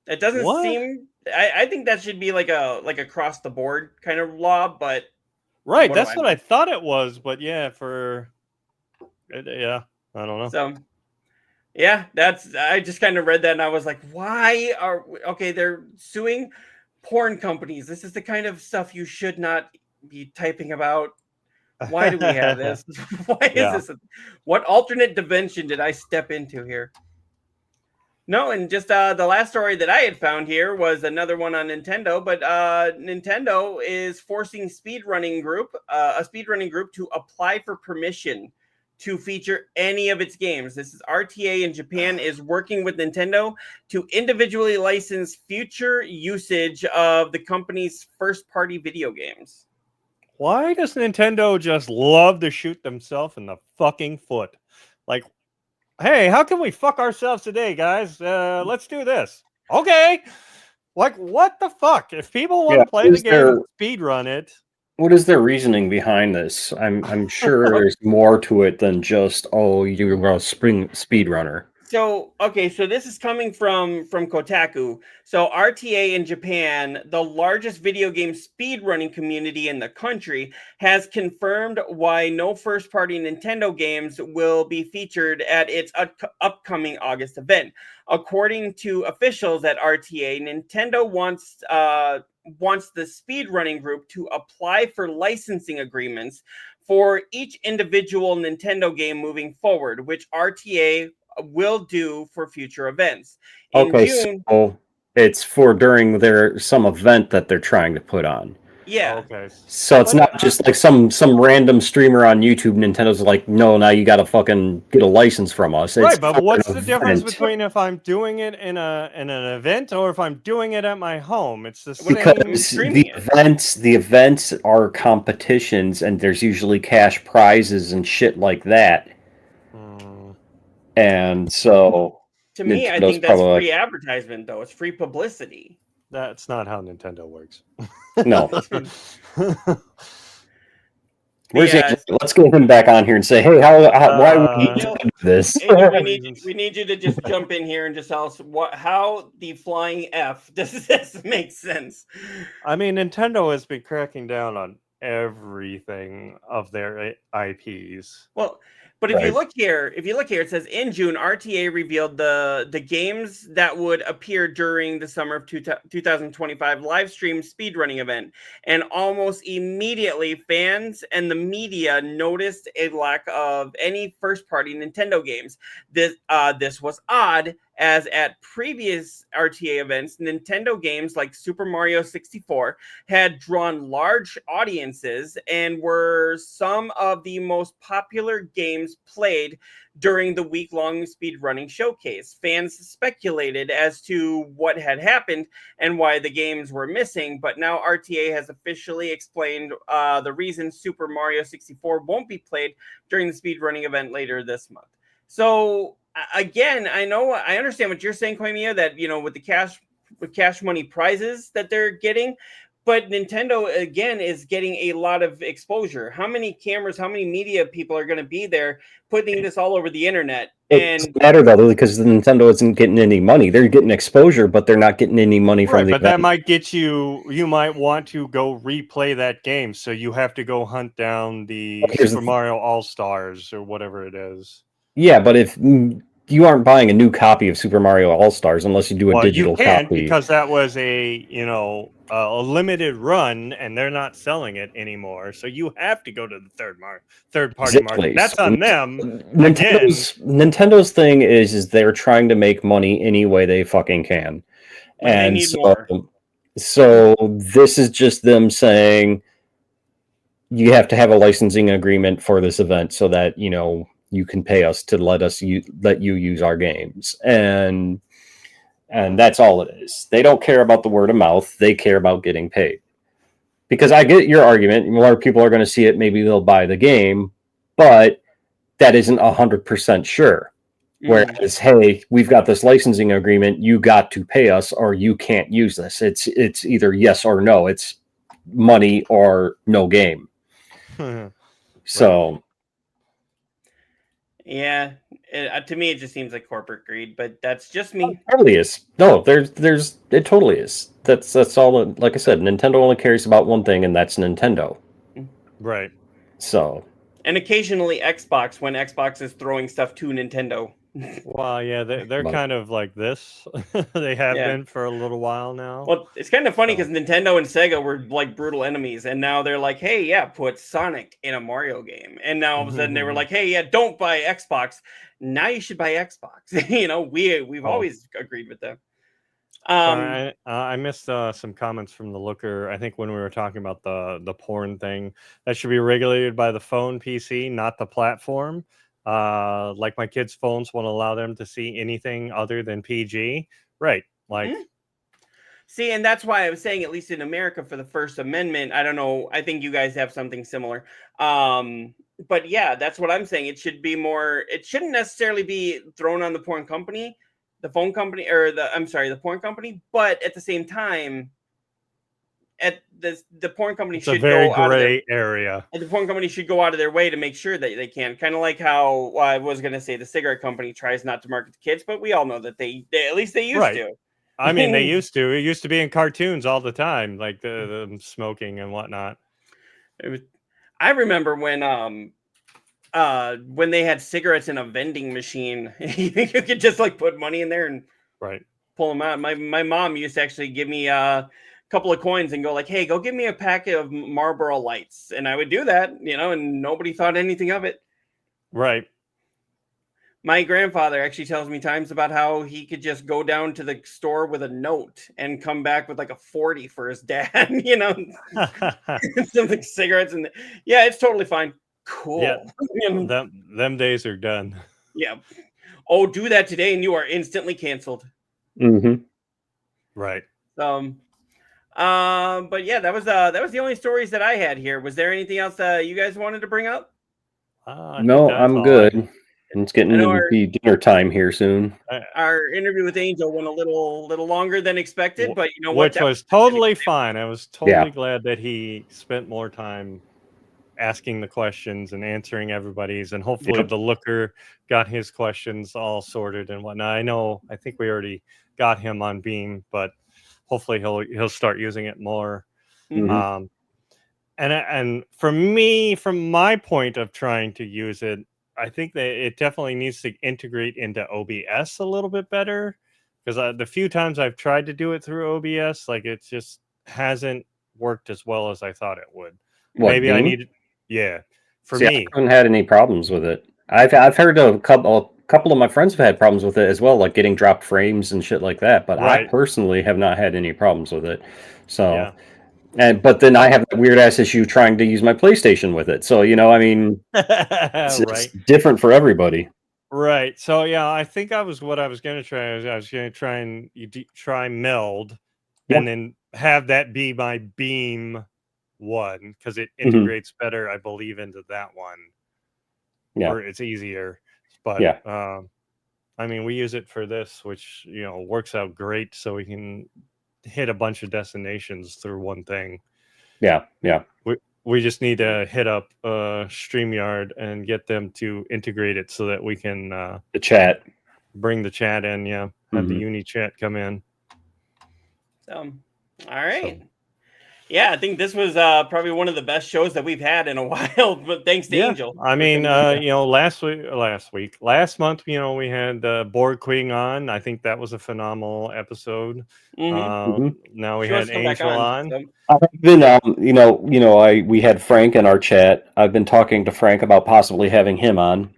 it doesn't seem. I think that should be like a across the board kind of law, but right, that's what I thought it was. But I don't know. So. Yeah, I just kind of read that and I was like, they're suing porn companies. This is the kind of stuff you should not be typing about. Why do we have this? Why is this? What alternate dimension did I step into here? No, and just the last story that I had found here was another one on Nintendo, but Nintendo is forcing a speedrunning group to apply for permission to feature any of its games. This is RTA in Japan is working with Nintendo to individually license future usage of the company's first-party video games. Why does Nintendo just love to shoot themselves in the fucking foot? Like, hey, how can we fuck ourselves today, guys? Let's do this. Okay. Like, what the fuck? If people want to play the game and speedrun it. What is their reasoning behind this? I'm sure there's more to it than just, you're a speedrunner. So this is coming from Kotaku. So RTA in Japan, the largest video game speedrunning community in the country, has confirmed why no first-party Nintendo games will be featured at its upcoming August event. According to officials at RTA, Nintendo wants the speedrunning group to apply for licensing agreements for each individual Nintendo game moving forward, which RTA will do for future events. In June, so it's for during some event that they're trying to put on. Yeah. Okay. So it's not just like some random streamer on YouTube. Nintendo's like, no, now you got to fucking get a license from us. Right, but what's the difference between if I'm doing it in an event or if I'm doing it at my home? It's the same. Because the events are competitions, and there's usually cash prizes and shit like that. And so, to me, I think that's free advertisement, though. It's free publicity. That's not how Nintendo works. No. Where's Yeah. Angel? Let's get him back on here and say, hey, why would we do this? Angel, we need you to just jump in here and just tell us how the flying F does this make sense? I mean, Nintendo has been cracking down on everything of their IPs. Well, but if you look here, it says in June, RTA revealed the games that would appear during the summer of 2025 live stream speedrunning event. And almost immediately, fans and the media noticed a lack of any first-party Nintendo games. This was odd, as at previous RTA events, Nintendo games like Super Mario 64 had drawn large audiences and were some of the most popular games played during the week-long speedrunning showcase. Fans speculated as to what had happened and why the games were missing, but now RTA has officially explained the reason Super Mario 64 won't be played during the speedrunning event later this month. So again, I understand what you're saying, Koimia, that with the cash money prizes that they're getting, but Nintendo again is getting a lot of exposure. How many cameras, how many media people are going to be there putting this all over the internet? It doesn't matter though, because the Nintendo isn't getting any money. They're getting exposure, but they're not getting any money from the but event. that might get you might want to go replay that game, so you have to go hunt down the Super Mario All-Stars or whatever it is. Yeah, but if you aren't buying a new copy of Super Mario All-Stars unless you do a digital you can't, copy. Because that was a limited run, and they're not selling it anymore. So you have to go to the third party market. That's on them. Nintendo's thing is they're trying to make money any way they fucking can, and so this is just them saying you have to have a licensing agreement for this event so that you can pay us to let you use our games, and that's all it is. They don't care about the word of mouth. They care about getting paid. Because I get your argument. More people are going to see it. Maybe they'll buy the game, but that isn't 100% sure. Whereas, hey, we've got this licensing agreement. You got to pay us, or you can't use this. It's either yes or no. It's money or no game. So. Yeah, to me it just seems like corporate greed, but that's just me. It totally is. No, it totally is. That's all. Like I said, Nintendo only cares about one thing, and that's Nintendo. Right. So. And occasionally Xbox, when Xbox is throwing stuff to Nintendo. Well, yeah, they're kind of like this. They have been for a little while now. Well, it's kind of funny because Nintendo and Sega were like brutal enemies, and now they're like, hey, yeah, put Sonic in a Mario game. And now all of a sudden they were like, hey, yeah, don't buy Xbox. Now you should buy Xbox. We've always agreed with them. Sorry, I missed some comments from the Looker. I think when we were talking about the porn thing, that should be regulated by the phone PC, not the platform. Like my kids' phones won't allow them to see anything other than PG. Right. Like, see, and that's why I was saying, at least in America, for the First Amendment, I don't know. I think you guys have something similar. But yeah, that's what I'm saying. It should be more. It shouldn't necessarily be thrown on the porn company, the phone company, or the porn company. But at the same time, the porn company should go out of their area. And the porn company should go out of their way to make sure that they can. Kind of like how I was going to say the cigarette company tries not to market to kids, but we all know that they at least they used to. I mean, they used to. It used to be in cartoons all the time, like the smoking and whatnot. I remember when they had cigarettes in a vending machine. You could just like put money in there and pull them out. My mom used to actually give me couple of coins and go like, hey, go give me a packet of Marlboro Lights. And I would do that, and nobody thought anything of it. Right. My grandfather actually tells me times about how he could just go down to the store with a note and come back with like a 40 for his dad, some like cigarettes. And yeah, it's totally fine. Cool. Yeah, them days are done. Yeah. Oh, do that today and you are instantly canceled. Mm-hmm. Right. But yeah, that was the only stories that I had here. Was there anything else you guys wanted to bring up? No, I'm good. It's getting to be dinner time here soon. Our interview with Angel went a little longer than expected, but which was totally fine. I was totally glad that he spent more time asking the questions and answering everybody's, and hopefully the looker got his questions all sorted and whatnot. I think we already got him on Beam, but hopefully he'll start using it more. Mhm. And for me, from my point of trying to use it, I think that it definitely needs to integrate into OBS a little bit better, because the few times I've tried to do it through OBS, like it just hasn't worked as well as I thought it would. What, Maybe I Beam? need, yeah, for See, I me. haven't had any problems with it. I've heard a couple of my friends have had problems with it as well, like getting dropped frames and shit like that. But I Right. personally have not had any problems with it. So, Yeah. but then I have that weird ass issue trying to use my PlayStation with it. So I mean, it's Right. different for everybody. Right. So yeah, I think what I was going to try. I was going to try and try meld, Yeah. and then have that be my Beam one, because it Mhm. integrates better, I believe, into that one. Yeah. Where it's easier. But Yeah. I mean, we use it for this, which works out great, so we can hit a bunch of destinations through one thing. Yeah. Yeah. We just need to hit up StreamYard and get them to integrate it so that we can The chat. bring the chat in. Yeah, have the uni chat come in. All right. Yeah, I think this was probably one of the best shows that we've had in a while. But thanks to Angel. I mean, last month, we had Borg Queen on. I think that was a phenomenal episode. Now we had Angel on. So. I've been, we had Frank in our chat. I've been talking to Frank about possibly having him on.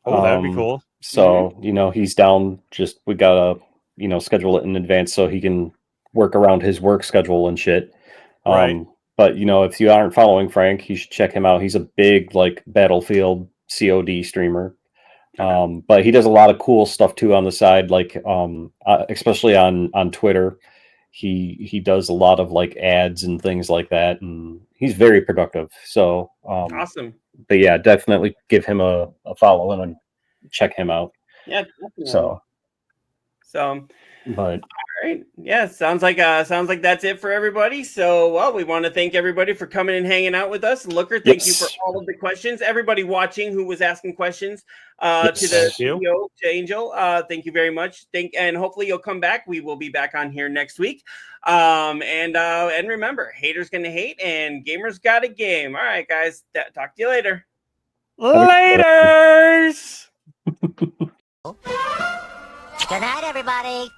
Oh, that'd be cool. So, he's down. Just we gotta, schedule it in advance so he can work around his work schedule and shit. Right. But if you aren't following Frank, you should check him out. He's a big Battlefield COD streamer. But he does a lot of cool stuff too on the side, especially on Twitter. He does a lot of ads and things like that, and he's very productive. So awesome. But yeah, definitely give him a follow and check him out. Yeah, definitely. But all right, yeah, sounds like that's it for everybody. So, we want to thank everybody for coming and hanging out with us. Looker, thank you for all of the questions. Everybody watching who was asking questions to the CEO, to Angel, thank you very much. And hopefully you'll come back. We will be back on here next week. And remember, haters gonna hate, and gamers got a game. All right, guys, talk to you later. Laters. Good night, everybody.